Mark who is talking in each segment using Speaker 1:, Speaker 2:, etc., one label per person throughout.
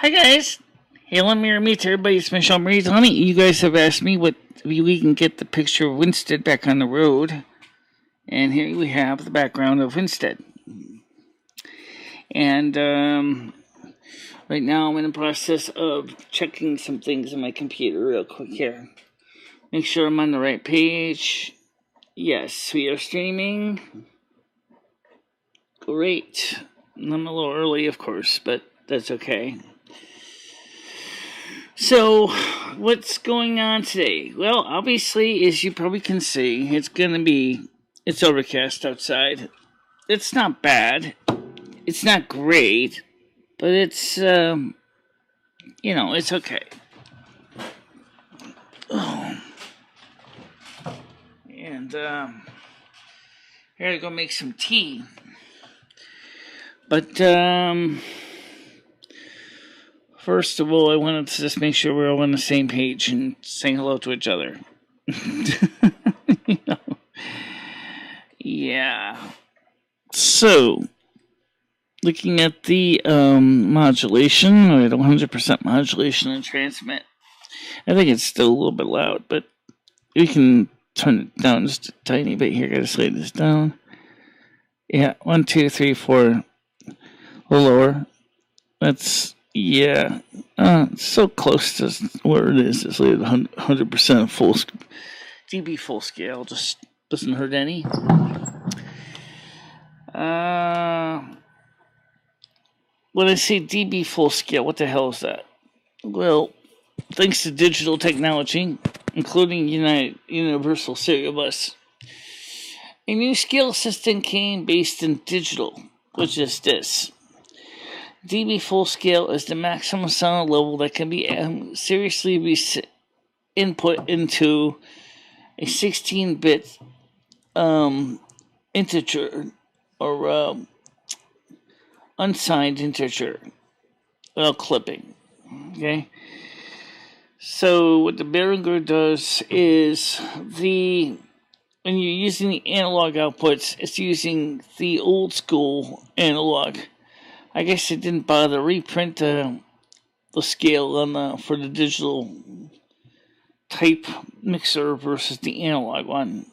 Speaker 1: Hi guys, hail and mirror me to everybody. It's MicheleMarieDalene. You guys have asked me what we can get the picture of Winstead back on the road, and here we have the background of Winstead. And right now I'm in the process of checking some things on my computer real quick here. Make sure I'm on the right page. Yes, we are streaming. Great. I'm a little early, of course, but that's okay. So, what's going on today? Well, obviously, as you probably can see, it's overcast outside. It's not bad. It's not great, but it's, it's okay. Oh. And, here I go make some tea. But, first of all, I wanted to just make sure we're all on the same page and saying hello to each other. Yeah. So, looking at the modulation, or at 100% modulation and transmit, I think it's still a little bit loud, but we can turn it down just a tiny bit here. Gotta slide this down. Yeah, 1, 2, 3, 4. A little lower. That's... yeah, it's so close to where it is. It's like 100% full dB full scale. Just doesn't hurt any. When I say dB full scale, what the hell is that? Well, thanks to digital technology, including Universal Serial Bus, a new scale system came based in digital, which is this. dB full scale is the maximum sound level that can be seriously input into a 16-bit integer or unsigned integer without clipping. Okay. So what the Behringer does is when you're using the analog outputs, it's using the old school analog. I guess it didn't bother to reprint the scale for the digital type mixer versus the analog one.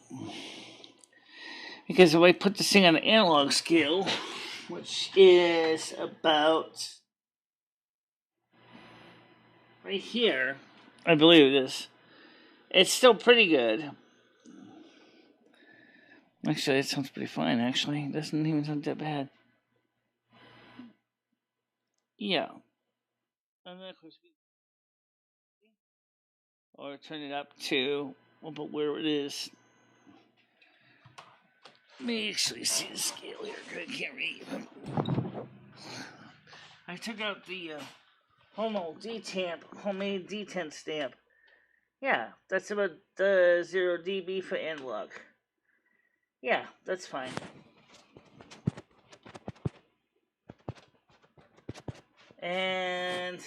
Speaker 1: Because if I put this thing on the analog scale, which is about right here, I believe it is, it's still pretty good. Actually, it sounds pretty fine, actually. It doesn't even sound that bad. Yeah. And then, of course, or turn it up to about where it is. Let me actually see the scale here, because I can't read. I took out the homemade D10 stamp. Yeah, that's about 0 dB for analog. Yeah, that's fine. And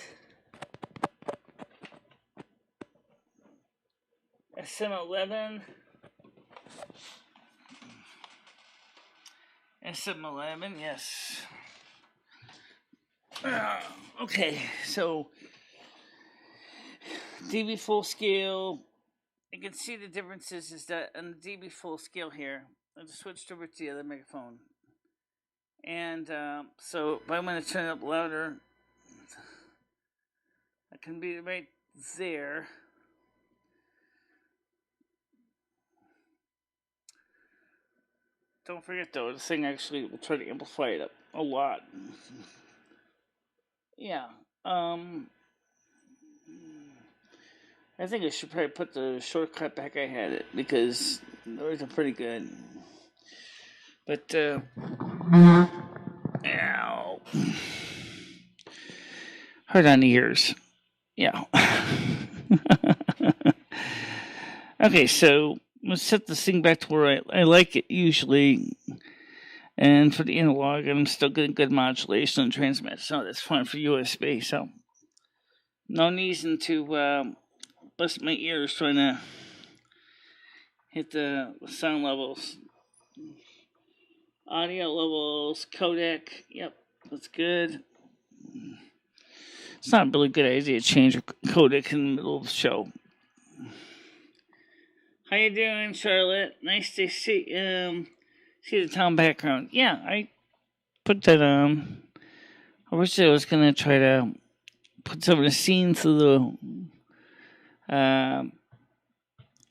Speaker 1: SM11. SM11, yes. Okay, so dB full scale. You can see the differences is that on the dB full scale here, I just switched over to the other microphone. And so if I'm going to turn it up louder, I can be right there. Don't forget though, this thing actually will try to amplify it up a lot. Yeah. I think I should probably put the shortcut back I had it, because those are pretty good. But, ow. Hard on the ears. Yeah. Okay, so let's set this thing back to where I like it usually. And for the analog, I'm still getting good modulation and transmit, so that's fine for USB. So no reason to bust my ears trying to hit the sound levels. Audio levels, codec, yep, that's good. It's not a really good idea to change a codec in the middle of the show. How you doing, Charlotte? Nice to see the town background. Yeah, I put that on. I wish I was gonna try to put some of the scenes of the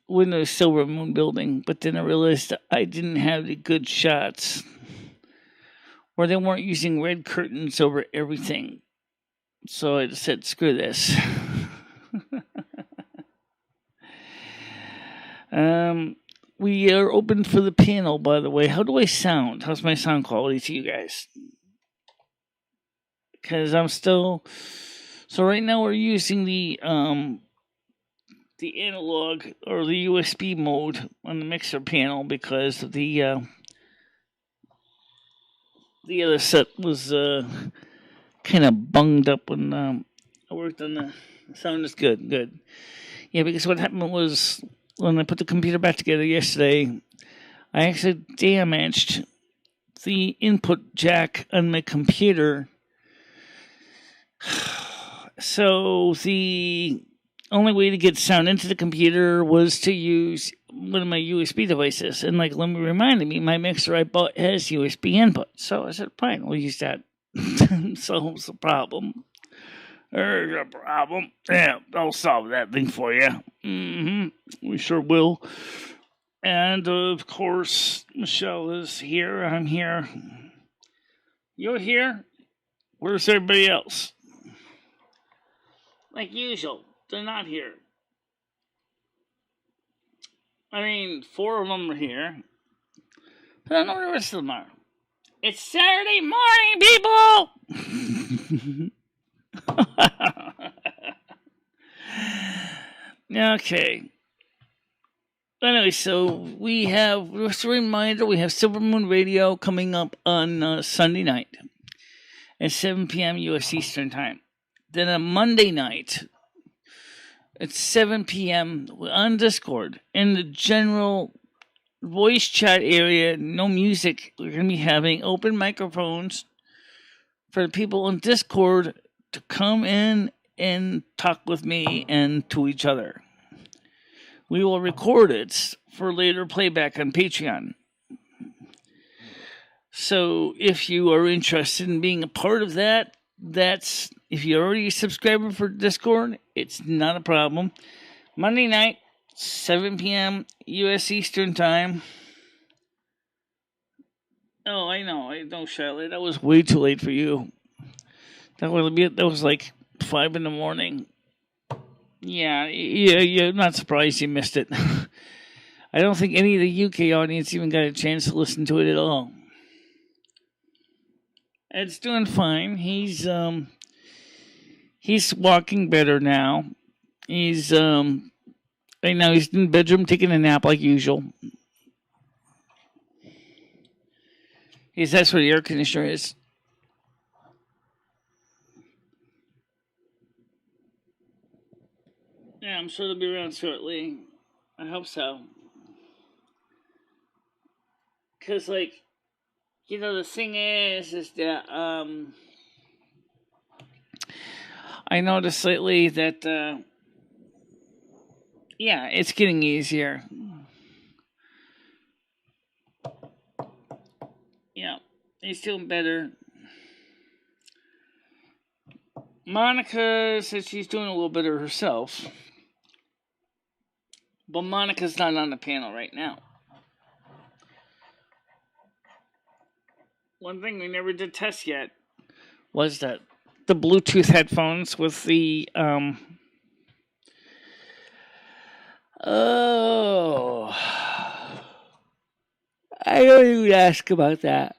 Speaker 1: Windows Silvermoon building, but then I realized I didn't have the good shots, or they weren't using red curtains over everything. So I just said, screw this. We are open for the panel, by the way. How do I sound? How's my sound quality to you guys? Because I'm still... So right now we're using the analog or the USB mode on the mixer panel because the other set was kind of bunged up when I worked on the sound. Is good. Yeah, because what happened was when I put the computer back together yesterday, I actually damaged the input jack on my computer. So the only way to get sound into the computer was to use one of my USB devices. And like Lemmy reminded me, my mixer I bought has USB input. So I said, fine, we'll use that. Solves the problem. There's a problem. Yeah, I'll solve that thing for you. We sure will. And of course, Michelle is here. I'm here. You're here? Where's everybody else? Like usual, they're not here. I mean, 4 of them are here. I don't know where the rest of them are. It's Saturday morning, people! Okay. Anyway, so we have, just a reminder, we have Silvermoon Radio coming up on Sunday night at 7 p.m. U.S. Eastern Time. Then on Monday night at 7 p.m. on Discord in the general voice chat area, no music. We're going to be having open microphones for the people on Discord to come in and talk with me and to each other. We will record it for later playback on Patreon. So if you are interested in being a part of that, if you're already a subscriber for Discord, it's not a problem. Monday night, 7 p.m. U.S. Eastern Time. Oh, I know, Charlotte. That was way too late for you. That was like 5 in the morning. Yeah, you're not surprised you missed it. I don't think any of the UK audience even got a chance to listen to it at all. Ed's doing fine. He's walking better now. He's right now he's in the bedroom taking a nap like usual. That's where the air conditioner is. Yeah, I'm sure they'll be around shortly. I hope so. Because, like, the thing is that, I noticed lately that, yeah, it's getting easier. Yeah, he's doing better. Monica says she's doing a little better herself. But Monica's not on the panel right now. One thing we never did test yet was that the Bluetooth headphones with the oh, I don't even ask about that.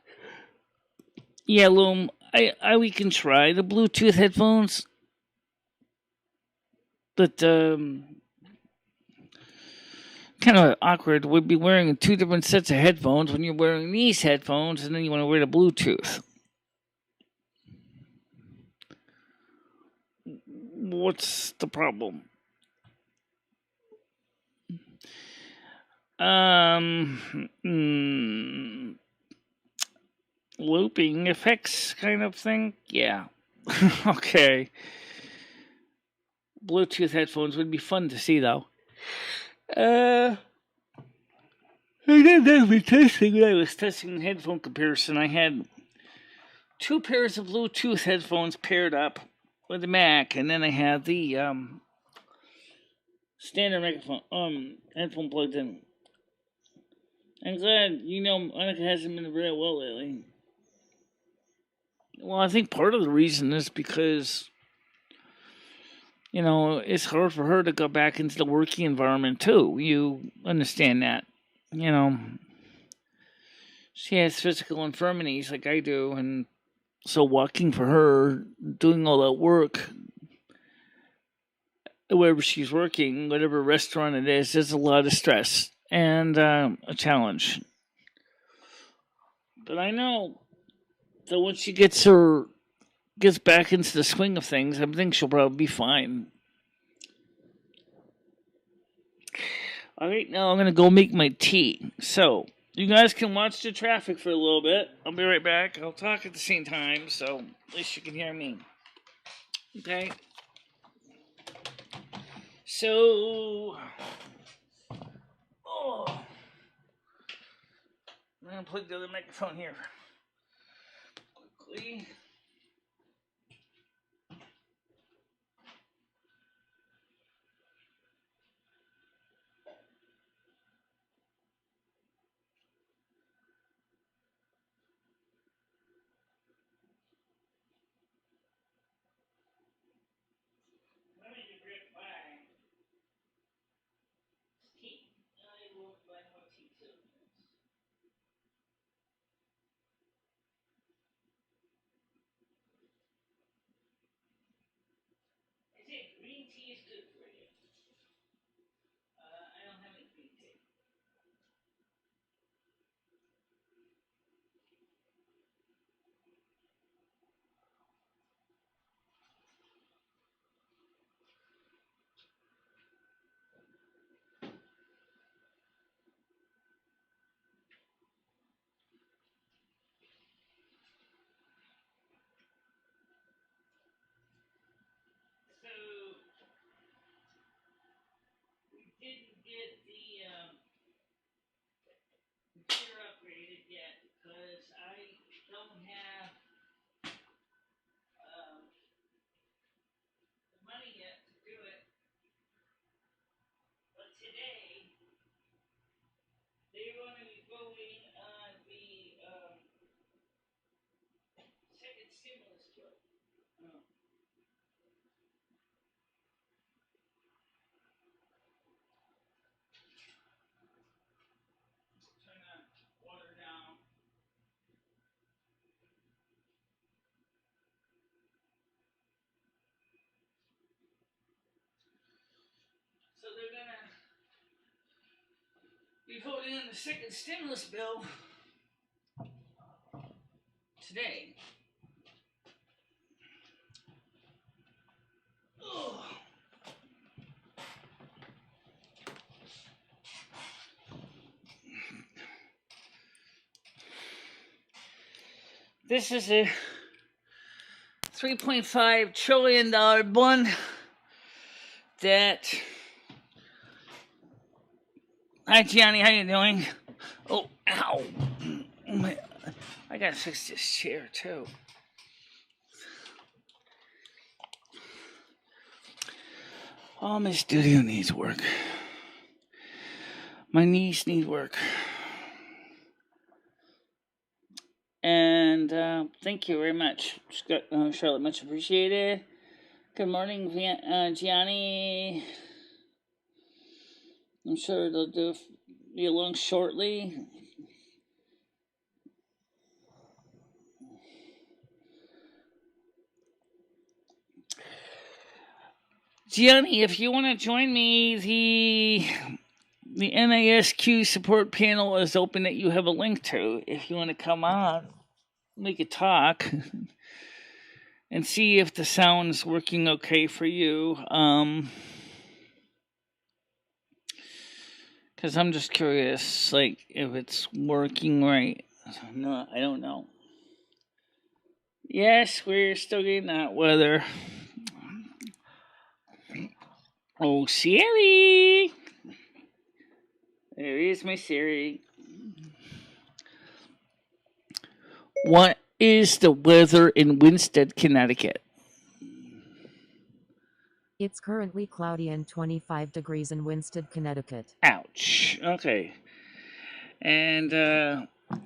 Speaker 1: Yeah, Loom, we can try the Bluetooth headphones, but kind of awkward. We'd be wearing 2 different sets of headphones when you're wearing these headphones, and then you want to wear the Bluetooth. What's the problem? Looping effects kind of thing? Yeah. Okay. Bluetooth headphones would be fun to see, though. I did that for testing. When I was testing the headphone comparison, I had 2 pairs of Bluetooth headphones paired up with the Mac, and then I had the standard microphone headphone plugged in. I'm glad, Monica hasn't been very well lately. Well, I think part of the reason is because, it's hard for her to go back into the working environment, too. You understand that. She has physical infirmities like I do, and so walking for her, doing all that work, wherever she's working, whatever restaurant it is a lot of stress and a challenge. But I know that once she gets back into the swing of things, I think she'll probably be fine. All right, now I'm going to go make my tea. So, you guys can watch the traffic for a little bit. I'll be right back. I'll talk at the same time, so at least you can hear me. Okay? So, I'm going to plug the other microphone here quickly. Green tea is good for you. I don't have any green tea. So, we didn't get the computer upgraded yet because I don't have the money yet to do it. But today, they're going to be voting on the second stimulus bill. Turn the water down. So they're going to be voting on the second stimulus bill today. Ugh. This is a $3.5 trillion bond that. Hi, Gianni. How you doing? Oh, ow! I gotta fix this chair too. Oh, my studio needs work. My knees need work. And thank you very much, Charlotte. Much appreciated. Good morning, Gianni. I'm sure they'll be along shortly. Gianni, if you want to join me, the NASQ support panel is open that you have a link to. If you want to come on, we could talk and see if the sound's working okay for you. Because I'm just curious, like, if it's working right. No, I don't know. Yes, we're still getting that weather. Oh, Siri! There is my Siri. What is the weather in Winsted, Connecticut?
Speaker 2: It's currently cloudy and 25 degrees in Winsted, Connecticut.
Speaker 1: Ouch. Okay. And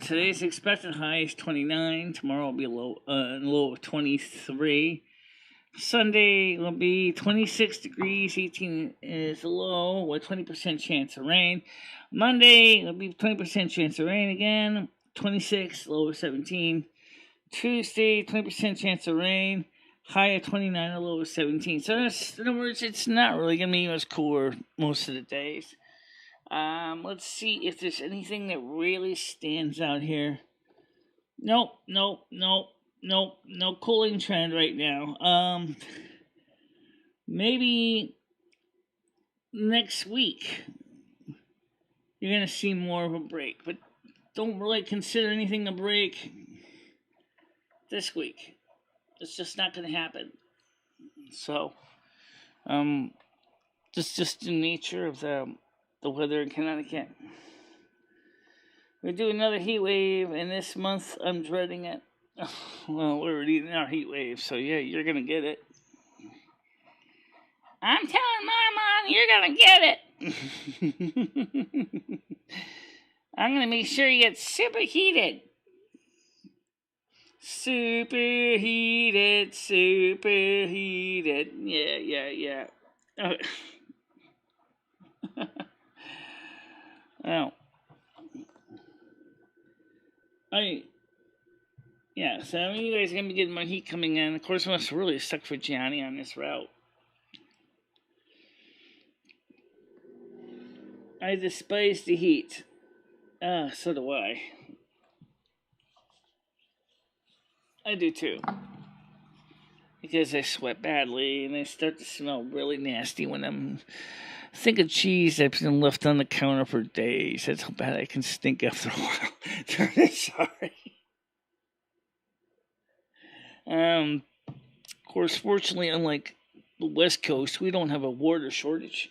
Speaker 1: today's expected high is 29. Tomorrow will be low of 23. Sunday will be 26 degrees, 18 is the low, with 20% chance of rain. Monday will be 20% chance of rain again, 26, low of 17. Tuesday, 20% chance of rain, high of 29, a low of 17. So that's, in other words, it's not really going to be much cooler most of the days. Let's see if there's anything that really stands out here. Nope, no cooling trend right now. Maybe next week you're gonna see more of a break, but don't really consider anything a break this week. It's just not gonna happen. So, just the nature of the weather in Connecticut. We do another heat wave, and this month I'm dreading it. Well, we're already in our heat wave, so yeah, you're gonna get it. I'm telling Mama, you're gonna get it. I'm gonna make sure you get superheated. Superheated. Yeah. Oh. So I mean, you guys are gonna be getting more heat coming in. Of course, I must really suck for Gianni on this route. I despise the heat. So do I. I do too. Because I sweat badly and I start to smell really nasty when I'm. Think of cheese that's been left on the counter for days. That's how bad I can stink after a while. Sorry. Of course, fortunately, unlike the West Coast, we don't have a water shortage.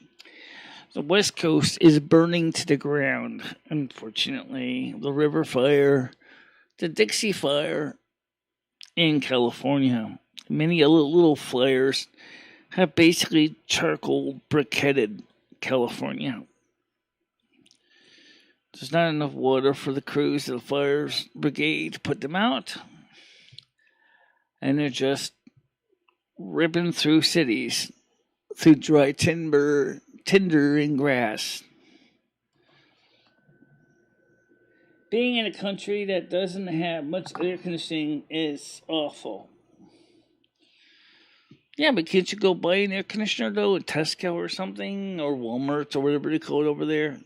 Speaker 1: The West Coast is burning to the ground, unfortunately. The river fire, the Dixie fire in California, many little fires have basically charcoal briquetted California. There's not enough water for the crews of the fire brigade to put them out. And they're just ripping through cities, through dry tinder and grass. Being in a country that doesn't have much air conditioning is awful. Yeah, but can't you go buy an air conditioner though at Tesco or something, or Walmart or whatever they call it over there?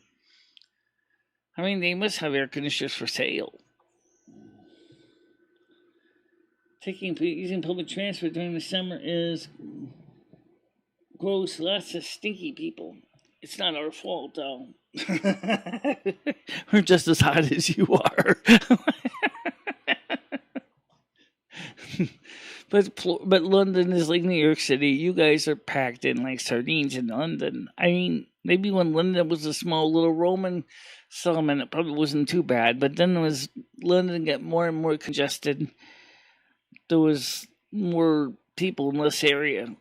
Speaker 1: I mean, they must have air conditioners for sale. Using public transport during the summer is gross. Lots of stinky people. It's not our fault though. We're just as hot as you are. But London is like New York City. You guys are packed in like sardines in London. I mean, maybe when London was a small little Roman settlement, it probably wasn't too bad. But then as London got more and more congested, there was more people in less area.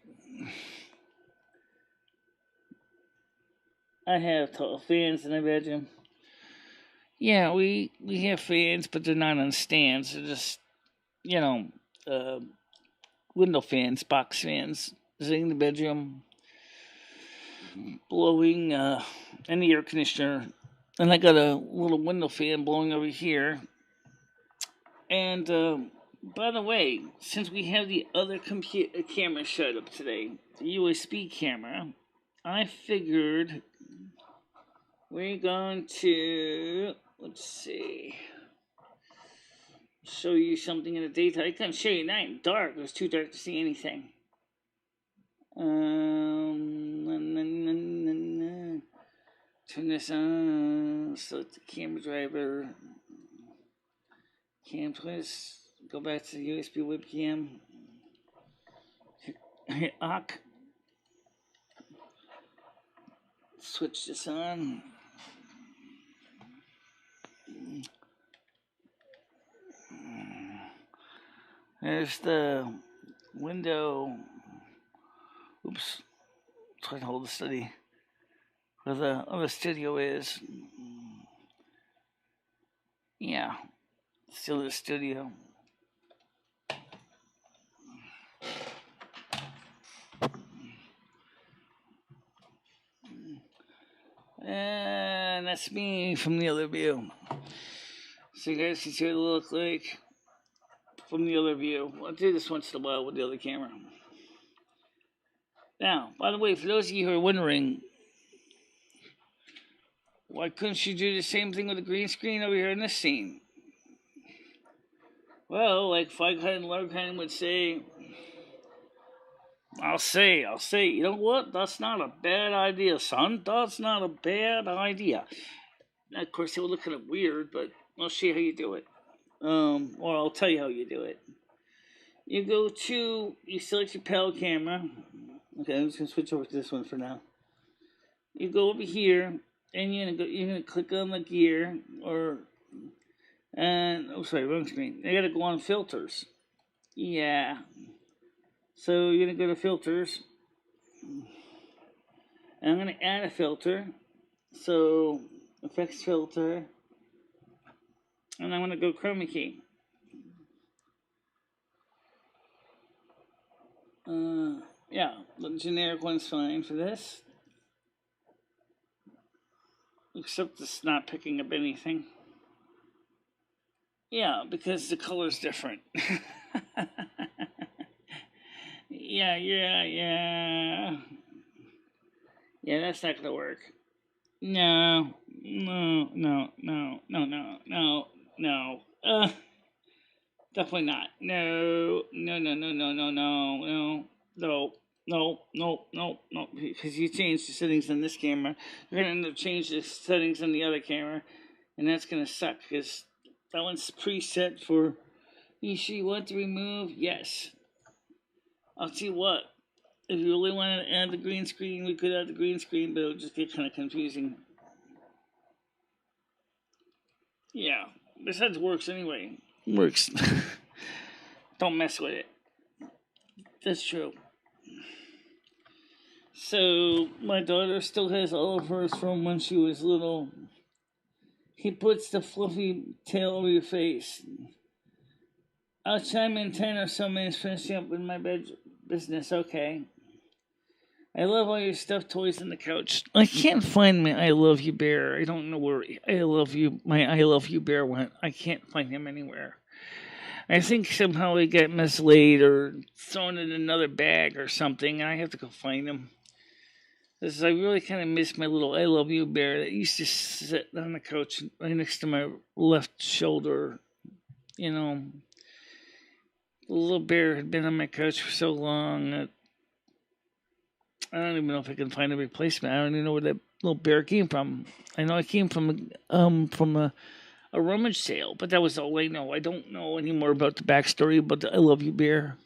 Speaker 1: I have fans in my bedroom. Yeah, we have fans, but they're not on stands. They're just, window fans, box fans, sitting in the bedroom, blowing in the air conditioner. And I got a little window fan blowing over here. And by the way, since we have the other camera shut up today, the USB camera, I figured we're going to, let's see, show you something in the daytime. I couldn't show you at night in dark. It was too dark to see anything. Turn this on. Select the camera driver. Cam twist. Go back to the USB webcam. Hit AUK. switch this on. There's the window. Oops. Trying to hold the steady. Where the other studio is. Yeah. Still the studio. And that's me from the other view. So you guys can see what it looks like from the other view. I'll do this once in a while with the other camera. Now, by the way, for those of you who are wondering, why couldn't you do the same thing with the green screen over here in this scene? Well, like Flykind and Larkind would say, I'll say, you know what? That's not a bad idea, son. That's not a bad idea. Now, of course, they would look kind of weird, but I'll show you how you do it. Or I'll tell you how you do it. You select your PAL camera. Okay, I'm just gonna switch over to this one for now. You go over here, and you're gonna click on the gear, wrong screen. You gotta go on filters. Yeah. So you're gonna go to filters. And I'm gonna add a filter. So effects filter. And I'm gonna go chroma key. Yeah, the generic one's fine for this. Except it's not picking up anything. Yeah, because the color's different. Yeah. Yeah, that's not gonna work. No. Definitely not. No. Because you changed the settings on this camera. You're gonna end up changing the settings on the other camera, and that's gonna suck because that one's preset for. You sure you want to remove? Yes. I'll tell you what. If you really wanted to add the green screen, we could add the green screen, but it would just get kind of confusing. Yeah. Besides, it works anyway. Works. Don't mess with it. That's true. So, my daughter still has all of hers from when she was little. He puts the fluffy tail over your face. I'll chime in 10 or so minutes finishing up with my business. Okay. I love all your stuffed toys on the couch. I can't find my I Love You bear. I don't know where my I Love You bear went. I can't find him anywhere. I think somehow he got mislaid or thrown in another bag or something. I have to go find him. Because I really kind of miss my little I Love You bear that used to sit on the couch right next to my left shoulder. You know, the little bear had been on my couch for so long that I don't even know if I can find a replacement. I don't even know where that little bear came from. I know it came from a rummage sale, but that was all I know. I don't know any more about the backstory about the I Love You bear,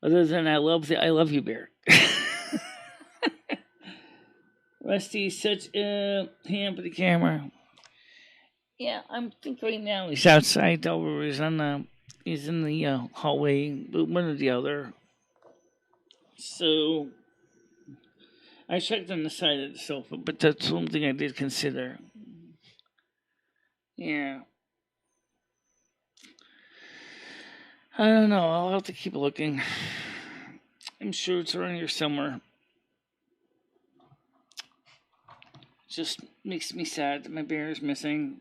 Speaker 1: other than I love the I Love You bear. Rusty's such a ham for the camera. Yeah, I think right now he's outside over. He's in the hallway, one or the other. So I checked on the side of the sofa, but that's something I did consider. Yeah. I don't know. I'll have to keep looking. I'm sure it's around here somewhere. Just makes me sad that my bear is missing.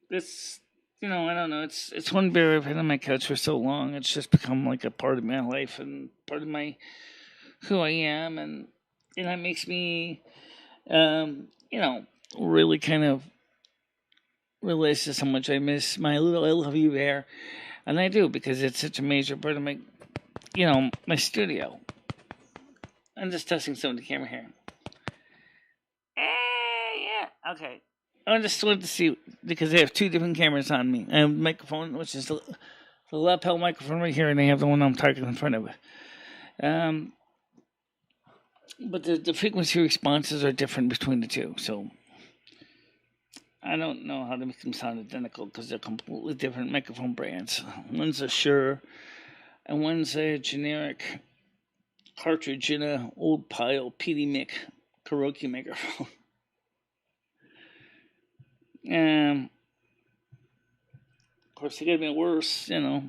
Speaker 1: It's, I don't know. It's one bear I've had on my couch for so long. It's just become like a part of my life and part of who I am, and that makes me, really kind of realize just how much I miss my little I Love You bear, and I do because it's such a major part of my, my studio. I'm just testing some of the camera here. Yeah, okay. I just wanted to see because I have two different cameras on me. I have a microphone, which is the lapel microphone right here, and I have the one I'm talking in front of. But the frequency responses are different between the two, so I don't know how to make them sound identical because they're completely different microphone brands. One's a Shure, and one's a generic cartridge in a old pile PD Mic karaoke microphone. Of course, they could have been worse, you know.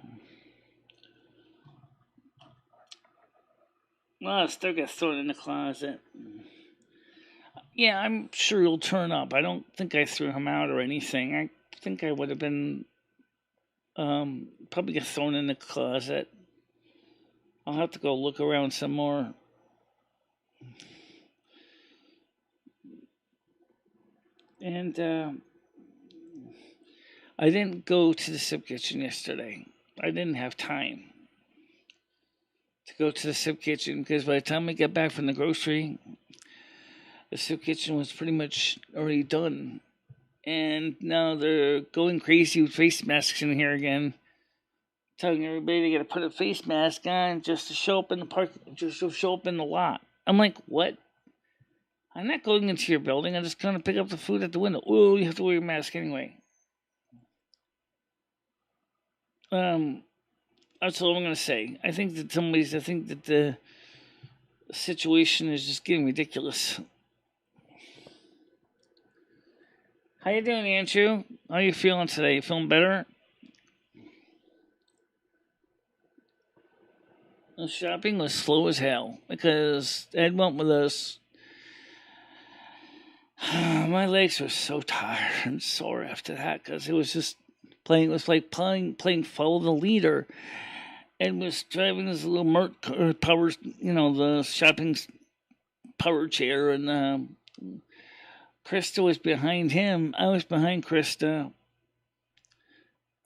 Speaker 1: Well, stuff gets thrown in the closet. Yeah, I'm sure he'll turn up. I don't think I threw him out or anything. I think I would have been probably get thrown in the closet. I'll have to go look around some more. And I didn't go to the soup kitchen yesterday. I didn't have time to go to the soup kitchen because by the time I got back from the grocery, the soup kitchen was pretty much already done. And now they're going crazy with face masks in here again. Telling everybody they gotta put a face mask on just to show up in the park, just to show up in the lot. I'm like, what? I'm not going into your building. I'm just gonna pick up the food at the window. Oh, you have to wear your mask anyway. That's all I'm gonna say. I think that the situation is just getting ridiculous. How you doing, Andrew? How you feeling today? You feeling better? The shopping was slow as hell because Ed went with us. My legs were so tired and sore after that because it was just playing. It was like playing follow the leader, and was driving this little power, the shopping power chair, and Krista was behind him. I was behind Krista.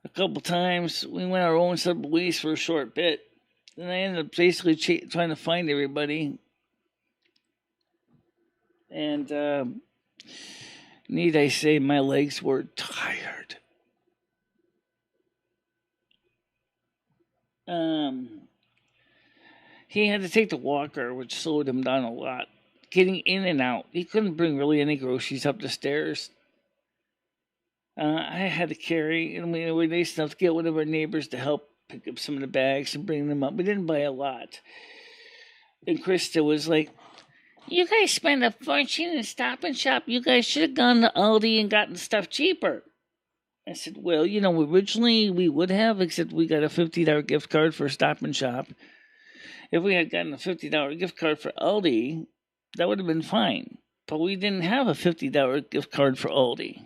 Speaker 1: A couple times we went our own separate ways for a short bit. Then I ended up basically trying to find everybody. And need I say, my legs were tired. He had to take the walker, which slowed him down a lot. Getting in and out. He couldn't bring really any groceries up the stairs. I had to carry, and we were nice enough to get one of our neighbors to help pick up some of the bags and bring them up. We didn't buy a lot. And Krista was like, you guys spend a fortune in Stop and Shop. You guys should have gone to Aldi and gotten stuff cheaper. I said, well, originally we would have, except we got a $50 gift card for Stop and Shop. If we had gotten a $50 gift card for Aldi, that would have been fine. But we didn't have a $50 gift card for Aldi.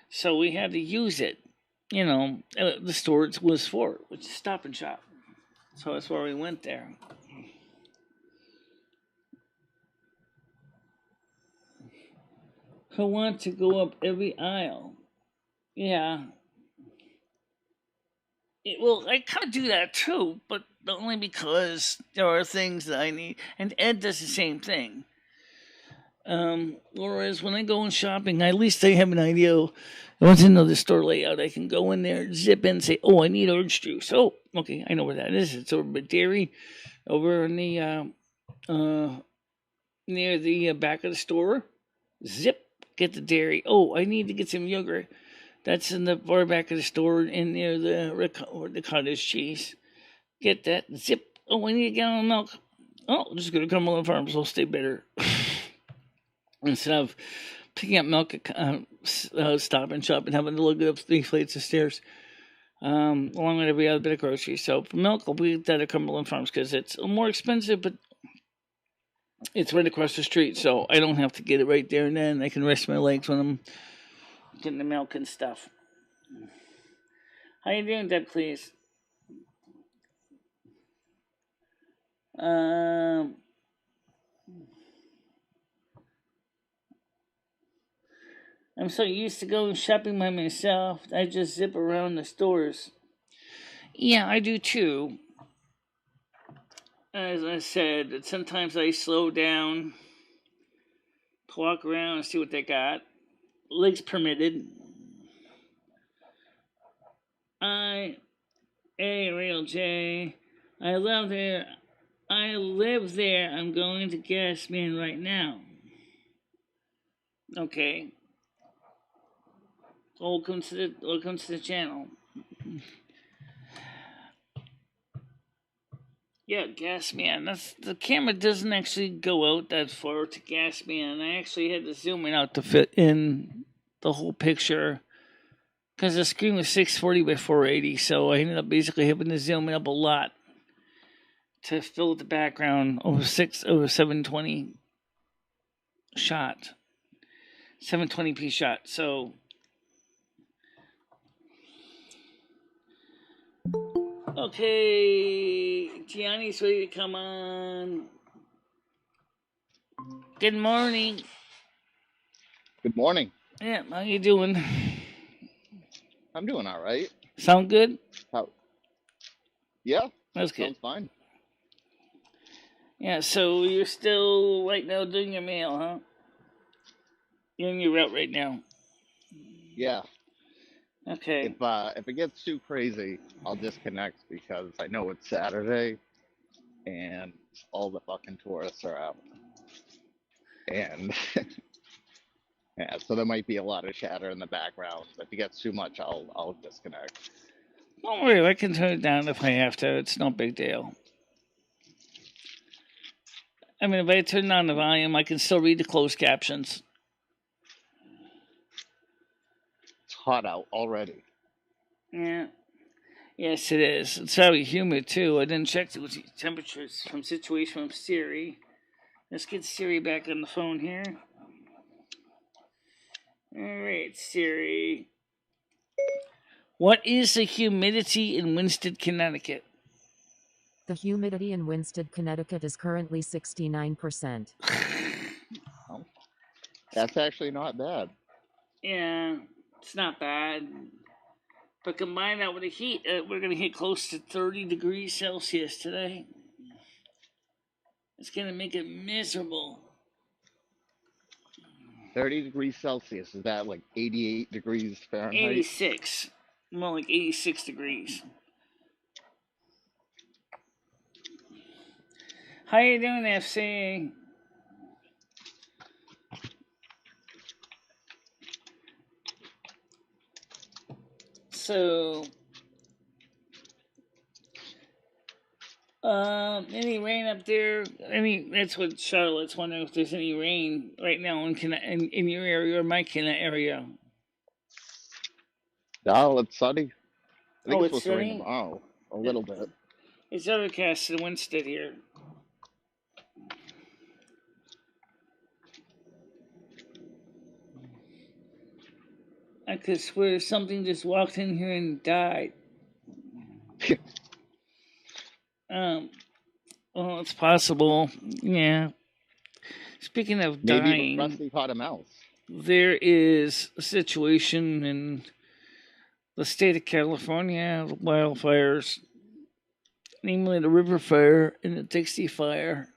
Speaker 1: So we had to use it. The store it was for, which is Stop and Shop. So that's where we went there. Who want to go up every aisle? Yeah. I kind of do that too, but only because there are things that I need. And Ed does the same thing. Whereas when I go in shopping, at least I have an idea. Once I know the store layout, I can go in there, zip in, and say, oh, I need orange juice. Oh, okay, I know where that is. It's over by Dairy, over in the, near the back of the store. Zip, get the dairy. Oh, I need to get some yogurt. That's in the far back of the store in near the cottage cheese. Get that. Zip. Oh, I need a gallon of milk. Oh, just go to Cumberland Farms. I'll stay better. Instead of picking up milk at Stop and Shop and having to look up 3 flights of stairs, along with every other bit of groceries. So for milk, I'll get that at Cumberland Farms because it's more expensive, but it's right across the street, so I don't have to get it right there and then. I can rest my legs when I'm getting the milk and stuff. How you doing, Deb, please? I'm so used to going shopping by myself, I just zip around the stores. Yeah, I do too. As I said, sometimes I slow down to walk around and see what they got. Legs permitted. Real J. I love their I live there. I'm going to Gasman right now. Okay. Welcome to the channel. Yeah, Gasman. That's the camera doesn't actually go out that far to Gasman. I actually had to zoom in out to fit in the whole picture because the screen was 640 by 480, so I ended up basically having to zoom it up a lot to fill the background over 720 shot, 720p shot. So okay, Gianni's ready to come on. Good morning.
Speaker 3: Good morning.
Speaker 1: Yeah, how you doing?
Speaker 3: I'm doing all right.
Speaker 1: Sound good?
Speaker 3: How? Yeah,
Speaker 1: That's good.
Speaker 3: sounds fine.
Speaker 1: Yeah, so you're still right now doing your mail, huh? You're in your route right now.
Speaker 3: Yeah.
Speaker 1: Okay.
Speaker 3: If it gets too crazy, I'll disconnect because I know it's Saturday and all the fucking tourists are out. And yeah, so there might be a lot of chatter in the background. If it gets too much, I'll disconnect.
Speaker 1: Don't worry, I can turn it down if I have to. It's no big deal. I mean, if I turn down the volume, I can still read the closed captions.
Speaker 3: It's hot out already.
Speaker 1: Yeah. Yes, it is. It's very humid, too. I didn't check the temperatures from situation from Siri. Let's get Siri back on the phone here. Alright, Siri. What is the humidity in Winston, Connecticut?
Speaker 2: The humidity in Winston, Connecticut is currently 69%.
Speaker 3: Oh, that's actually not bad.
Speaker 1: Yeah, it's not bad. But combine that with the heat, we're going to hit close to 30 degrees Celsius today. It's going to make it miserable.
Speaker 3: 30 degrees Celsius, is that like 88 degrees Fahrenheit?
Speaker 1: 86. More like 86 degrees. How you doing, FC? So, any rain up there? That's what Charlotte's wondering if there's any rain right now in your area or my area.
Speaker 3: No, it's sunny. I think
Speaker 1: Oh,
Speaker 3: it's
Speaker 1: it's
Speaker 3: supposed to rain
Speaker 1: sunny?
Speaker 3: tomorrow, a little bit.
Speaker 1: It's overcast in Winston here. I could swear something just walked in here and died. Well, it's possible. Yeah. Speaking of
Speaker 3: Maybe
Speaker 1: dying,
Speaker 3: Rusty caught a mouse.
Speaker 1: there is a situation in the state of California, the wildfires, namely the river fire and the Dixie fire,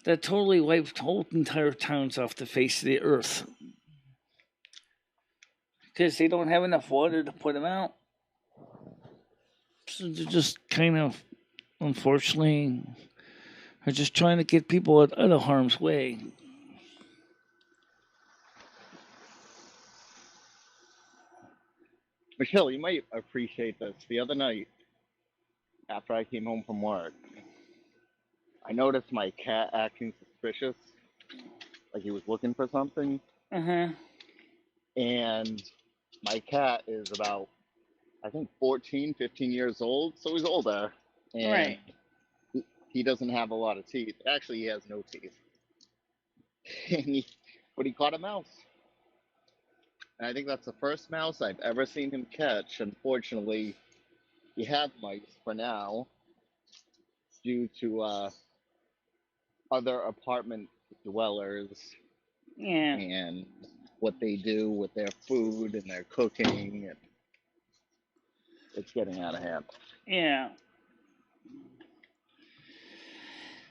Speaker 1: that totally wiped whole entire towns off the face of the earth. Because they don't have enough water to put them out. So they're just kind of, unfortunately, are just trying to get people out of harm's way.
Speaker 3: Michelle, you might appreciate this. The other night, after I came home from work, I noticed my cat acting suspicious, like he was looking for something.
Speaker 1: Uh-huh.
Speaker 3: And my cat is about, I think, 14, 15 years old, so he's older. And
Speaker 1: Right.
Speaker 3: he doesn't have a lot of teeth. Actually, he has no teeth. But he caught a mouse. And I think that's the first mouse I've ever seen him catch. Unfortunately, we have mice for now due to other apartment dwellers
Speaker 1: Yeah.
Speaker 3: and what they do with their food and their cooking. And it's getting out of hand.
Speaker 1: Yeah.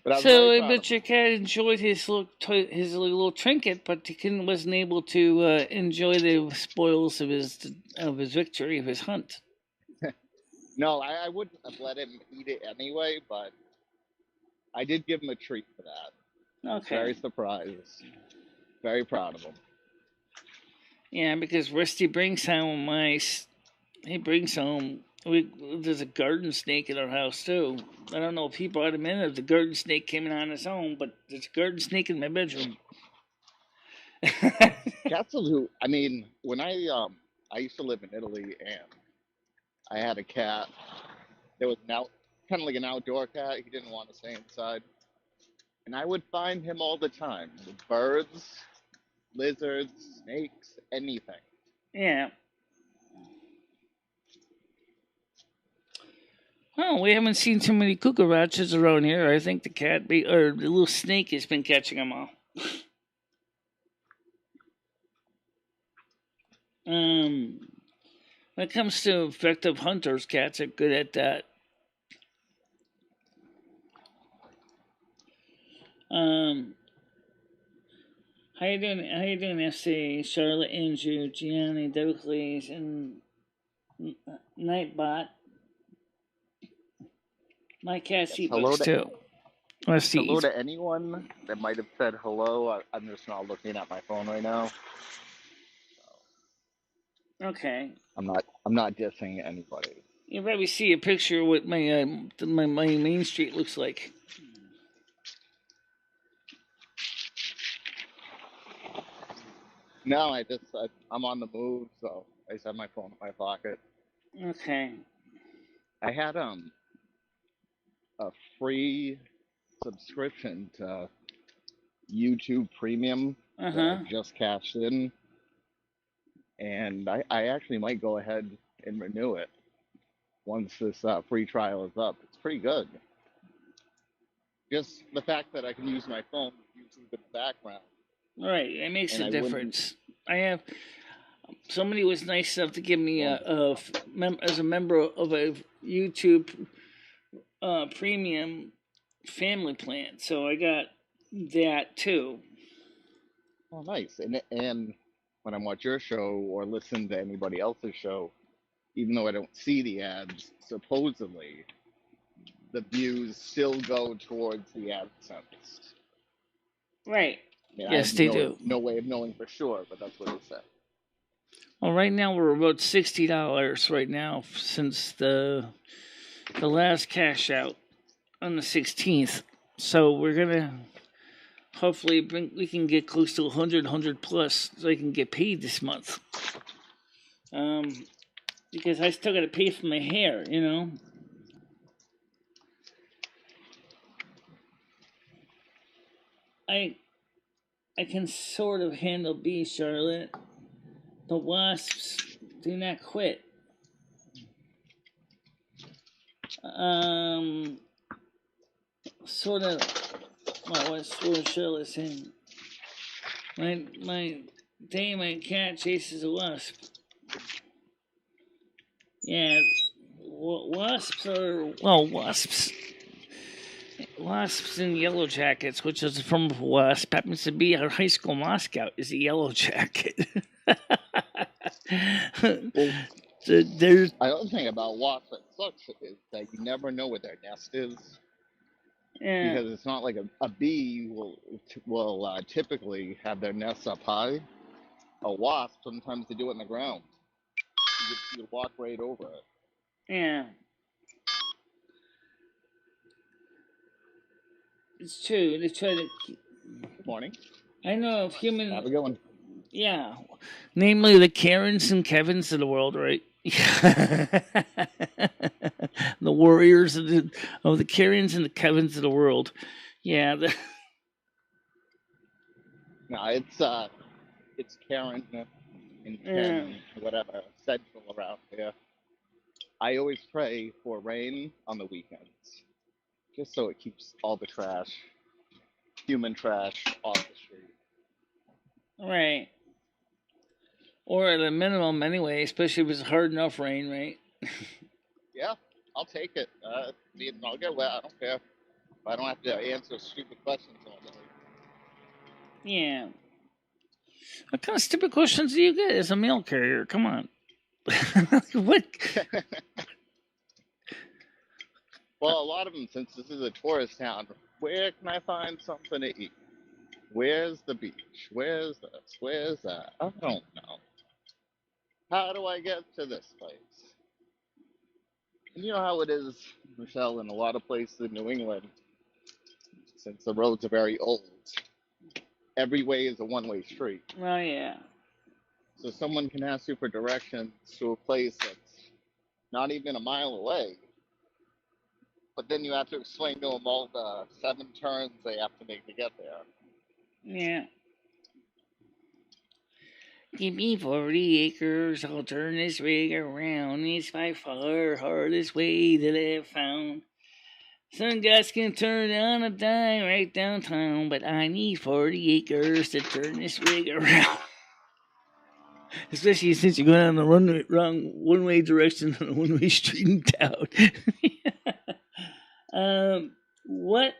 Speaker 3: But
Speaker 1: So I bet your cat enjoyed his little trinket, but he wasn't able to enjoy the spoils of his victory of his hunt.
Speaker 3: No, I wouldn't have let him eat it anyway, but I did give him a treat for that. I was
Speaker 1: Okay.
Speaker 3: very surprised. Very proud of him.
Speaker 1: Yeah, because Rusty brings home he brings home. There's a garden snake in our house too. I don't know if he brought him in or if the garden snake came in on his own, but there's a garden snake in my bedroom.
Speaker 3: Cats who, I mean, when I used to live in Italy and I had a cat. There was kind of like an outdoor cat. He didn't want to stay inside, and I would find him all the time with birds, lizards, snakes, anything.
Speaker 1: Yeah. Well, we haven't seen too many cucarachas around here. I think or the little snake has been catching them all. When it comes to effective hunters, cats are good at that. How you doing? How you doing, FC? Charlotte, Andrew, Gianni, Douglas, and Nightbot. My cat eat bugs too.
Speaker 3: Hello to anyone that might have said hello. I'm just not looking at my phone right now.
Speaker 1: Okay.
Speaker 3: I'm not dissing anybody.
Speaker 1: You probably see a picture of what my main street looks like.
Speaker 3: No, I'm on the move, so I just have my phone in my pocket.
Speaker 1: Okay.
Speaker 3: I had a free subscription to YouTube Premium that I just cashed in, and I actually might go ahead and renew it once this free trial is up. It's pretty good. Just the fact that I can use my phone with YouTube in the background.
Speaker 1: Right, it makes a difference. Somebody was nice enough to give me as a member of a YouTube Premium family plan, so I got that too.
Speaker 3: Oh, nice. And when I watch your show or listen to anybody else's show, even though I don't see the ads, supposedly the views still go towards the AdSense.
Speaker 1: Right. Yes, they do.
Speaker 3: No way of knowing for sure, but that's what it said.
Speaker 1: Well, right now we're about $60 right now since the last cash out on the 16th. So we're gonna hopefully we can get close to 100 plus, so I can get paid this month. Because I still gotta pay for my hair, you know. I can sort of handle bees, Charlotte. The wasps do not quit. Sort of. Well, what's Charlotte saying? My cat chases a wasp. Yeah, wasps and yellow jackets, which is a form of wasp, happens to be our high school mascot, is a yellow jacket.
Speaker 3: The other thing about wasps that sucks is that you never know where their nest is. Yeah. Because it's not like a bee will typically have their nests up high. A wasp, sometimes they do it in the ground. You walk right over it.
Speaker 1: Yeah. It's true. They try to.
Speaker 3: Good morning.
Speaker 1: I know of human.
Speaker 3: Have a good one.
Speaker 1: Yeah. Namely the Karens and Kevins of the world, right? The warriors of the Karens and the Kevins of the world. Yeah.
Speaker 3: No, it's Karen and Ken, whatever, central around here. I always pray for rain on the weekends, just so it keeps all the trash, human trash, off the street.
Speaker 1: Right. Or at a minimum, anyway, especially if it's hard enough rain, right?
Speaker 3: Yeah, I'll take it. I'll get wet. I don't care. I don't have to answer stupid questions all day.
Speaker 1: Yeah. What kind of stupid questions do you get as a mail carrier? Come on. What?
Speaker 3: Well, a lot of them, since this is a tourist town, Where can I find something to eat? Where's the beach? Where's this? Where's that? I don't know. How do I get to this place? And you know how it is, Michelle, in a lot of places in New England, since the roads are very old, every way is a one-way street.
Speaker 1: Oh, yeah.
Speaker 3: So someone can ask you for directions to a place that's not even a mile away, but then you have to explain to them all the 7 turns they have to make to get there.
Speaker 1: Yeah. Give me 40 acres, I'll turn this rig around. It's by far hardest way that I've found. Some guys can turn on a dime right downtown, but I need 40 acres to turn this rig around. Especially since you're going on the wrong one-way direction on a one-way street in town. What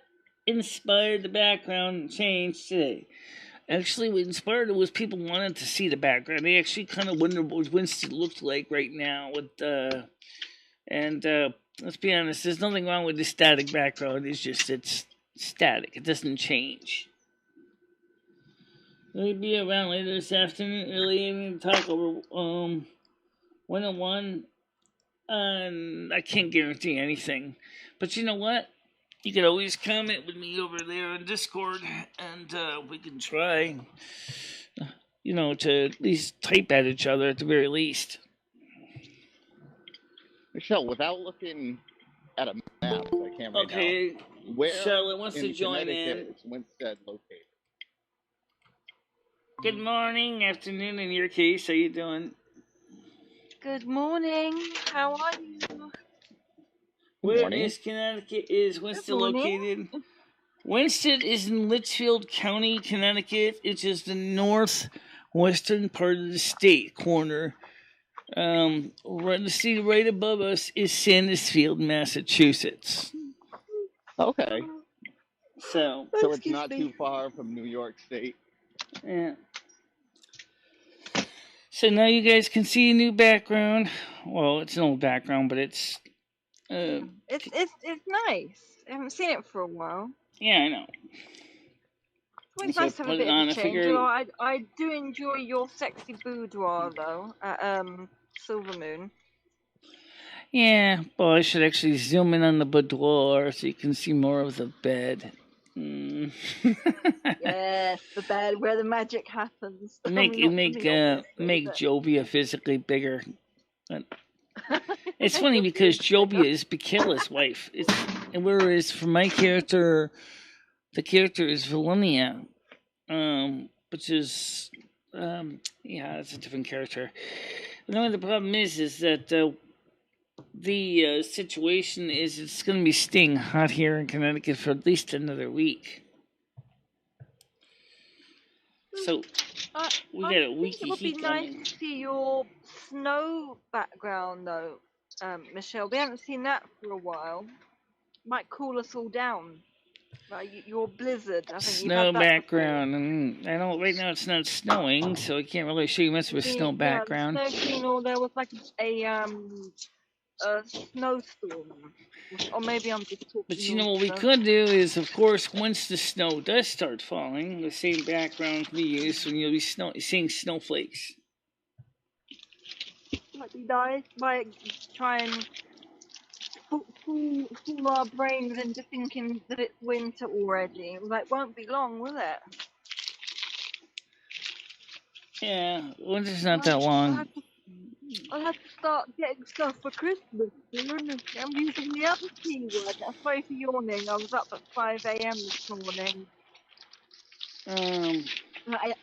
Speaker 1: inspired the background change today? Actually, what inspired it was people wanted to see the background. They actually kind of wondered what Winston looked like right now. Let's be honest, there's nothing wrong with the static background. It's static. It doesn't change. Maybe around later this afternoon, early evening, talk over 101. I can't guarantee anything, but you know what? You can always comment with me over there on Discord, and we can try, to at least type at each other at the very least.
Speaker 3: Michelle, without looking at a map, I can't right now. Where
Speaker 1: Charlotte wants to
Speaker 3: in
Speaker 1: join
Speaker 3: Connecticut
Speaker 1: in.
Speaker 3: is Winstead located?
Speaker 1: Good morning, afternoon in your case. How you doing?
Speaker 4: Good morning. How are you?
Speaker 1: Where is Connecticut is Winston located? Winston is in Litchfield County, Connecticut. It's just the northwestern part of the state corner. The city right above us is Sandusfield, Massachusetts.
Speaker 3: Okay.
Speaker 1: So
Speaker 3: it's not too far from New York State.
Speaker 1: Yeah. So now you guys can see a new background. Well, it's an old background, but it's
Speaker 4: It's nice. I haven't seen it for a while.
Speaker 1: Yeah, I know.
Speaker 4: It's nice to have a bit of a change. I do enjoy your sexy boudoir though at Silvermoon.
Speaker 1: Yeah, well, I should actually zoom in on the boudoir so you can see more of the bed.
Speaker 4: Yes, the bed where the magic happens.
Speaker 1: Make Jovia physically bigger. It's funny because Jovia is Bikela's wife. Whereas for my character, the character is Valinia, which is it's a different character. No, the problem is that the situation is it's going to be staying hot here in Connecticut for at least another week. So we got a week of heat coming.
Speaker 4: It would be nice to see your snow background though, Michelle. We haven't seen that for a while. Might cool us all down. Like your blizzard. I think
Speaker 1: snow background, and I don't. Right now it's not snowing, so I can't really show you much of a snow background.
Speaker 4: There was like a snowstorm, or maybe I'm just talking.
Speaker 1: But you know what we could do is, of course, once the snow does start falling, the same background can be used when you'll be seeing snowflakes.
Speaker 4: Might be nice. Might try and fool our brains into thinking that it's winter already. Like, won't be long, will it?
Speaker 1: Yeah, winter's not that long.
Speaker 4: I'll have to start getting stuff for Christmas soon. I'm using the other keyword. Sorry for yawning. I was up at 5 a.m. this morning. I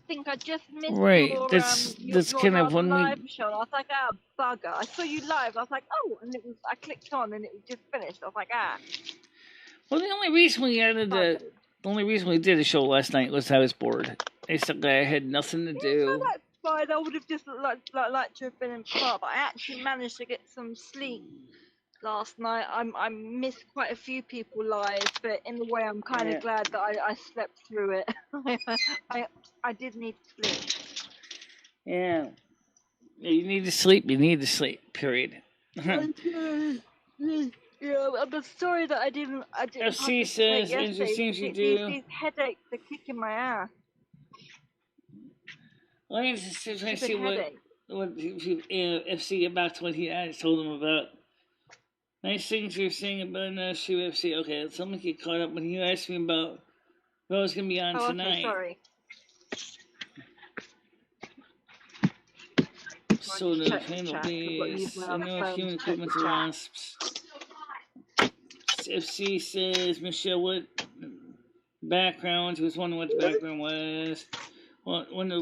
Speaker 4: think I just missed your
Speaker 1: that's kind of when
Speaker 4: live show. I was like, bugger. I saw you live. I was like, oh, and I clicked on and it was just finished. I was like,
Speaker 1: Well, the only reason we did a show last night was I was bored. Basically, I had nothing to do.
Speaker 4: So that's fine. I would have just liked to have been in part, but I actually managed to get some sleep last night. I missed quite a few people live, but in a way I'm kind of glad that I slept through it. I did need to sleep.
Speaker 1: Yeah. You need to sleep. You need to sleep. Period.
Speaker 4: Yeah, I'm sorry that I didn't
Speaker 1: FC
Speaker 4: participate
Speaker 1: says,
Speaker 4: yesterday.
Speaker 1: interesting you do.
Speaker 4: These headaches are kicking my ass.
Speaker 1: Well, I'm just trying to
Speaker 4: Stupid
Speaker 1: see
Speaker 4: headache.
Speaker 1: what FC about to what I told him about. Nice things you're saying about NASQ FC. Okay, let's let me get caught up when you asked me about what was going to be on tonight.
Speaker 4: Okay, sorry.
Speaker 1: So the panel base, no human equipment to wasps. FC says, Michelle, what background? He was wondering what the background was. Wonder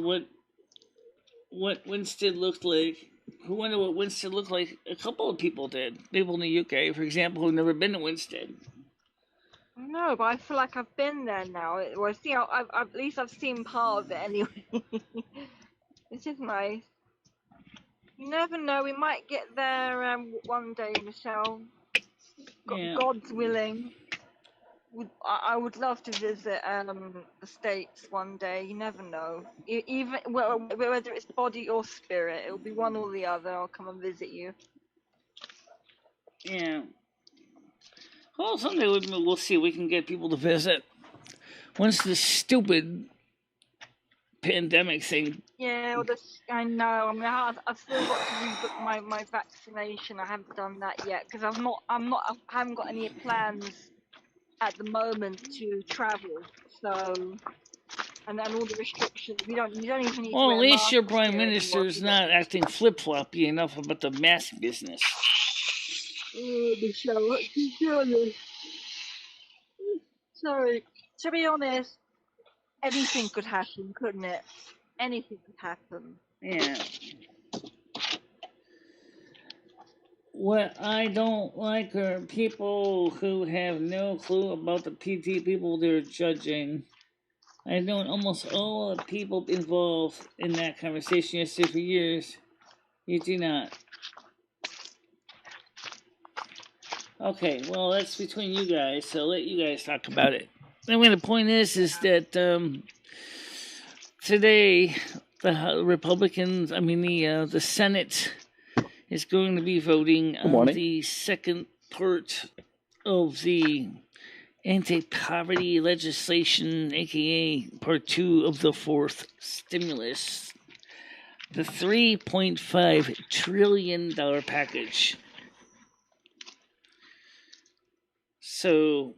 Speaker 1: what Winston looked like. Who wondered what Winston looked like? A couple of people did. People in the UK, for example, who've never been to Winston.
Speaker 4: No, but I feel like I've been there now. Well, see, at least I've seen part of it anyway. It's just nice. You never know. We might get there one day, Michelle.
Speaker 1: Yeah.
Speaker 4: God's willing. I would love to visit the States one day. You never know. Even whether it's body or spirit, it'll be one or the other. I'll come and visit you.
Speaker 1: Yeah. Well, someday we'll see if we can get people to visit. Once this stupid pandemic thing.
Speaker 4: Yeah, well, I know. I mean, I've still got to rebook my vaccination. I haven't done that yet because I haven't got any plans at the moment to travel. So, and then all the restrictions. You don't even need to wear
Speaker 1: Well, at least your
Speaker 4: masks
Speaker 1: prime
Speaker 4: here
Speaker 1: minister's
Speaker 4: anymore.
Speaker 1: not acting flip-floppy enough about the mask business.
Speaker 4: Oh, Michelle, what you doing? Sorry. To be honest, anything could happen, couldn't it? Anything could happen.
Speaker 1: Yeah. What I don't like are people who have no clue about the PT people they're judging. I've known almost all the people involved in that conversation yesterday for years. You do not. Okay, well, that's between you guys, so I'll let you guys talk about it. Anyway, the point is that today the Republicans, the Senate is going to be voting on the second part of the anti-poverty legislation, aka part 2 of the fourth stimulus, the $3.5 trillion package. So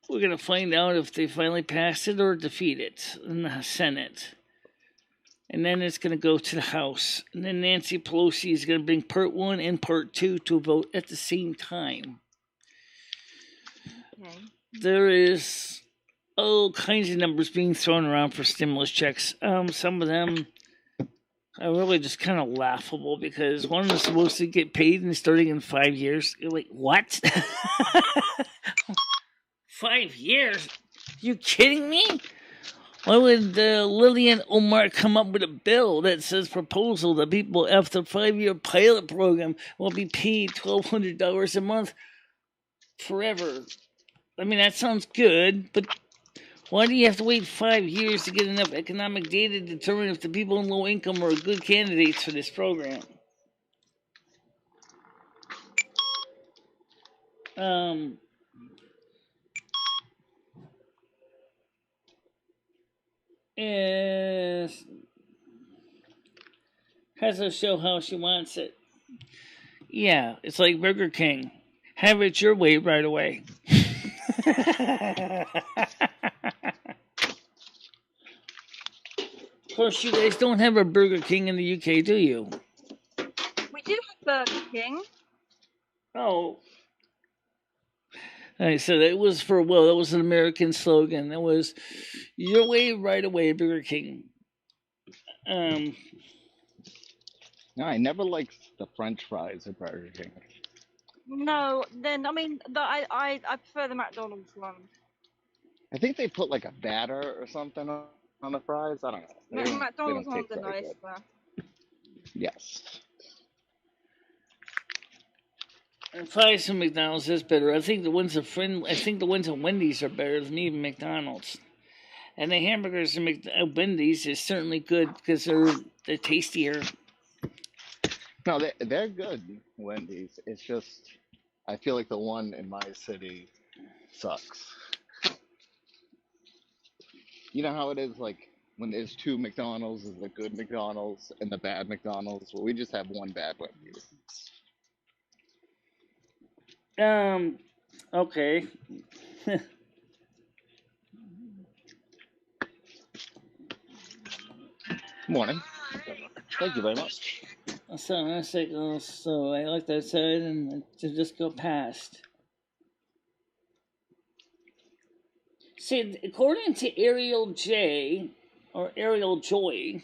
Speaker 1: we're going to find out if they finally pass it or defeat it in the Senate. And then it's going to go to the House. And then Nancy Pelosi is going to bring part 1 and part 2 to a vote at the same time.
Speaker 4: Okay.
Speaker 1: There is all kinds of numbers being thrown around for stimulus checks. Some of them are really just kind of laughable because one is supposed to get paid and starting in 5 years. You're like, what? 5 years? You kidding me? Why would Lillian Omar come up with a bill that says proposal that people after a 5-year pilot program will be paid $1,200 a month forever? I mean, that sounds good, but why do you have to wait 5 years to get enough economic data to determine if the people in low income are good candidates for this program? Has to show how she wants it. Yeah, it's like Burger King. Have it your way right away. Of course, you guys don't have a Burger King in the UK, do you?
Speaker 4: We do have Burger King.
Speaker 1: Oh. I said it was that was an American slogan. It was your way right away, Burger King.
Speaker 3: No, I never liked the French fries at Burger King.
Speaker 4: No, then I prefer the McDonald's one.
Speaker 3: I think they put like a batter or something on the fries. I don't know.
Speaker 4: McDonald's ones are nicer.
Speaker 3: Yes.
Speaker 1: And fries from McDonald's is better. I think the ones at Wendy's are better than even McDonald's. And the hamburgers at Wendy's is certainly good because they're tastier.
Speaker 3: No, they're good, Wendy's. It's just I feel like the one in my city sucks. You know how it is, like, when there's two McDonald's, there's the good McDonald's and the bad McDonald's? Well, we just have one bad one here.
Speaker 1: Okay.
Speaker 3: Morning. Thank you very much.
Speaker 1: So I say, so I looked outside and to just go past. See, according to Ariel J, or Ariel Joy,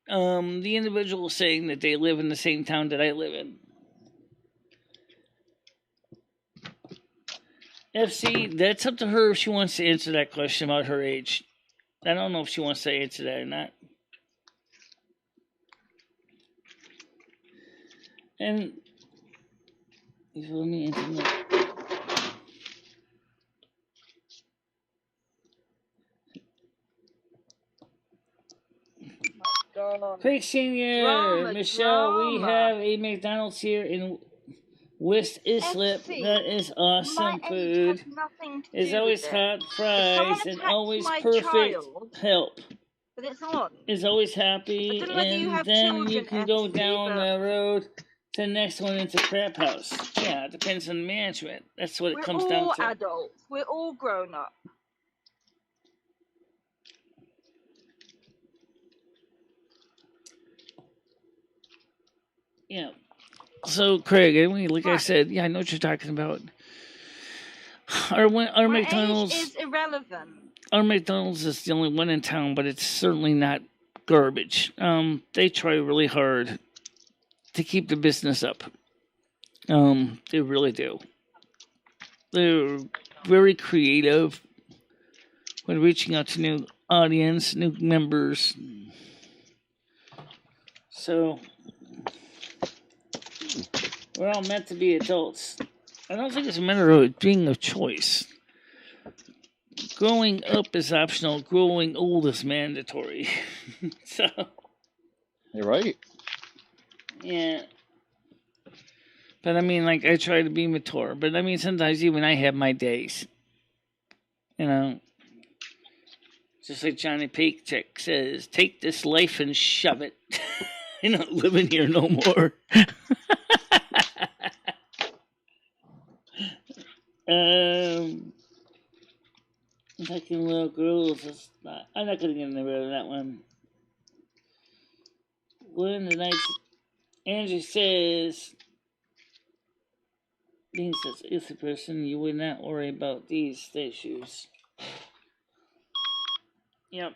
Speaker 1: the individual saying that they live in the same town that I live in. FC, that's up to her if she wants to answer that question about her age. I don't know if she wants to answer that or not. And if you let me internet. Quick Senior, Michelle, we have a McDonald's here in West Islip. That is awesome food. It's always hot fries and always perfect help.
Speaker 4: But it's on.
Speaker 1: It's always happy, and then you can go down the road to the next one into Crap House. Yeah, it depends on the management. That's what it comes down to.
Speaker 4: We're all adults. We're all grown up.
Speaker 1: Yeah. So, Craig, anyway, like I said, yeah, I know what you're talking about. Our McDonald's
Speaker 4: age is irrelevant.
Speaker 1: Our McDonald's is the only one in town, but it's certainly not garbage. They try really hard to keep the business up. They really do. They're very creative when reaching out to new audience, new members. So we're all meant to be adults. I don't think it's a matter of it being a choice. Growing up is optional. Growing old is mandatory. So.
Speaker 3: You're right.
Speaker 1: Yeah. But I mean, like, I try to be mature. But I mean, sometimes even I have my days. You know. Just like Johnny Paycheck says, take this life and shove it. You're not living here no more. Fucking little girls. I'm not gonna get in the road of that one. When the nights, Andrew says, being such a person, you would not worry about these issues. Yep.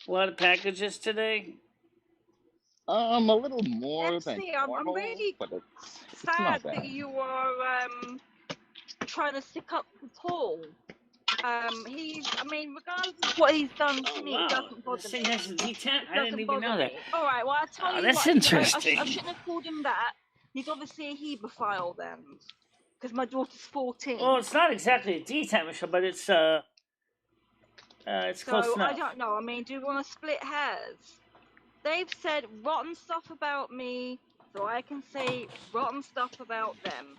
Speaker 1: A lot of packages today.
Speaker 3: A little more than normal,
Speaker 4: I'm really
Speaker 3: but it's
Speaker 4: sad that you are trying to stick up for Paul. Regardless of what he's done to me, it doesn't bother me.
Speaker 1: Has a D10? I didn't even know that.
Speaker 4: All right, well, I'll tell you
Speaker 1: that's
Speaker 4: what.
Speaker 1: Interesting.
Speaker 4: I shouldn't have called him that. He's obviously a hebephile then, because my daughter's 14.
Speaker 1: Well, it's not exactly a D10, Michelle, but it's close enough.
Speaker 4: I don't know. I mean, do you want to split hairs? They've said rotten stuff about me, so I can say rotten stuff about them.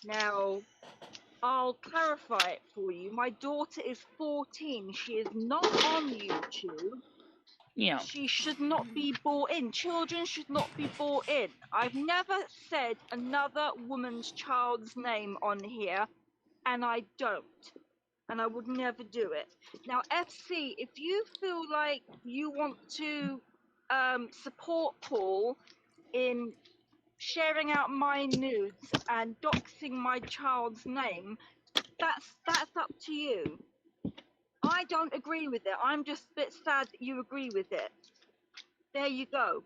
Speaker 4: Now, I'll clarify it for you. My daughter is 14. She is not on YouTube.
Speaker 1: Yeah.
Speaker 4: She should not be brought in. Children should not be brought in. I've never said another woman's child's name on here, and I don't. And I would never do it. Now, FC, if you feel like you want to support Paul in sharing out my nudes and doxing my child's name, that's up to you. I don't agree with it. I'm just a bit sad that you agree with it. There you go.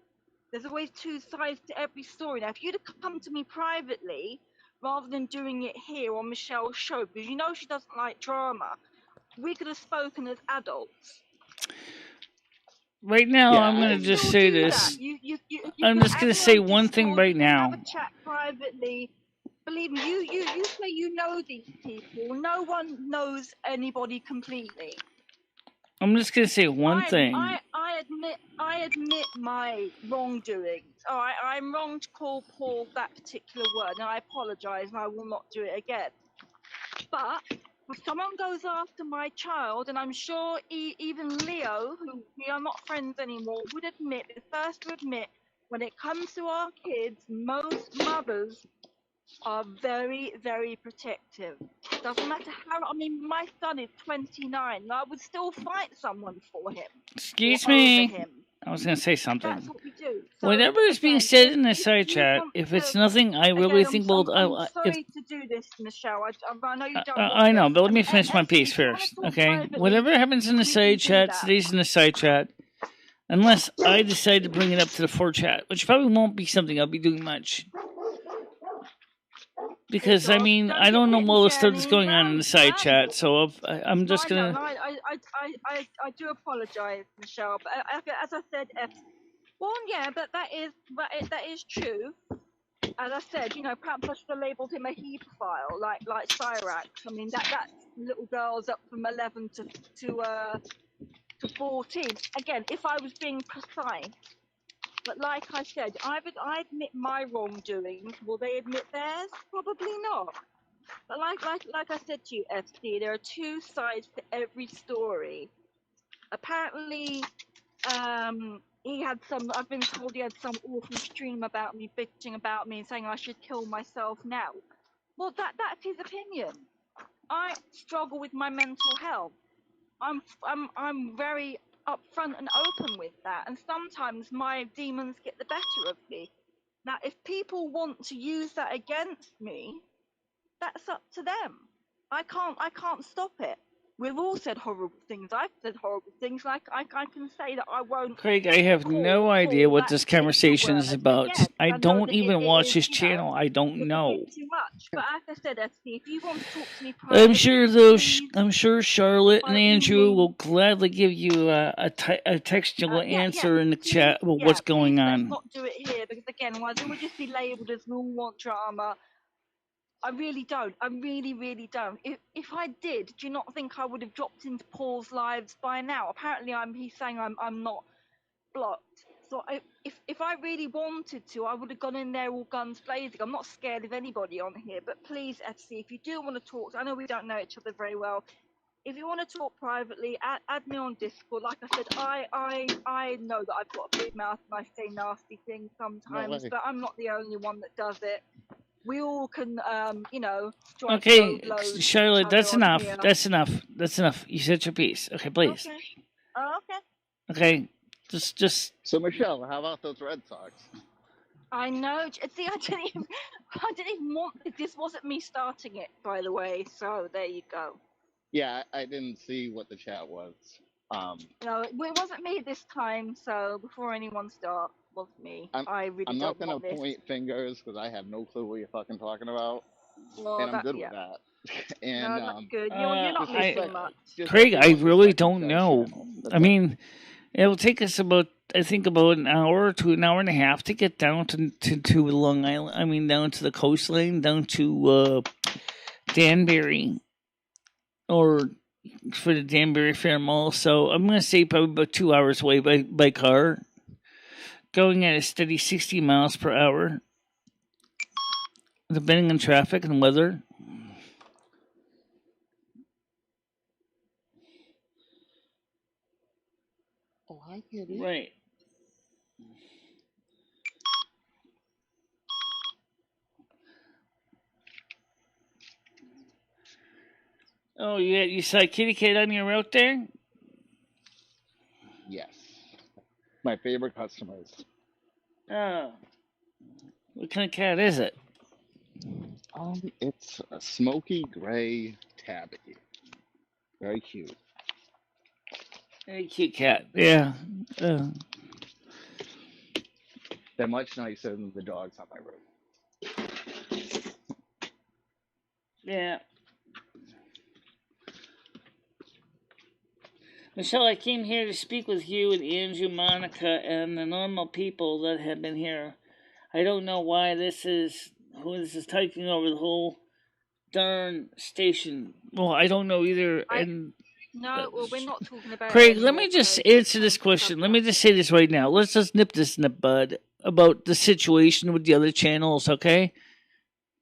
Speaker 4: There's always two sides to every story. Now, if you'd have come to me privately, rather than doing it here on Michelle's show, because you know she doesn't like drama, we could have spoken as adults.
Speaker 1: Right now, I'm going to just say this. I'm just going to say one thing right now.
Speaker 4: Have a chat privately. Believe me, you say you know these people. No one knows anybody completely.
Speaker 1: I'm just going to say one thing.
Speaker 4: I I admit my wrongdoings. All right, I'm wrong to call Paul that particular word, and I apologise, and I will not do it again. But if someone goes after my child, and I'm sure even Leo, who we are not friends anymore, would admit, the first to admit, when it comes to our kids, most mothers are very, very protective. Doesn't matter how. I mean, my son is 29, and I would still fight someone for him.
Speaker 1: Excuse
Speaker 4: or over
Speaker 1: me.
Speaker 4: him.
Speaker 1: I was going to say something.
Speaker 4: That's what we do. So,
Speaker 1: Whatever is being
Speaker 4: again,
Speaker 1: said in the
Speaker 4: if
Speaker 1: side
Speaker 4: you
Speaker 1: chat,
Speaker 4: want
Speaker 1: if
Speaker 4: to-
Speaker 1: it's nothing I really
Speaker 4: again,
Speaker 1: think
Speaker 4: I'm
Speaker 1: will...
Speaker 4: sorry to do this, Michelle. I know you don't want
Speaker 1: I know,
Speaker 4: this.
Speaker 1: but let me
Speaker 4: And
Speaker 1: finish my
Speaker 4: if
Speaker 1: piece
Speaker 4: you wanna
Speaker 1: first,
Speaker 4: talk
Speaker 1: okay?
Speaker 4: privately,
Speaker 1: Whatever happens in the
Speaker 4: we can
Speaker 1: side
Speaker 4: do
Speaker 1: chat
Speaker 4: that.
Speaker 1: stays in the side chat, unless I decide to bring it up to the fore chat, which probably won't be something I'll be doing much. Because, I mean, I don't know all the stuff that's going on in the side chat, so I'm just going to...
Speaker 4: I do apologise, Michelle, but as I said, well, yeah, but that is true. As I said, perhaps I should have labelled him a hebephile, like Cyrax. I mean, that little girl's up from 11 to 14. Again, if I was being precise. But like I said, I admit my wrongdoings. Will they admit theirs? Probably not. But like I said to you, FC, there are two sides to every story. Apparently, he had some. I've been told he had some awful stream about me, bitching about me, and saying I should kill myself now. Well, that's his opinion. I struggle with my mental health. I'm very upfront and open with that, and sometimes my demons get the better of me. Now, if people want to use that against me, that's up to them. I can't stop it. We've all said horrible things. I've said horrible things. Like I can say that I won't.
Speaker 1: Craig, I have no idea what this conversation is about.
Speaker 4: Yes,
Speaker 1: I don't even watch
Speaker 4: is,
Speaker 1: his channel. I don't know.
Speaker 4: Too much. But as I said, FC, if you want to talk to me privately,
Speaker 1: I'm sure Charlotte and Andrew will gladly give you a textual answer in the chat about what's going on.
Speaker 4: Let's not do it here, because again, otherwise it would just be labelled as we all want drama. I really don't. I really, really don't. If I did, do you not think I would have dropped into Paul's lives by now? Apparently, he's saying I'm not blocked. So if I really wanted to, I would have gone in there all guns blazing. I'm not scared of anybody on here, but please, FC, if you do want to talk, I know we don't know each other very well. If you want to talk privately, add me on Discord. Like I said, I know that I've got a big mouth and I say nasty things sometimes, but I'm not the only one that does it. We all can,
Speaker 1: Okay, Charlotte, that's enough. Here. That's enough. That's enough. You said your piece. Okay, please.
Speaker 4: Okay. Oh, okay.
Speaker 1: Okay, just.
Speaker 3: So, Michelle, how about those Red Sox?
Speaker 4: I know. See, I didn't even want. This wasn't me starting it, by the way. So there you go.
Speaker 3: Yeah, I didn't see what the chat was.
Speaker 4: No, it wasn't me this time. So before anyone starts. Was me. I'm
Speaker 3: not gonna point fingers because I have no clue what you're fucking talking about, and I'm good with that. And
Speaker 4: no, that's good. You're not missing much.
Speaker 1: Craig, I really don't know. I mean, it'll take us about an hour to an hour and a half to get down to Long Island. I mean, down to the coastline, down to Danbury, or for the Danbury Fair Mall. So I'm gonna say probably about 2 hours away by car. Going at a steady 60 miles per hour, depending on traffic and weather.
Speaker 3: Oh, I get it.
Speaker 1: Right. Oh, you saw Kitty Cat on your route there?
Speaker 3: Yes. My favorite customers.
Speaker 1: Oh. What kind of cat is it?
Speaker 3: It's a smoky gray tabby. Very cute.
Speaker 1: Very cute cat. Yeah.
Speaker 3: They're much nicer than the dogs on my road.
Speaker 1: Yeah. Michelle, I came here to speak with you and Andrew, Monica, and the normal people that have been here. I don't know why who this is taking over the whole darn station. Well, I don't know either. And
Speaker 4: No, well, we're not talking about it
Speaker 1: Craig, let
Speaker 4: anymore,
Speaker 1: me just
Speaker 4: Craig.
Speaker 1: answer this question. Let me just say this right now. Let's just nip this in the bud about the situation with the other channels, okay?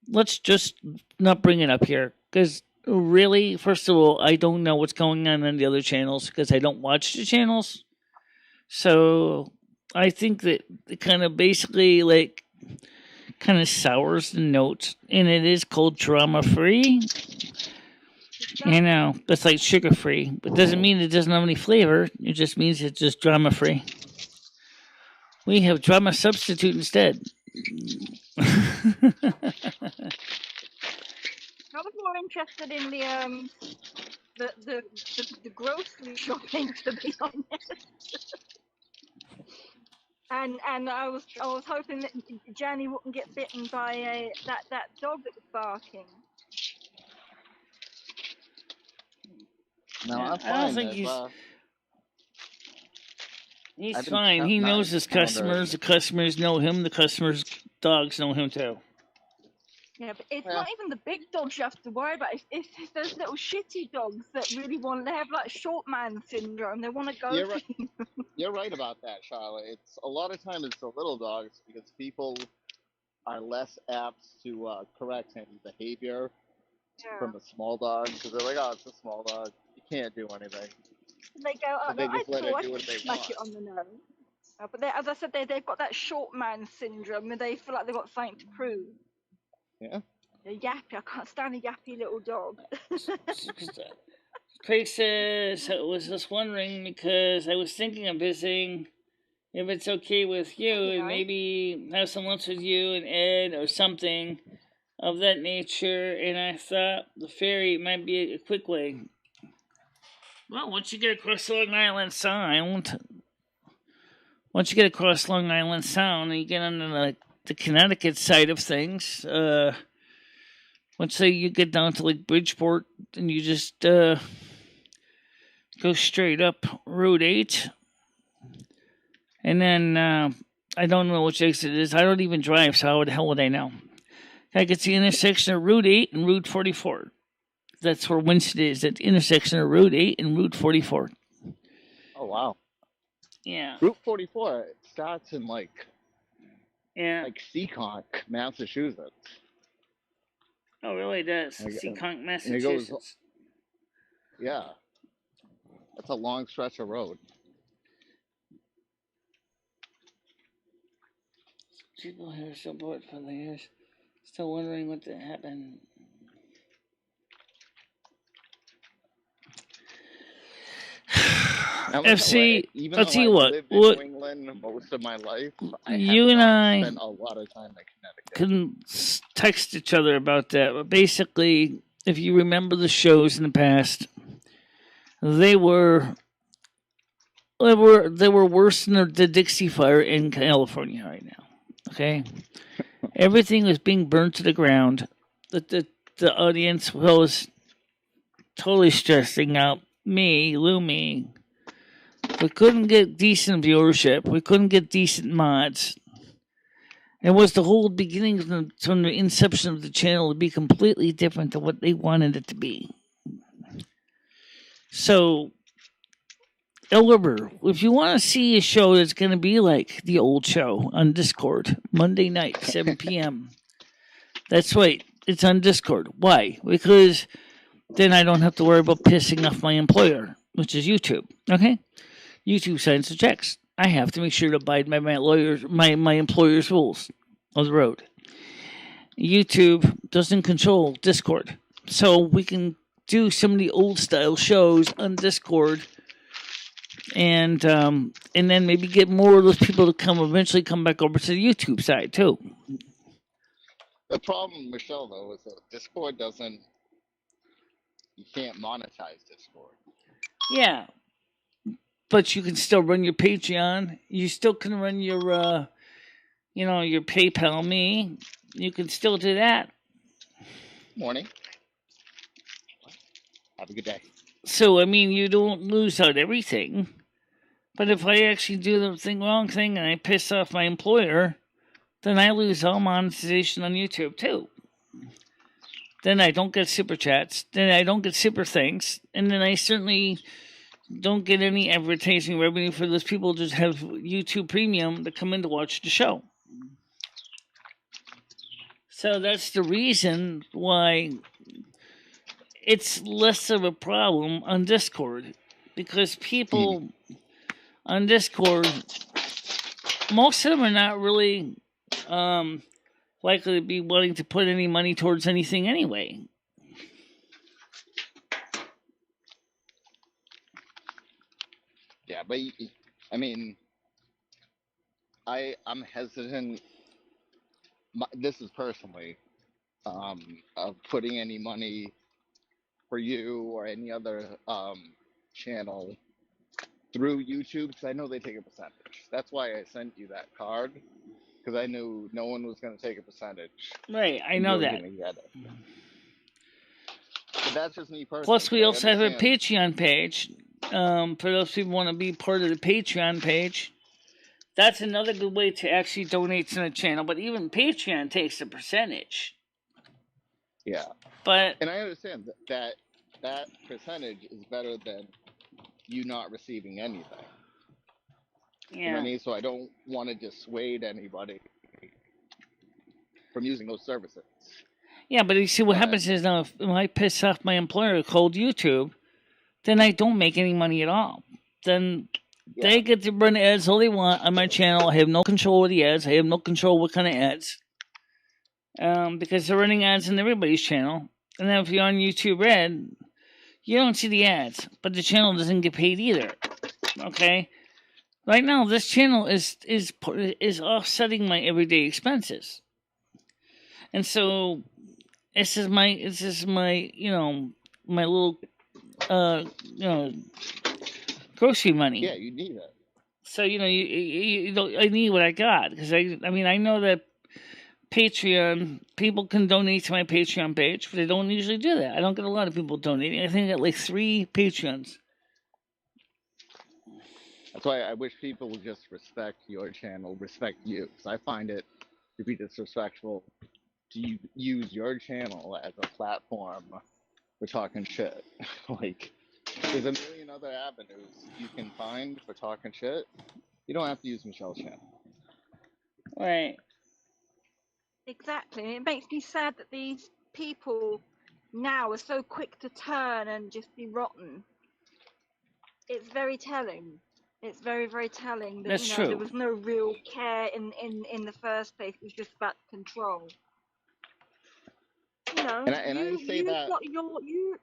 Speaker 1: Let's just not bring it up here. Because, really, first of all, I don't know what's going on the other channels because I don't watch the channels. So, I think that it kind of basically, like, kind of sours the notes. And it is called drama-free. You know, that's like sugar-free. But doesn't mean it doesn't have any flavor. It just means it's just drama-free. We have drama substitute instead.
Speaker 4: I was more interested in the grocery shopping, to be honest. And I was hoping that Janny wouldn't get bitten by that dog that was barking.
Speaker 3: No, I'm
Speaker 1: I
Speaker 3: fine.
Speaker 1: don't think he's fine. He knows his customers. The customers know him. The customers' dogs know him too.
Speaker 4: Yeah, but it's not even the big dogs you have to worry about. It's those little shitty dogs that really they have like short man syndrome. They want to go.
Speaker 3: You're right. You're right about that, Charlotte. It's a lot of time it's the little dogs because people are less apt to correct any behavior from a small dog because they're like, oh, it's a small dog. You can't do anything.
Speaker 4: They go, oh,
Speaker 3: they
Speaker 4: no,
Speaker 3: just let it do what they
Speaker 4: smack
Speaker 3: want.
Speaker 4: it on the nose. But as I said, they've got that short man syndrome and they feel like they've got something to prove.
Speaker 3: Yeah.
Speaker 4: They're yappy. I can't stand a yappy little dog.
Speaker 1: Craig says, I was just wondering because I was thinking of visiting if it's okay with you and maybe have some lunch with you and Ed or something of that nature, and I thought the ferry might be a quick way. Well, once you get across Long Island Sound, and you get on the Connecticut side of things, let's say you get down to like Bridgeport and you just go straight up Route 8. And then I don't know which exit it is. I don't even drive, so how the hell would I know? I get the intersection of Route 8 and Route 44. That's where Winston is, at the intersection of Route 8 and Route 44.
Speaker 3: Oh, wow.
Speaker 1: Yeah.
Speaker 3: Route 44 it starts in like Seekonk, Massachusetts.
Speaker 1: Oh, really? It does. Seekonk, Massachusetts.
Speaker 3: Yeah. That's a long stretch of road.
Speaker 1: People here so bored for the years. Still wondering what happened. FC,
Speaker 3: I'll tell you what. Lived in New England most of my life,
Speaker 1: you and I
Speaker 3: spent a lot of time in Connecticut.
Speaker 1: Couldn't text each other about that, but basically, if you remember the shows in the past, they were worse than the Dixie Fire in California right now. Okay, everything was being burnt to the ground. The audience was totally stressing out. Me. We couldn't get decent viewership. We couldn't get decent mods. It was the whole beginning from the inception of the channel to be completely different than what they wanted it to be. So, however, if you want to see a show that's going to be like the old show on Discord, Monday night, 7 p.m., that's right, it's on Discord. Why? Because then I don't have to worry about pissing off my employer, which is YouTube. Okay? YouTube signs the checks. I have to make sure to abide by my employer's rules on the road. YouTube doesn't control Discord, so we can do some of the old style shows on Discord, and then maybe get more of those people to eventually come back over to the YouTube side too.
Speaker 3: The problem, Michelle, though, is that Discord doesn't. You can't monetize Discord.
Speaker 1: Yeah. But you can still run your Patreon. You still can run your, your PayPal me. You can still do that.
Speaker 3: Morning. Have a good day.
Speaker 1: So, I mean, you don't lose out everything. But if I actually do the wrong thing and I piss off my employer, then I lose all monetization on YouTube, too. then I don't get super chats, then I don't get super thanks, and then I certainly don't get any advertising revenue for those people who just have YouTube Premium that come in to watch the show. So that's the reason why it's less of a problem on Discord, because people on Discord, most of them are not really likely to be wanting to put any money towards anything anyway.
Speaker 3: Yeah, but I mean, I'm hesitant. This is personally of putting any money for you or any other channel through YouTube, because I know they take a percentage. That's why I sent you that card, because I knew no one was going to take a percentage.
Speaker 1: Right, I know that.
Speaker 3: Gonna get it. But that's just me personally.
Speaker 1: Plus, we also have a Patreon page. For those people who want to be part of the Patreon page, that's another good way to actually donate to the channel. But even Patreon takes a percentage.
Speaker 3: Yeah. And I understand that percentage is better than you not receiving anything. Yeah. You know what I mean? So I don't want to dissuade anybody from using those services.
Speaker 1: Yeah, but you see, what happens is now, if I piss off my employer called YouTube, then I don't make any money at all. Then they get to run ads all they want on my channel. I have no control over the ads. I have no control what kind of ads. Because they're running ads on everybody's channel. And then if you're on YouTube Red, you don't see the ads, but the channel doesn't get paid either. Okay? Right now, this channel is offsetting my everyday expenses. And so this is my my little grocery money.
Speaker 3: Yeah, you need it.
Speaker 1: So I need what I got, because I know that Patreon people can donate to my Patreon page, but they don't usually do that. I don't get a lot of people donating. I think I got like 3 Patreons.
Speaker 3: That's why I wish people would just respect your channel, respect you, because I find it to be disrespectful to use your channel as a platform for talking shit. Like, there's a million other avenues you can find for talking shit. You don't have to use Michelle's channel.
Speaker 1: Right.
Speaker 4: Exactly. It makes me sad that these people now are so quick to turn and just be rotten. It's very telling. It's very, very telling that
Speaker 1: That's true.
Speaker 4: There was no real care in the first place. It was just about control.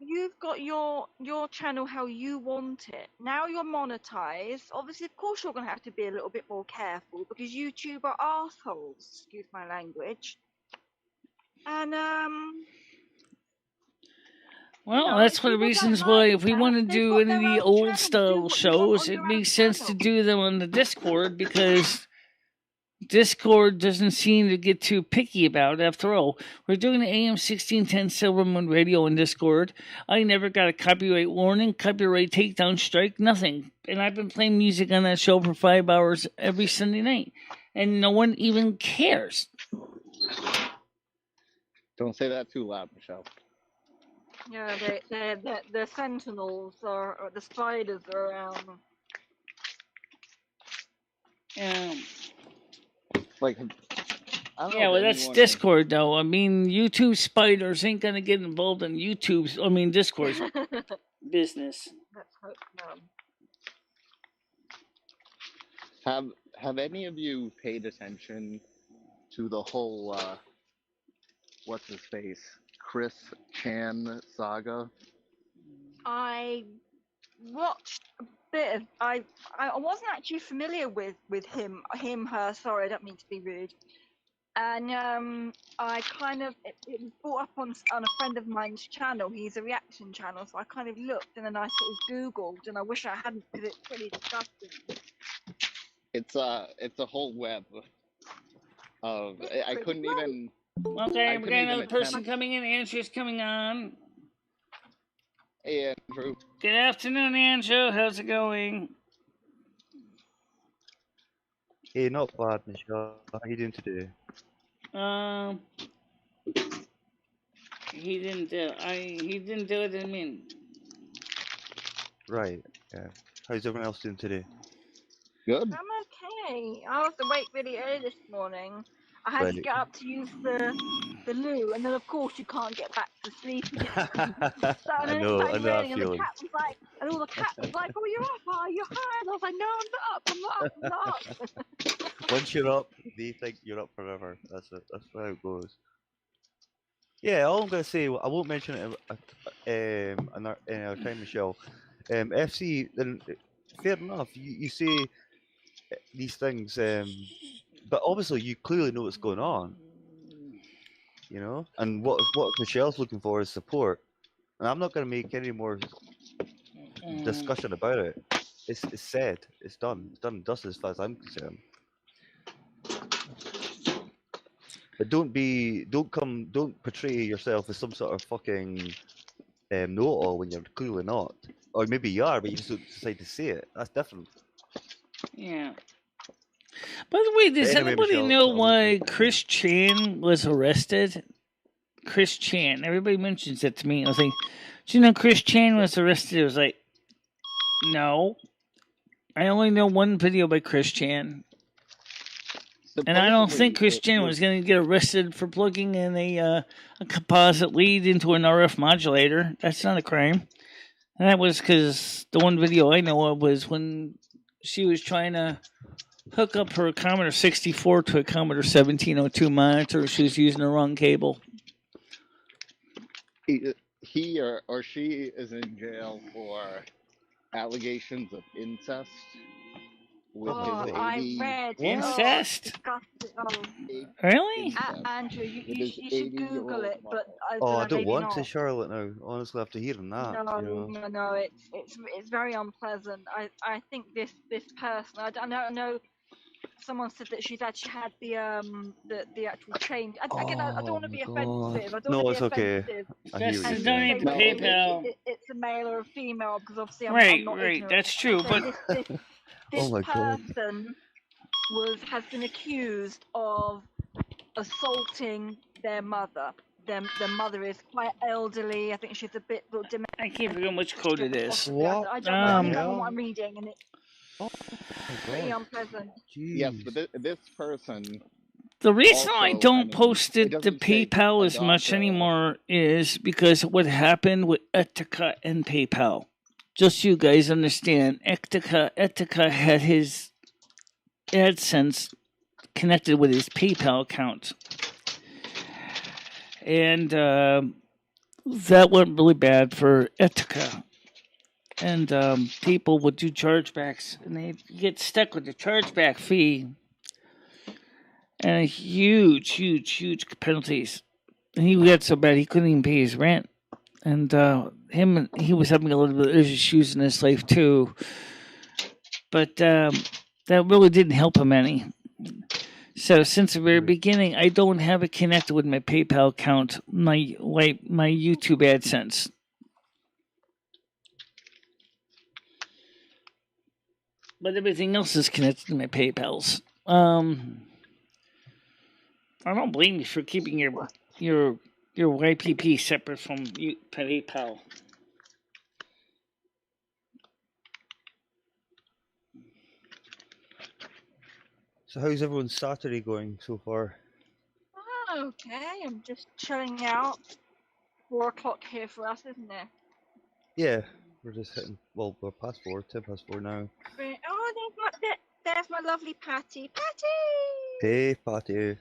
Speaker 4: You've got your channel how you want it. Now you're monetized. Obviously, of course, you're gonna have to be a little bit more careful, because YouTube are assholes. Excuse my language. And
Speaker 1: well, that's one of the reasons why, if we want to do any of the old style shows, it makes sense to do them on the Discord, because Discord doesn't seem to get too picky about it. After all, we're doing the AM 1610 Silvermoon radio in Discord. I never got a copyright warning, copyright takedown strike, nothing. And I've been playing music on that show for 5 hours every Sunday night, and no one even cares.
Speaker 3: Don't say that too loud, Michelle.
Speaker 4: Yeah, the sentinels or the spiders are around.
Speaker 3: Like,
Speaker 1: yeah, well, that's Discord, though. I mean, YouTube spiders ain't gonna get involved in Discord's business.
Speaker 4: Let's hope no.
Speaker 3: Have any of you paid attention to the whole what's his face, Chris Chan saga?
Speaker 4: I watched a bit of. I wasn't actually familiar with her. Sorry, I don't mean to be rude. And I kind of it was brought up on a friend of mine's channel. He's a reaction channel, so I kind of looked, and then I sort of Googled, and I wish I hadn't, because it's pretty disgusting.
Speaker 3: It's a whole web of I couldn't even.
Speaker 1: Okay, we got another person coming in. Andrew's coming on.
Speaker 3: Hey, Andrew.
Speaker 1: Good afternoon, Andrew. How's it going?
Speaker 5: Hey, not bad, Michelle. How are you doing today?
Speaker 1: He didn't do. He didn't do it. I mean,
Speaker 5: Right. Yeah. How's everyone else doing today?
Speaker 3: Good.
Speaker 4: I'm okay. I was awake really early this morning. I had to
Speaker 5: Right.
Speaker 4: get up to use the loo, and then of course you can't get back to sleep again. So and
Speaker 5: I
Speaker 4: then it
Speaker 5: know
Speaker 4: started
Speaker 5: that
Speaker 4: raining, and the
Speaker 5: feeling.
Speaker 4: cat was like, and all the cat was like, "Oh, you're up? Are you high?" And I was like, "No, I'm not up. I'm not up. I'm not up."
Speaker 5: Once you're up, they think you're up forever. That's it. That's how it goes. Yeah, all I'm gonna say, I won't mention it in our time, Michelle. FC, then fair enough. You say these things, but obviously you clearly know what's going on, you know. And what Michelle's looking for is support. And I'm not gonna make any more discussion about it. It's said. It's done. It's done and dusted as far as I'm concerned. But don't portray yourself as some sort of fucking know-it-all when you're clearly not. Or maybe you are, but you just don't decide to say it. That's different.
Speaker 1: yeah. By the way, does
Speaker 5: Anyway,
Speaker 1: anybody
Speaker 5: Michelle,
Speaker 1: know
Speaker 5: I won't
Speaker 1: why
Speaker 5: make it.
Speaker 1: Chris Chan was arrested? Chris Chan. Everybody mentions it to me. I was like, do you know Chris Chan was arrested? I was like, no. I only know one video by Chris Chan. And I don't think Chris Chan was going to get arrested for plugging in a composite lead into an RF modulator. That's not a crime. And that was because the one video I know of was when she was trying to hook up her Commodore 64 to a Commodore 1702 monitor. She was using the wrong cable.
Speaker 3: He or she is in jail for allegations of incest with
Speaker 4: Oh,
Speaker 3: his
Speaker 4: I
Speaker 3: 80
Speaker 4: read
Speaker 1: Incest?
Speaker 4: Oh, disgusting.
Speaker 1: Really?
Speaker 3: incest
Speaker 4: Andrew,
Speaker 3: with
Speaker 4: you
Speaker 3: his
Speaker 4: should Google
Speaker 3: 80-year-old
Speaker 4: it, but
Speaker 3: mother.
Speaker 5: Oh, I don't
Speaker 4: maybe
Speaker 5: want
Speaker 4: not.
Speaker 5: to, Charlotte. Now, honestly, after hearing that,
Speaker 4: No, no, it's very unpleasant. I think this person. I don't know. Someone said that she's actually had the actual chain. Again, I don't want to be offensive. I don't
Speaker 5: No,
Speaker 4: want
Speaker 5: it's
Speaker 4: to be
Speaker 5: okay.
Speaker 4: offensive.
Speaker 5: I hear
Speaker 1: Just
Speaker 5: what
Speaker 4: And
Speaker 5: you're
Speaker 1: donate
Speaker 5: saying.
Speaker 1: to
Speaker 3: No,
Speaker 1: PayPal.
Speaker 4: it's a male or a female because obviously I'm
Speaker 1: Right,
Speaker 4: not
Speaker 1: right.
Speaker 4: ignorant.
Speaker 1: That's true.
Speaker 4: So
Speaker 1: But
Speaker 4: this
Speaker 5: Oh my God.
Speaker 4: person has been accused of assaulting their mother. Their mother is quite elderly. I think she's a bit dementia.
Speaker 1: I can't forget which code it is.
Speaker 5: What?
Speaker 4: I don't know. I'm
Speaker 1: the
Speaker 4: going on
Speaker 5: hell?
Speaker 4: what I'm reading, and it's
Speaker 5: Oh my
Speaker 4: pretty
Speaker 5: God.
Speaker 4: unpleasant.
Speaker 3: yes,
Speaker 5: Jeez.
Speaker 3: but this person
Speaker 1: The reason I
Speaker 3: also,
Speaker 1: don't post
Speaker 3: it
Speaker 1: it to
Speaker 3: doesn't take
Speaker 1: PayPal
Speaker 3: a
Speaker 1: as much
Speaker 3: doctor.
Speaker 1: anymore is because of what happened with Etika and PayPal. Just so you guys understand, Etika had his AdSense connected with his PayPal account. And that went really bad for Etika. And people would do chargebacks, and they'd get stuck with the chargeback fee and huge penalties. And he got so bad he couldn't even pay his rent. And he was having a little bit of issues in his life too. But that really didn't help him any. So since the very beginning, I don't have it connected with my PayPal account, my YouTube AdSense. But everything else is connected to my PayPals. I don't blame you for keeping your YPP separate from PayPal.
Speaker 5: So how's everyone's Saturday going so far?
Speaker 4: Okay, I'm just chilling out. 4 o'clock here for us, isn't it?
Speaker 5: Yeah, we're just hitting. Well, we're past 4, 10 past 4 now.
Speaker 4: Oh, there's my lovely Patty. Patty!
Speaker 5: Hey, Patty.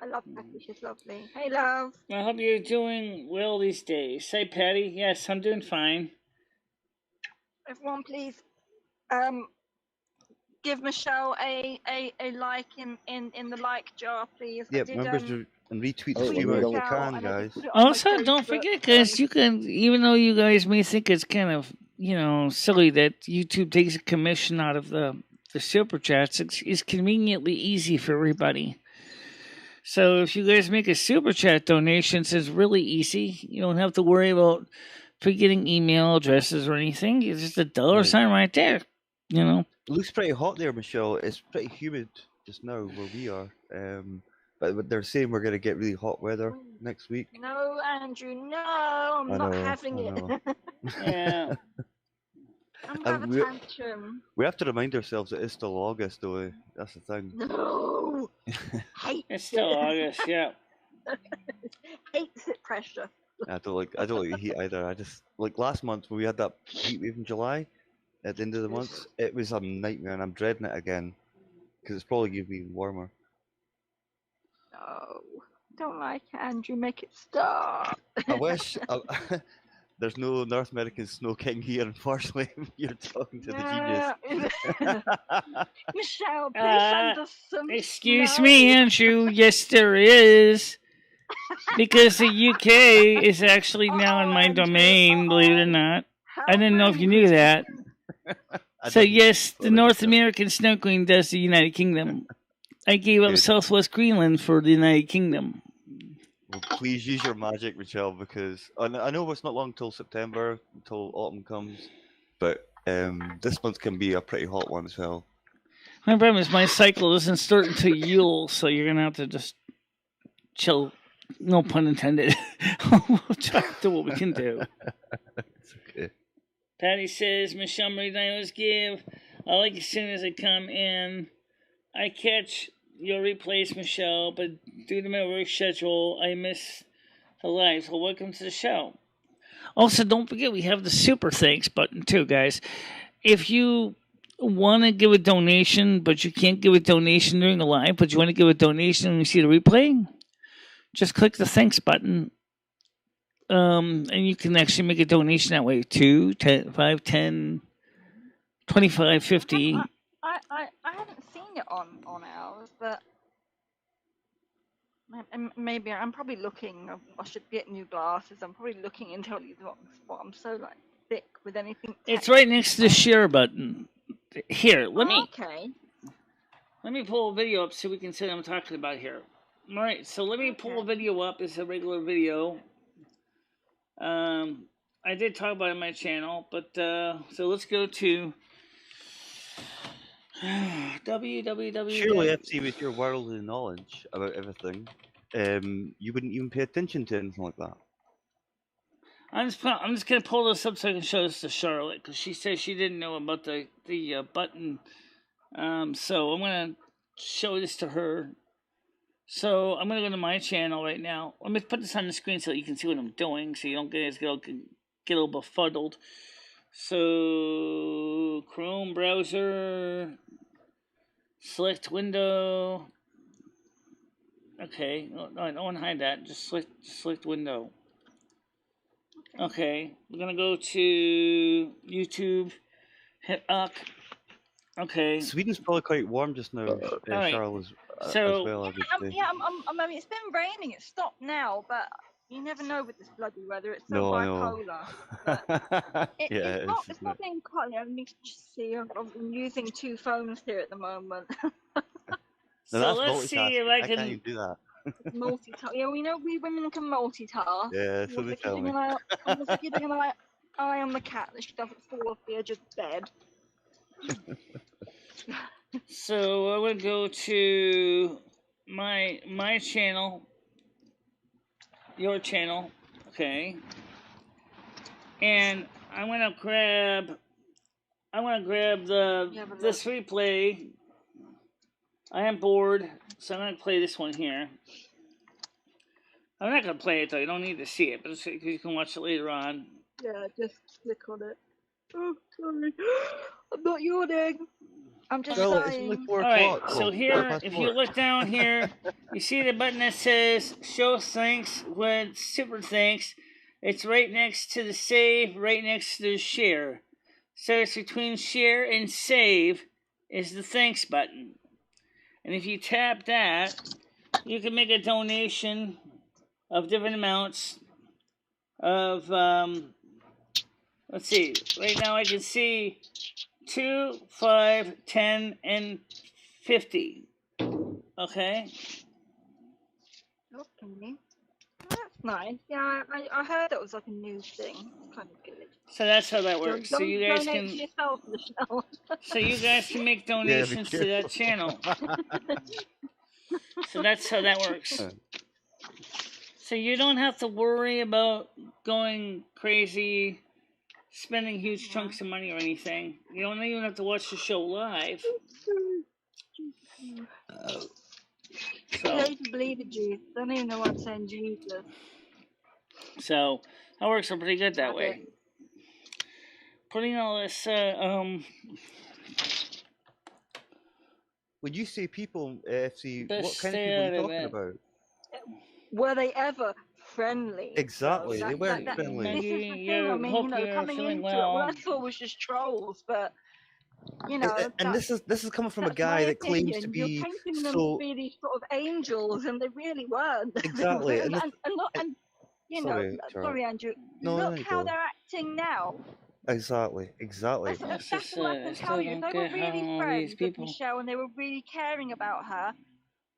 Speaker 4: I love Patty. She's lovely. Hey, love.
Speaker 1: I hope you're doing well these days. Say, Patty. Yes, I'm doing fine.
Speaker 4: Everyone, please, give Michelle a like in the like jar, please.
Speaker 5: Yep,
Speaker 4: I did,
Speaker 5: remember and retweet the
Speaker 3: Oh,
Speaker 5: stream
Speaker 3: let me
Speaker 5: out if you
Speaker 3: go.
Speaker 5: can, guys.
Speaker 1: Also, don't forget, guys, you can, even though you guys may think it's kind of, silly that YouTube takes a commission out of the super chats, it's conveniently easy for everybody. So if you guys make a super chat donation, it's really easy. You don't have to worry about forgetting email addresses or anything. It's just a dollar sign right there.
Speaker 5: It looks pretty hot there, Michelle. It's pretty humid just now where we are. but they're saying we're gonna get really hot weather next week.
Speaker 4: No, Andrew, no, I'm not having
Speaker 5: I
Speaker 4: it.
Speaker 5: know.
Speaker 1: Yeah.
Speaker 4: I'm gonna have a tantrum.
Speaker 5: We have to remind ourselves that it's still August, though. That's the thing.
Speaker 4: No, hate
Speaker 1: It's still August, yeah.
Speaker 4: hates it pressure.
Speaker 5: I don't like the heat either. I just like last month when we had that heat wave in July at the end of the month. It was a nightmare, and I'm dreading it again because it's probably going to be even warmer.
Speaker 4: No, don't like it, Andrew. Make it stop.
Speaker 5: I wish. There's no North American Snow King here, unfortunately. You're talking to the genius.
Speaker 4: Michelle, please send us some.
Speaker 1: Excuse me, Andrew. Yes, there is. Because the UK is actually now in my domain, believe it or not. I didn't know if you knew that. So yes, the North American Snow Queen does the United Kingdom. I gave up Southwest Greenland for the United Kingdom.
Speaker 5: Well, please use your magic, Michelle, because I know it's not long till September, until autumn comes, but this month can be a pretty hot one as well.
Speaker 1: My problem is my cycle doesn't start until Yule, so you're going to have to just chill. No pun intended. We'll try to do what we can do.
Speaker 5: It's okay.
Speaker 1: Patty says, Michelle Marie, let's give. I like as soon as I come in. I catch your replays, Michelle, but due to my work schedule, I miss the live. So welcome to the show. Also, don't forget we have the super thanks button too, guys. If you want to give a donation, but you can't give a donation during the live, but you want to give a donation when you see the replay, just click the thanks button. And you can actually make a donation that way. 2, 10, 5, 10, 25, 50.
Speaker 4: I haven't seen it on ours, but maybe I'm probably looking. I should get new glasses. I'm probably looking into these spot. I'm so like thick with anything.
Speaker 1: It's right next to the share button. Here, let me pull a video up so we can see what I'm talking about here. All right, so let me pull a video up. It's a regular video. I did talk about it on my channel, but so let's go to www.
Speaker 5: Surely, FC, with your worldly knowledge about everything, you wouldn't even pay attention to anything like that.
Speaker 1: I'm just gonna pull this up so I can show this to Charlotte because she says she didn't know about the button. So I'm gonna show this to her. So I'm gonna go to my channel right now. Let me put this on the screen so that you can see what I'm doing, so you don't get a little befuddled. So Chrome browser, select window. Okay, no, I don't want to hide that. Just select window. Okay, we're gonna go to YouTube. Hit up. Okay.
Speaker 5: Sweden's probably quite warm just now,
Speaker 1: right.
Speaker 5: Charles.
Speaker 1: So
Speaker 5: as well, I would say.
Speaker 4: I mean, it's been raining. It's stopped now, but you never know with this bloody weather. It's so
Speaker 5: No, I
Speaker 4: bipolar. It's not being cold. Let me just see. I'm using 2 phones here at the moment.
Speaker 1: So let's see if I can
Speaker 5: can't even do that.
Speaker 4: Multitask. Yeah, we know we women can multitask.
Speaker 5: Yeah, so they tell me.
Speaker 4: I'm also keeping an eye on the cat that she doesn't fall off the edge of the bed.
Speaker 1: So I'm gonna go to my channel, your channel, okay, and I'm gonna grab this replay. I am bored, so I'm gonna play this one here. I'm not gonna play it though. You don't need to see it, but you can watch it later on.
Speaker 4: Yeah, just click on it. Oh, sorry, I'm not yawning. I'm just dying.
Speaker 1: All right, so here, if you look down here, you see the button that says Show Thanks with Super Thanks. It's right next to the save, right next to the share. So it's between share and save is the thanks button. And if you tap that, you can make a donation of different amounts of, let's see, right now I can see 2, 5, 10, and 50. Okay?
Speaker 4: Okay. That's nice. Yeah, I heard that was like a new thing. It's kind of good.
Speaker 1: So that's how that works. So you guys can.
Speaker 4: Yourself, Michelle.
Speaker 1: So you guys can make donations to that channel. So that's how that works. So you don't have to worry about going crazy, spending huge chunks of money or anything. You don't even have to watch the show live.
Speaker 4: Too late to believe it, Jesus. Don't even know what I'm saying, Jesus.
Speaker 1: So that works pretty good that
Speaker 4: Have
Speaker 1: way.
Speaker 4: it.
Speaker 1: Putting all this,
Speaker 5: When you say people, FC,
Speaker 1: Best
Speaker 5: what kind of
Speaker 1: stay
Speaker 5: people are
Speaker 1: out
Speaker 5: you
Speaker 1: of
Speaker 5: talking
Speaker 1: it.
Speaker 5: about?
Speaker 4: Were they ever friendly?
Speaker 5: Exactly,
Speaker 4: though?
Speaker 5: they weren't
Speaker 1: Maggie,
Speaker 5: friendly.
Speaker 4: This is the
Speaker 1: Maggie,
Speaker 4: thing. I mean,
Speaker 1: hope you're
Speaker 4: coming
Speaker 1: feeling
Speaker 4: into it, what
Speaker 1: well.
Speaker 4: I thought was just trolls, but
Speaker 5: And this is coming from a
Speaker 4: that's my
Speaker 5: guy that claims to
Speaker 4: opinion.
Speaker 5: be
Speaker 4: You're painting them
Speaker 5: so
Speaker 4: to be these sort of angels, and they really weren't.
Speaker 5: exactly. And, this,
Speaker 4: And you
Speaker 5: sorry,
Speaker 4: know,
Speaker 5: Charlotte.
Speaker 4: sorry, Andrew.
Speaker 5: No,
Speaker 4: Look
Speaker 5: there you
Speaker 4: how
Speaker 5: go.
Speaker 4: they're acting now.
Speaker 5: Exactly.
Speaker 4: That's
Speaker 1: Just,
Speaker 4: all I
Speaker 1: I
Speaker 4: can
Speaker 1: still
Speaker 4: tell you. If
Speaker 1: don't
Speaker 4: they were
Speaker 1: get
Speaker 4: really
Speaker 1: how
Speaker 4: friends
Speaker 1: these
Speaker 4: with
Speaker 1: people.
Speaker 4: Michelle and they were really caring about her,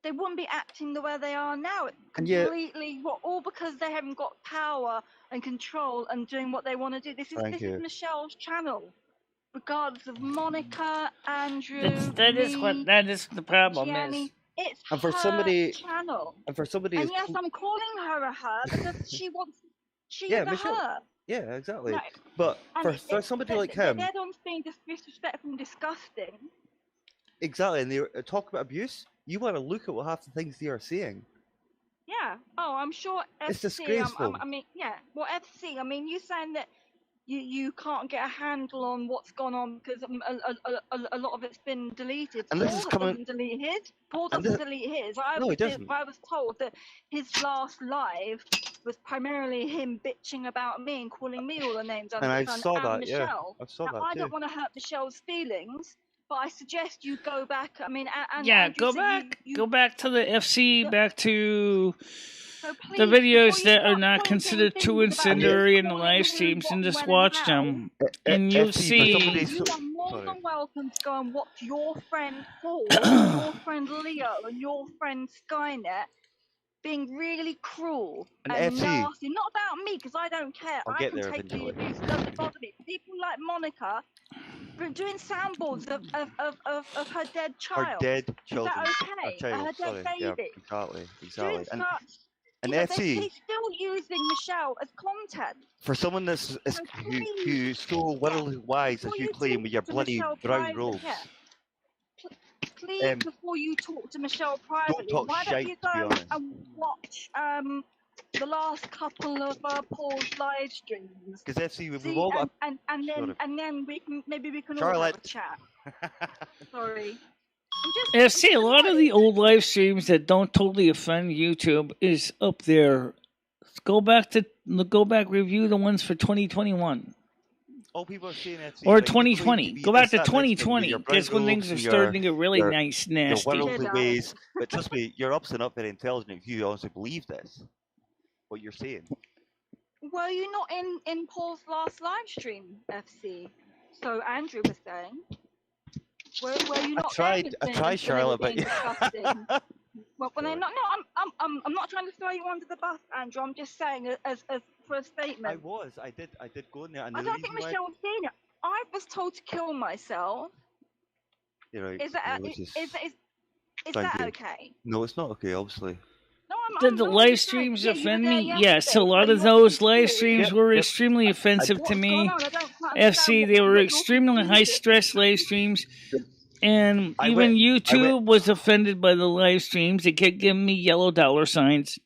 Speaker 4: they wouldn't be acting the way they are now. It's
Speaker 5: And yet-
Speaker 4: completely all because they haven't got power and control and doing what they want to do. This is Michelle's channel, regardless of Monica, Andrew,
Speaker 1: That is the problem
Speaker 4: Gianni.
Speaker 1: is.
Speaker 4: It's
Speaker 5: And for
Speaker 4: her
Speaker 5: somebody,
Speaker 4: channel.
Speaker 5: and for somebody,
Speaker 4: And yes, I'm calling her a her because she
Speaker 5: yeah,
Speaker 4: is a
Speaker 5: Michelle.
Speaker 4: her.
Speaker 5: Yeah, exactly.
Speaker 4: No,
Speaker 5: But
Speaker 4: and
Speaker 5: for somebody like him,
Speaker 4: they're the ones being disrespectful and disgusting.
Speaker 5: exactly, and they talk about abuse. You want to look at what half the things they are saying.
Speaker 4: Yeah. Oh, I'm sure FC.
Speaker 5: It's disgraceful.
Speaker 4: I mean, yeah. Well, FC. I mean, you saying that you can't get a handle on what's gone on because a lot of it's been deleted.
Speaker 5: And
Speaker 4: Paul
Speaker 5: this is coming.
Speaker 4: doesn't delete his. Paul
Speaker 5: And
Speaker 4: doesn't delete his.
Speaker 5: No, he doesn't.
Speaker 4: I was told that his last live was primarily him bitching about me and calling me all the names under
Speaker 5: And I
Speaker 4: the sun
Speaker 5: saw
Speaker 4: and
Speaker 5: that.
Speaker 4: Michelle.
Speaker 5: Yeah, I saw
Speaker 4: Now,
Speaker 5: that
Speaker 4: I
Speaker 5: too.
Speaker 4: don't want to hurt Michelle's feelings, but I suggest you go back. I mean, and
Speaker 1: Yeah,
Speaker 4: Andrew
Speaker 1: go
Speaker 4: said
Speaker 1: back.
Speaker 4: you
Speaker 1: Go back to the FC. Back to
Speaker 4: so please,
Speaker 1: the videos
Speaker 4: before you
Speaker 1: that are
Speaker 4: start
Speaker 1: not
Speaker 4: pointing
Speaker 1: considered too
Speaker 4: fingers about
Speaker 1: incendiary in the
Speaker 4: calling
Speaker 1: live
Speaker 4: who,
Speaker 1: streams
Speaker 4: what,
Speaker 1: and just
Speaker 4: when,
Speaker 1: watch
Speaker 4: how,
Speaker 1: them. And you'll see.
Speaker 4: You are more than welcome to go and watch your friend Paul, your friend Leo, and your friend Skynet being really cruel and nasty. Not about me, because I don't care. I can take the abuse. It doesn't bother me. People like Monica doing soundboards of her dead child.
Speaker 5: Her dead children.
Speaker 4: Is that okay?
Speaker 5: Child,
Speaker 4: her dead baby.
Speaker 5: Yeah, exactly.
Speaker 4: Doing such.
Speaker 5: And
Speaker 4: They're
Speaker 5: FC,
Speaker 4: still using Michelle as content.
Speaker 5: for someone that's who's so worldly wise as you claim with your bloody brown robes.
Speaker 4: Yeah. Please, before you talk to Michelle privately,
Speaker 5: why
Speaker 4: don't you go and watch the last couple of Paul's live streams?
Speaker 5: Because FC, we've all got.
Speaker 4: And then we can all
Speaker 5: Charlotte.
Speaker 4: have a chat. Sorry.
Speaker 1: FC, a lot of the old live streams that don't totally offend YouTube is up there. Go back, review the ones for 2021.
Speaker 5: All people are saying FC,
Speaker 1: or 2020. Go back to 2020. That's when things are starting to get really nice, nasty.
Speaker 5: Your worldly ways. But trust me, you're up and up very intelligent if you honestly believe this. What you're saying.
Speaker 4: Were you not in Paul's last live stream, FC? So Andrew was saying. Were you not?
Speaker 5: I tried, Charlotte, but
Speaker 4: well, when I'm not. No, I'm not trying to throw you under the bus, Andrew. I'm just saying as for a statement.
Speaker 5: I did go in there. And
Speaker 4: I don't think Michelle was seen it. I was told to kill myself.
Speaker 5: You're right.
Speaker 4: Is that okay?
Speaker 5: No, it's not okay. Obviously.
Speaker 1: Did the live streams offend me? Yes, a lot of those live streams were extremely offensive to me. FC, they were extremely high-stress live streams. And even YouTube was offended by the live streams. They kept giving me yellow dollar signs.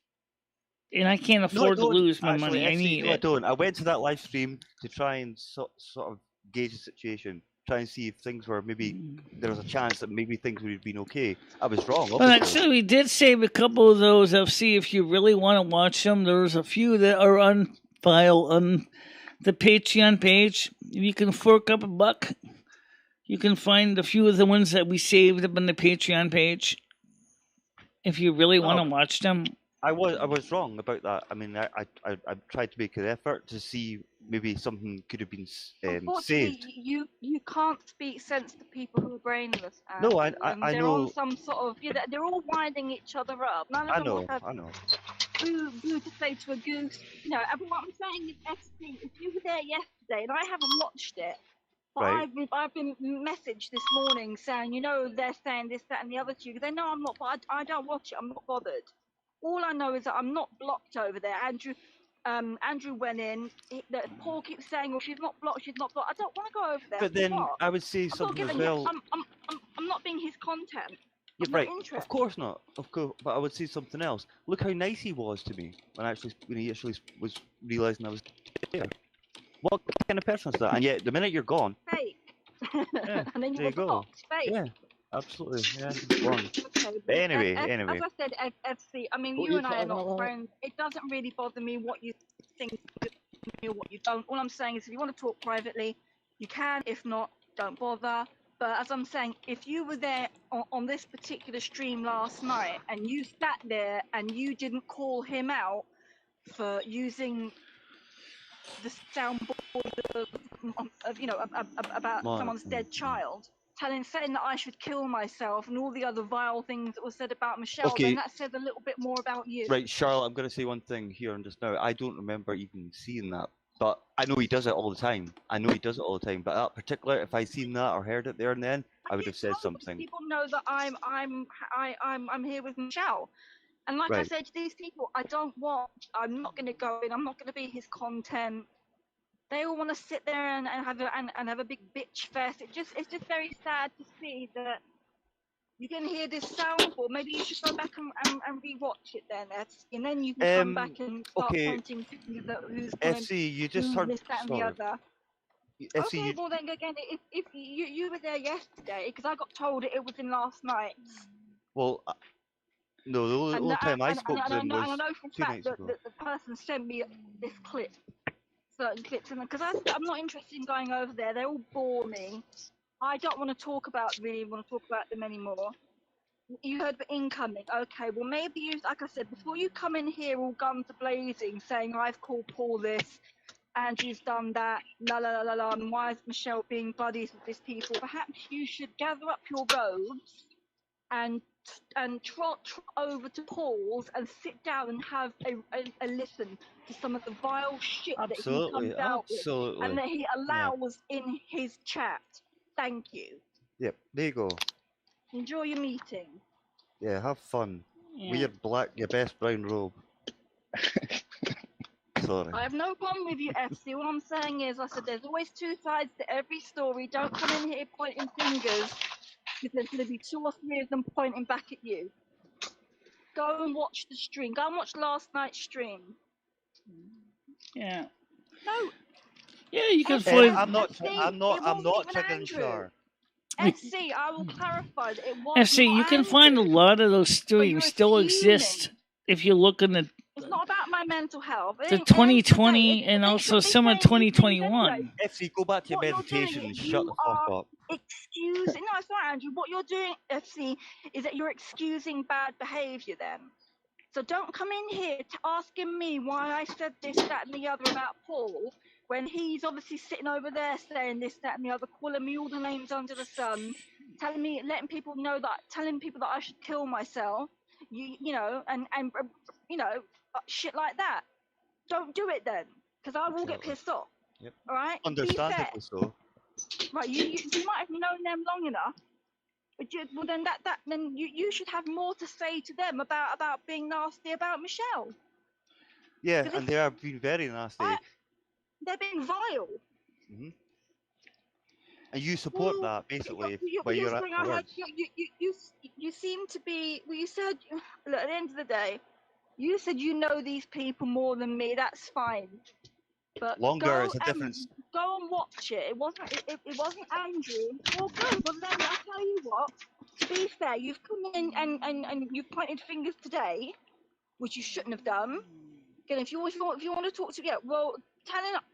Speaker 1: And I can't afford to lose my money. I need it.
Speaker 5: I don't. I went to that live stream to try and sort of gauge the situation. Try and see if things were there was a chance that maybe things would have been okay. I was wrong.
Speaker 1: Well, actually, we did save a couple of those FC. If you really want to watch them, there's a few that are on file on the Patreon page. You can fork up $1. You can find a few of the ones that we saved up on the Patreon page. If you really want to watch them.
Speaker 5: I was wrong about that. I mean, I tried to make an effort to see maybe something could have been saved.
Speaker 4: You can't speak sense to people who are brainless.
Speaker 5: No, I
Speaker 4: they're
Speaker 5: know.
Speaker 4: On some sort of they're all winding each other up. None of them have boo to say to a goose. You know, what I'm saying is, SP, if you were there yesterday and I haven't watched it, But
Speaker 5: Right.
Speaker 4: I've been messaged this morning saying, you know, they're saying this, that, and the other to you. Because they know I'm not. I don't watch it. I'm not bothered. All I know is that I'm not blocked over there. Andrew went in. Paul keeps saying, "Well, she's not blocked. She's not blocked." I don't want to go over there.
Speaker 5: But
Speaker 4: For
Speaker 5: then
Speaker 4: what?
Speaker 5: I would say
Speaker 4: I'm not
Speaker 5: something as
Speaker 4: giving.
Speaker 5: well.
Speaker 4: I'm not being his content.
Speaker 5: Yeah,
Speaker 4: I'm not
Speaker 5: right.
Speaker 4: interested.
Speaker 5: Of course not. Of course, but I would say something else. Look how nice he was to me when he actually was realizing I was there. What kind of person is that? And yet, the minute you're gone,
Speaker 4: Fake.
Speaker 5: yeah,
Speaker 4: And then you
Speaker 5: there
Speaker 4: were
Speaker 5: you go.
Speaker 4: blocked. Fake.
Speaker 5: Yeah, absolutely. Yeah, he's gone.
Speaker 4: Okay,
Speaker 5: But anyway,
Speaker 4: as I said, FC. I mean,
Speaker 3: What
Speaker 4: you
Speaker 3: you
Speaker 4: and I are
Speaker 3: talking
Speaker 4: not
Speaker 3: about?
Speaker 4: friends. It doesn't really bother me what you think of me or what you don't. All I'm saying is, if you want to talk privately, you can. If not, don't bother. But as I'm saying, if you were there on this particular stream last night and you sat there and you didn't call him out for using the soundboard of you know, about someone's dead child, saying that I should kill myself and all the other vile things that were said about Michelle,
Speaker 5: Okay.
Speaker 4: then that says a little bit more about you.
Speaker 5: Right, Charlotte, I'm going to say one thing here and just now. I don't remember even seeing that, but I know he does it all the time. But that particular, if I seen that or heard it there and then, I would have said something.
Speaker 4: People know that I'm here with Michelle. And like I
Speaker 5: Right.
Speaker 4: said to these people, I'm not going to go in. I'm not going to be his content. They all want to sit there and have a big bitch fest. It's just very sad to see that you can hear this soundboard. Maybe you should go back and rewatch it then, and then you can come back and start
Speaker 5: Okay.
Speaker 4: pointing fingers at who's
Speaker 5: FC, you just heard.
Speaker 4: this, that, and the
Speaker 5: Sorry.
Speaker 4: other.
Speaker 5: FC,
Speaker 4: Okay, well then again, if you were there yesterday, because I got told it was in last night.
Speaker 5: Well, no, the only time I spoke to him was
Speaker 4: I know for a
Speaker 5: 2
Speaker 4: fact
Speaker 5: nights
Speaker 4: that
Speaker 5: ago.
Speaker 4: the person sent me this clip, certain clips, and because I'm not interested in going over there. They all bore me. I don't want to really want to talk about them anymore. You heard the incoming. Okay, well maybe you, like I said, before you come in here all guns blazing, saying I've called Paul this, Andrew's done that, la la la la la, and why is Michelle being buddies with these people? Perhaps you should gather up your robes and trot over to Paul's and sit down and have a listen to some of the vile shit that he comes out with and that he allows in his chat. Thank you.
Speaker 5: Yep, there you go.
Speaker 4: Enjoy your meeting.
Speaker 5: Yeah, have fun.
Speaker 1: Yeah.
Speaker 5: Wear your best brown robe. Sorry.
Speaker 4: I have no problem with you, FC. What I'm saying is, I said there's always two sides to every story. Don't come in here pointing fingers, because there's going to be 2 or 3 of them pointing back at you. Go and watch the stream. Go and watch last night's stream.
Speaker 1: Yeah.
Speaker 4: No.
Speaker 1: Yeah, you can
Speaker 4: FC,
Speaker 1: find.
Speaker 5: I'm not
Speaker 4: even
Speaker 5: triggering
Speaker 4: Andrew.
Speaker 5: Char.
Speaker 4: FC, I will clarify that it was
Speaker 1: FC, you
Speaker 4: not
Speaker 1: can find a
Speaker 4: Andrew.
Speaker 1: lot of those
Speaker 4: But you're
Speaker 1: streams still exist
Speaker 4: assuming.
Speaker 1: if you look in the
Speaker 4: It's not about my mental health. It
Speaker 1: the
Speaker 4: ain't Andrew.
Speaker 1: 2020 and
Speaker 4: They
Speaker 1: also
Speaker 4: should be
Speaker 1: some of
Speaker 4: saying these things anyway.
Speaker 1: 2021.
Speaker 5: FC, go back to your
Speaker 4: What you're doing
Speaker 5: meditation and
Speaker 4: is
Speaker 5: shut the fuck up.
Speaker 4: excusing. No, it's not, Andrew. What you're doing, FC, is that you're excusing bad behaviour then. So don't come in here asking me why I said this, that, and the other about Paul, when he's obviously sitting over there saying this, that, and the other, calling me all the names under the sun, letting people know that, telling people that I should kill myself, you know, and you know, shit like that. Don't do it then, because I will get pissed off.
Speaker 5: Yep.
Speaker 4: All right.
Speaker 5: Understandably so.
Speaker 4: Right. You might have known them long enough. But well, then then you should have more to say to them about being nasty about Michelle.
Speaker 5: Yeah, and they have been very nasty.
Speaker 4: They're being vile.
Speaker 5: Mm-hmm. And you support that basically by your words.
Speaker 4: You seem to be. Well, you said, look, at the end of the day, you said you know these people more than me. That's fine. But
Speaker 5: longer is a difference.
Speaker 4: Go and watch it. It wasn't Andrew. Well, good. Well, then I'll tell you what. To be fair, you've come in and you've pointed fingers today, which you shouldn't have done. Again, if you want to talk to well,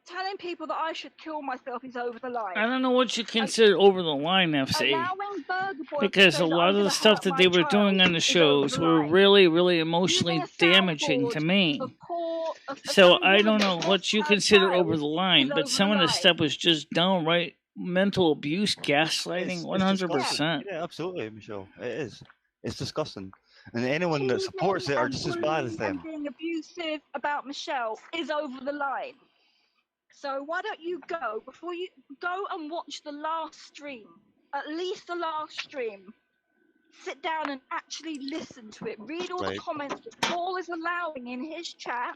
Speaker 4: telling people that I should kill myself is over the line.
Speaker 1: I don't know what you consider over the line, FC. Because a lot of the stuff that they were doing on the shows were really, really emotionally damaging to me. So I don't know what you consider over the line, but some of the stuff was just downright mental abuse, gaslighting, 100%.
Speaker 5: Yeah, absolutely, Michelle. It is. It's disgusting. And anyone that supports it are just as bad as them.
Speaker 4: And being abusive about Michelle is over the line. So why don't you go, before you go and watch the last stream, at least the last stream, sit down and actually listen to it, read all the comments that Paul is allowing in his chat,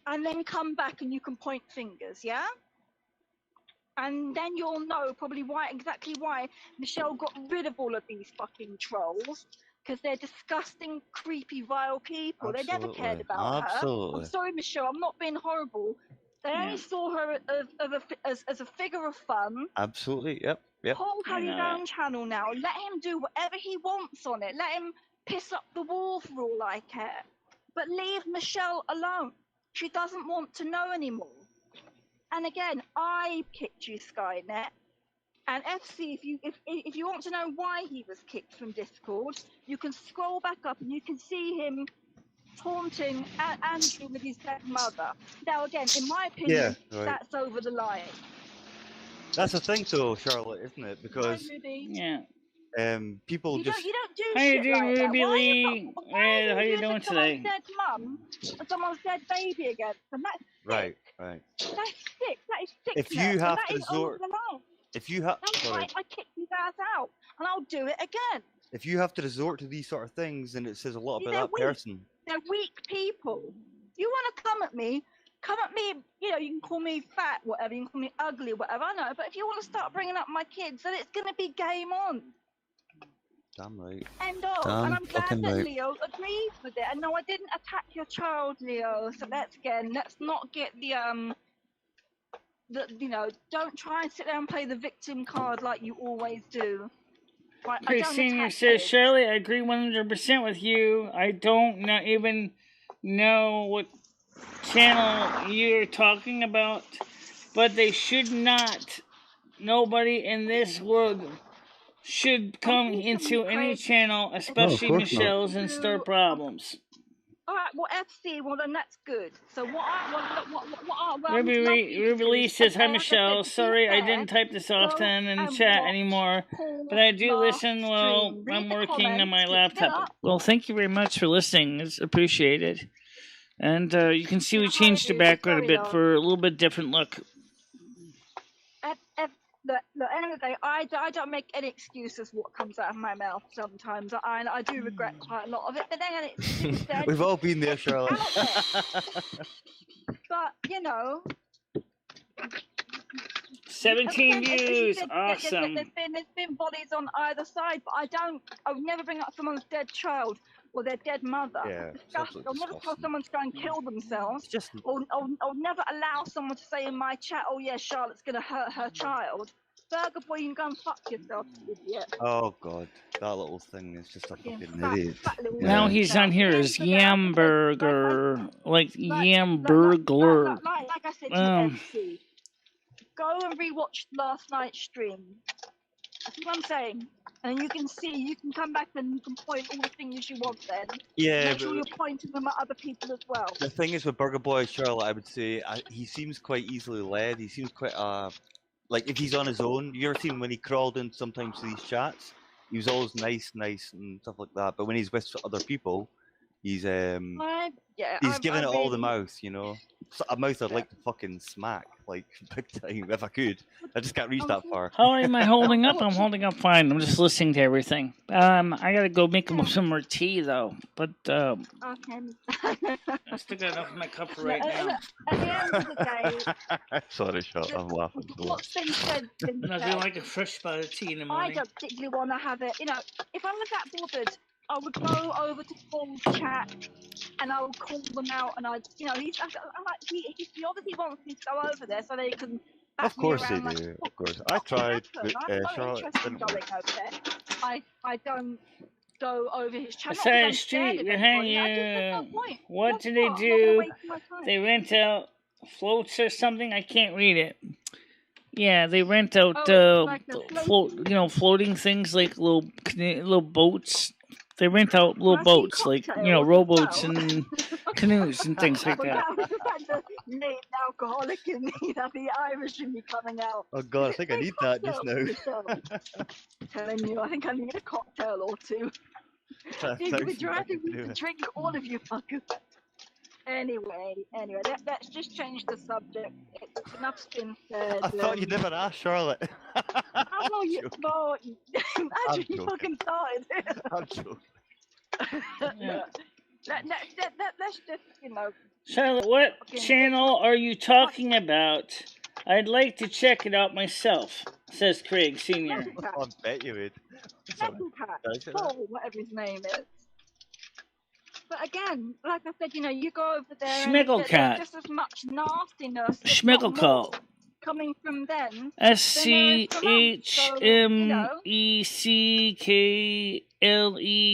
Speaker 4: and then come back and you can point fingers, yeah? And then you'll know probably exactly why Michelle got rid of all of these fucking trolls, because they're disgusting, creepy, vile people. They never cared about her. I'm sorry, Michelle, I'm not being horrible. They only saw her as a figure of fun.
Speaker 5: Absolutely, yep.
Speaker 4: Paul has his own channel now. Let him do whatever he wants on it. Let him piss up the wall for all I care. But leave Michelle alone. She doesn't want to know anymore. And again, I kicked you, Skynet. And FC, if you want to know why he was kicked from Discord, you can scroll back up and you can see him taunting Andrew with his dead mother. Now, again, in my opinion, that's over the line.
Speaker 5: That's the thing, though, Charlotte, isn't it? Because people just.
Speaker 4: You don't do
Speaker 1: how
Speaker 4: shit
Speaker 1: you doing,
Speaker 4: like
Speaker 1: Ruby
Speaker 4: that.
Speaker 1: Lee? How you doing today?
Speaker 4: Someone's dead mum and someone's dead baby against them. That's sick.
Speaker 5: Right.
Speaker 4: That's sick. That is sickness.
Speaker 5: If you have
Speaker 4: that
Speaker 5: to
Speaker 4: is over
Speaker 5: resort,
Speaker 4: the line.
Speaker 5: if you have,
Speaker 4: I kick his ass out, and I'll do it again.
Speaker 5: If you have to resort to these sort of things, then it says a lot about that
Speaker 4: weak.
Speaker 5: person.
Speaker 4: They're weak people. You want to come at me, you know, you can call me fat, whatever, you can call me ugly, whatever, I know, but if you want to start bringing up my kids, then it's going to be game on.
Speaker 5: Damn right.
Speaker 4: End of. And I'm glad that Leo agrees with it. And no, I didn't attack your child, Leo, so let's not get the, you know, don't try and sit there and play the victim card like you always do. Right,
Speaker 1: Chris Senior says, Shirley, I agree 100% with you. I don't even know what channel you're talking about, but they should not. Nobody in this world should come into any channel, especially Michelle's, and start problems.
Speaker 4: All right, well, FC, well then that's good. So
Speaker 1: Ruby Lee says, hi Michelle, sorry I didn't type this often in the chat anymore, but I do listen while I'm working on my laptop. Well, thank you very much for listening, it's appreciated. And you can see we changed the background a bit for a little bit different look.
Speaker 4: At the end of the day, I don't make any excuses what comes out of my mouth sometimes. I do regret quite a lot of it, but then it's dead.
Speaker 5: We've all been there, Charlotte.
Speaker 4: But, you know...
Speaker 1: 17 views, awesome.
Speaker 4: There's been bodies on either side, but I would never bring up someone's dead child or their dead mother.
Speaker 5: Yeah,
Speaker 4: I'll never tell someone to go and kill themselves. I'll never allow someone to say in my chat, oh yeah, Charlotte's going to hurt her child. Burger boy, you can go and fuck yourself, you idiot.
Speaker 5: Oh god, that little thing is just a fucking idiot.
Speaker 1: Now he's on here as Yamburger, like Yamburgler.
Speaker 4: Like I said to MC, go and rewatch last night's stream. That's what I'm saying. And you can see, you can come back and you can point all the things you want then.
Speaker 5: Yeah,
Speaker 4: make sure you're pointing them at other people as well.
Speaker 5: The thing is with Burger Boy Charlotte, I would say he seems quite easily led. He seems quite like if he's on his own. You ever seen when he crawled in sometimes to these chats? He was always nice and stuff like that. But when he's with other people, he's giving it all the mouth, you know. A mouth I'd like to fucking smack, like big time, if I could. I just can't reach that far.
Speaker 1: How am I holding up? I'm holding up fine. I'm just listening to everything. I gotta go make some more tea though. But I still got enough in my cup for right now.
Speaker 4: At the end of the day,
Speaker 5: sorry, Charlotte, I'm laughing so much.
Speaker 1: Nothing like a fresh spot of tea in the morning.
Speaker 4: I don't particularly want to have it. You know, if I was that bothered, I would go over to Paul's chat and I would call them out, and he obviously wants me to go over there so they can.
Speaker 5: Of course they do. Of course, I tried. Charlotte didn't
Speaker 4: going over there. I don't go over his channel.
Speaker 1: Side street behind you. What do they do? They rent out floats or something. I can't read it. Yeah, they rent out floating things like little boats. They rent out little boats, like, rowboats and canoes and things like that.
Speaker 4: Nate, alcoholic in me, the Irish in me coming out.
Speaker 5: Oh god, I think I need that just now.
Speaker 4: Telling you, I think I need a cocktail or two. You'd be driving me to drink all of you fuckers. Anyway, let's just change the subject. Enough's been said.
Speaker 5: I thought you'd never asked Charlotte.
Speaker 4: How long you? No, imagine you
Speaker 5: joking.
Speaker 4: fucking started.
Speaker 5: I'm joking.
Speaker 1: Yeah.
Speaker 4: Let's just,
Speaker 1: Charlotte, what
Speaker 4: Okay.
Speaker 1: channel are you talking about? I'd like to check it out myself, says Craig Sr.
Speaker 5: I bet you would. Sorry.
Speaker 4: Metalcat,
Speaker 5: Did I say that?
Speaker 4: Paul, whatever his name is. But again, like I said, you go over there and
Speaker 1: Schmigglecat.
Speaker 4: there's just as much nastiness, if not more,
Speaker 1: Schmigglecall.
Speaker 4: coming from them.
Speaker 1: SCHMECKLE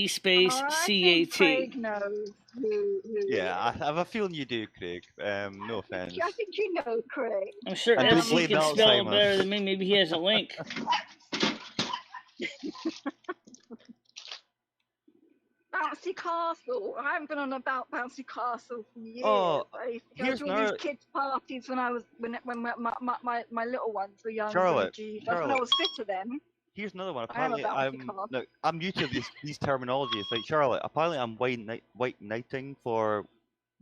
Speaker 1: space
Speaker 4: I think
Speaker 1: CAT.
Speaker 4: Craig knows who
Speaker 5: Yeah, I
Speaker 4: is.
Speaker 5: have a feeling you do, Craig. No offense.
Speaker 4: I think you know Craig.
Speaker 1: I'm sure
Speaker 5: I don't
Speaker 1: SC
Speaker 5: blame
Speaker 1: can spell it
Speaker 5: Alzheimer's.
Speaker 1: better than me. Maybe he has a link.
Speaker 4: Bouncy Castle. I haven't been on about Bouncy Castle for years.
Speaker 5: Oh,
Speaker 4: I used to go
Speaker 5: here's
Speaker 4: to all
Speaker 5: another-
Speaker 4: these kids' parties when my little ones were young.
Speaker 5: Charlotte,
Speaker 4: When I
Speaker 5: Charlotte.
Speaker 4: was fitter then.
Speaker 5: Here's another one.
Speaker 4: I am
Speaker 5: Apparently,
Speaker 4: about
Speaker 5: I'm
Speaker 4: to call.
Speaker 5: look. I'm new to these terminologies. Like Charlotte, apparently I'm white knighting for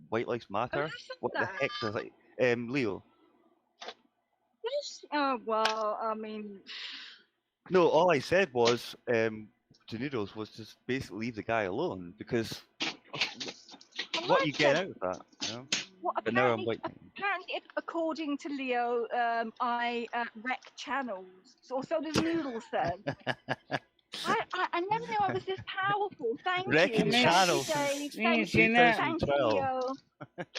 Speaker 5: White Lives Matter. What the
Speaker 4: that?
Speaker 5: heck does like Leo?
Speaker 4: Yes. Oh well, I mean,
Speaker 5: No, all I said was to Noodles was just basically leave the guy alone because what are you getting out of that? You know?
Speaker 4: what
Speaker 5: But now I'm
Speaker 4: apparently,
Speaker 5: white knighting.
Speaker 4: apparently, according to Leo, I wreck channels. So does Noodle said. I never knew I was this powerful. Thank
Speaker 5: Wrecking
Speaker 4: you.
Speaker 5: channels
Speaker 4: Thank
Speaker 5: since
Speaker 4: you.
Speaker 1: Means you're not-
Speaker 4: Thank you,
Speaker 5: 2012.
Speaker 4: Leo.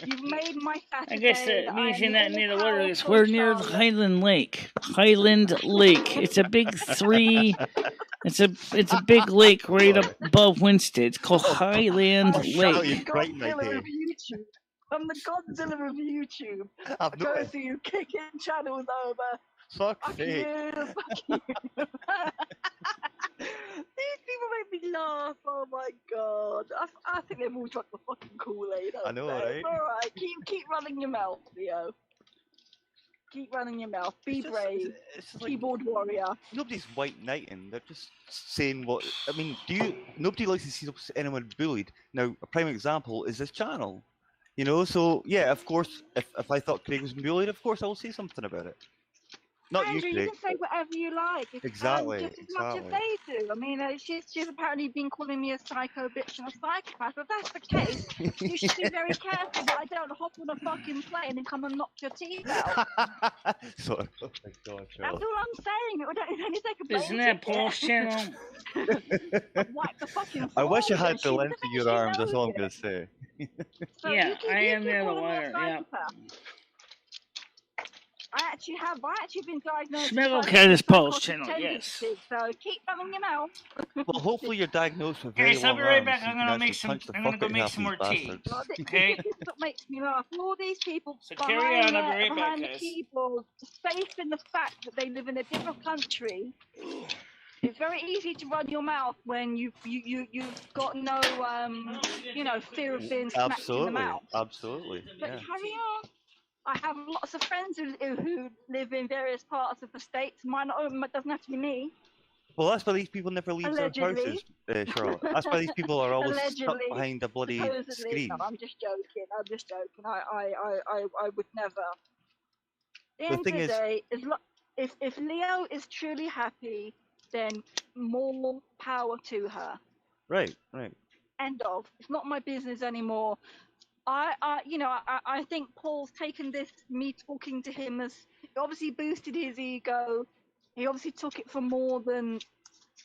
Speaker 4: You've made my Saturday.
Speaker 1: I guess that means you're not near the water.
Speaker 4: It's
Speaker 1: We're near the Highland Lake. Highland Lake. It's a big three. It's a big lake right up above Winston. It's called Highland
Speaker 5: Oh, shut up,
Speaker 1: Lake.
Speaker 5: you frightened my
Speaker 4: Godzilla
Speaker 5: day.
Speaker 4: of YouTube. I'm the Godzilla of YouTube. I
Speaker 5: I've
Speaker 4: go
Speaker 5: not.
Speaker 4: see you kicking channels over.
Speaker 5: Fuck's
Speaker 4: Fuck
Speaker 5: sake.
Speaker 4: you, fuck you. These people make me laugh. Oh my god. I think they've all drunk the fucking Kool-Aid.
Speaker 5: I know,
Speaker 4: It's
Speaker 5: right?
Speaker 4: alright. Keep running your mouth, Leo. Keep running your mouth. Be
Speaker 5: It's just-
Speaker 4: brave.
Speaker 5: It's just like
Speaker 4: Keyboard warrior.
Speaker 5: nobody's white knighting. They're just saying what. I mean, nobody likes to see anyone bullied. Now, a prime example is this channel. You know, so yeah, of course, if I thought Craig was bullied, of course I will say something about it. Not
Speaker 4: Andrew,
Speaker 5: you,
Speaker 4: you
Speaker 5: Craig.
Speaker 4: can say whatever you like. It's,
Speaker 5: Exactly,
Speaker 4: just as much as
Speaker 5: exactly.
Speaker 4: they do. I mean, she's apparently been calling me a psycho bitch and a psychopath. If that's the case, you should be very careful that I don't hop on a fucking plane and come and knock your teeth out.
Speaker 5: Sorry. Oh my god,
Speaker 4: That's
Speaker 5: Charlotte.
Speaker 4: all I'm saying. It would only take a
Speaker 1: Isn't that Paul's channel?
Speaker 4: Wipe the fucking
Speaker 5: I wish I
Speaker 4: floor
Speaker 5: had
Speaker 4: with
Speaker 5: the
Speaker 4: it.
Speaker 5: length of
Speaker 4: She
Speaker 5: your arms. That's
Speaker 4: knows
Speaker 5: all I'm
Speaker 4: it.
Speaker 5: gonna say.
Speaker 4: So
Speaker 1: Yeah,
Speaker 4: you keep,
Speaker 1: I
Speaker 4: you
Speaker 1: am
Speaker 4: keep
Speaker 1: near the
Speaker 4: calling me a
Speaker 1: water, yeah.
Speaker 4: psychopath. I actually been diagnosed
Speaker 1: Schmigglecat is Paul's channel,
Speaker 4: psychotic
Speaker 1: yes.
Speaker 4: tendencies, so keep running your mouth.
Speaker 5: Well, hopefully you're diagnosed with very
Speaker 1: Guys, I'll
Speaker 5: long
Speaker 1: be right
Speaker 5: arms.
Speaker 1: back.
Speaker 5: so
Speaker 1: I'm
Speaker 5: you can
Speaker 1: gonna
Speaker 5: actually
Speaker 1: make some.
Speaker 5: punch the
Speaker 1: I'm gonna
Speaker 5: fuck
Speaker 1: go
Speaker 5: out of
Speaker 1: make
Speaker 5: half
Speaker 1: some
Speaker 5: these
Speaker 1: more tea.
Speaker 5: bastards.
Speaker 4: God,
Speaker 1: Okay.
Speaker 4: this is what makes me laugh. All these people
Speaker 1: So carry on, I'll be right back,
Speaker 4: behind the
Speaker 1: guys.
Speaker 4: keyboard, safe in the fact that they live in a different country. It's very easy to run your mouth when you've got no fear of being smacked in the
Speaker 5: Absolutely,
Speaker 4: mouth.
Speaker 5: absolutely.
Speaker 4: But
Speaker 5: Yeah.
Speaker 4: carry on. I have lots of friends who live in various parts of the states. Mine doesn't have to be me.
Speaker 5: Well, that's why these people never leave their
Speaker 4: Allegedly.
Speaker 5: houses, Charlotte. That's why these people are always stuck
Speaker 4: Allegedly,
Speaker 5: behind a bloody
Speaker 4: Supposedly.
Speaker 5: screen.
Speaker 4: No, I'm just joking. I would never. At the
Speaker 5: The
Speaker 4: end
Speaker 5: thing
Speaker 4: of
Speaker 5: is-
Speaker 4: the day, if Leo is truly happy, then more power to her.
Speaker 5: Right, right.
Speaker 4: End of. It's not my business anymore. I think Paul's taken this, me talking to him, as it obviously boosted his ego. He obviously took it for more than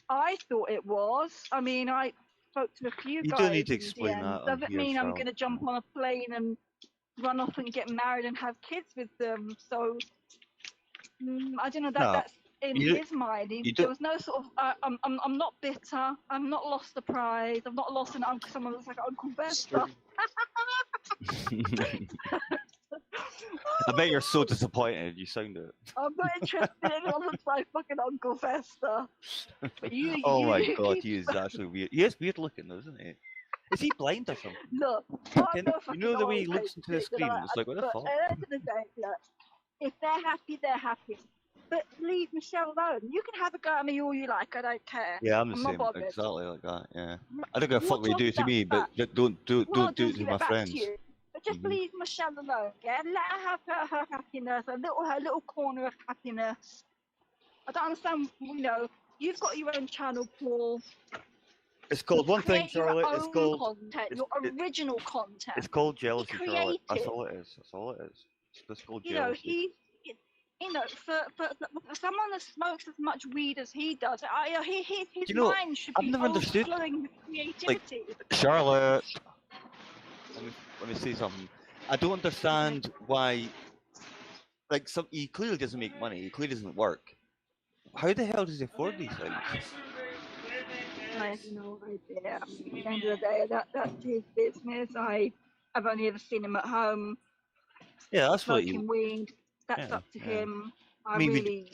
Speaker 4: I thought it was. I mean, I spoke to a few
Speaker 5: You
Speaker 4: guys.
Speaker 5: don't need to
Speaker 4: in
Speaker 5: explain
Speaker 4: DMs.
Speaker 5: that on
Speaker 4: Doesn't
Speaker 5: here,
Speaker 4: mean I'm
Speaker 5: Charlotte.
Speaker 4: going to jump on a plane and run off and get married and have kids with them. So I don't know.
Speaker 5: No,
Speaker 4: That's in
Speaker 5: you-
Speaker 4: his mind.
Speaker 5: you
Speaker 4: There
Speaker 5: don't-
Speaker 4: was no sort of. I'm not bitter. I'm not lost the pride. I've not lost an uncle. Someone that's like Uncle Bester.
Speaker 5: I bet you're so disappointed. You sound it.
Speaker 4: I'm not interested in anyone that's like fucking Uncle Fester. But you,
Speaker 5: Oh my
Speaker 4: you
Speaker 5: god,
Speaker 4: keep-
Speaker 5: he is actually weird. He is weird looking, though, isn't he? Is he blind or something?
Speaker 4: Look,
Speaker 5: You know the way he looks into the screen? It's like, what the
Speaker 4: but
Speaker 5: fuck?
Speaker 4: At the end of the day, look, if they're happy, they're happy. But leave Michelle alone. You can have a go at me all you like. I don't care.
Speaker 5: Yeah, I'm the
Speaker 4: I'm not
Speaker 5: same.
Speaker 4: bothered.
Speaker 5: Exactly like that. Yeah. I don't give a fuck
Speaker 4: We'll
Speaker 5: what you do
Speaker 4: talk
Speaker 5: to me,
Speaker 4: about
Speaker 5: but don't do
Speaker 4: Well,
Speaker 5: it to
Speaker 4: give
Speaker 5: my
Speaker 4: it back
Speaker 5: friends.
Speaker 4: to you. But just leave Michelle alone, yeah? Let her have her happiness, her little corner of happiness. I don't understand, you've got your own channel, Paul.
Speaker 5: It's called one thing,
Speaker 4: Create your
Speaker 5: Charlotte. It's
Speaker 4: own
Speaker 5: called
Speaker 4: content, your original content.
Speaker 5: It's called jealousy,
Speaker 4: Be
Speaker 5: Charlotte. That's
Speaker 4: creative.
Speaker 5: all it is. That's all it is. It's just called
Speaker 4: You know,
Speaker 5: jealousy.
Speaker 4: for someone that smokes as much weed as he does, his
Speaker 5: You know,
Speaker 4: mind should
Speaker 5: I've
Speaker 4: be
Speaker 5: never understood,
Speaker 4: overflowing with creativity.
Speaker 5: Charlotte. Let me say something. I don't understand why. Like, he clearly doesn't make money. He clearly doesn't work. How the hell does he afford these things?
Speaker 4: I have no idea. At the end of the day, that's his business. I've only ever seen him at home
Speaker 5: Yeah, that's what
Speaker 4: smoking weed. That's up to him.
Speaker 5: I mean,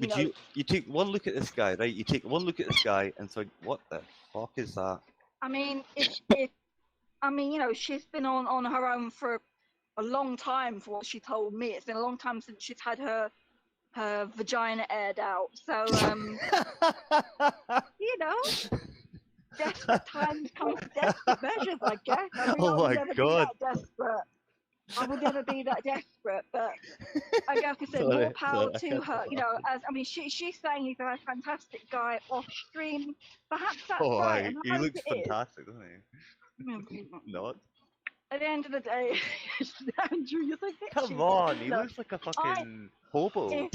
Speaker 5: you take one look at this guy, right? You take one look at this guy and think, what the fuck is that?
Speaker 4: I mean, she's been on her own for a long time, for what she told me. It's been a long time since she's had her vagina aired out. So, desperate times come with desperate measures, I guess. I mean,
Speaker 5: Oh my God.
Speaker 4: I would never be that desperate, but I guess I said more power to her. She's saying he's a fantastic guy off stream. Perhaps that's right. And
Speaker 5: he looks fantastic, doesn't he? Not.
Speaker 4: At the end of the day, Andrew, you're so
Speaker 5: Come on, he looks like a fucking hobo.
Speaker 4: They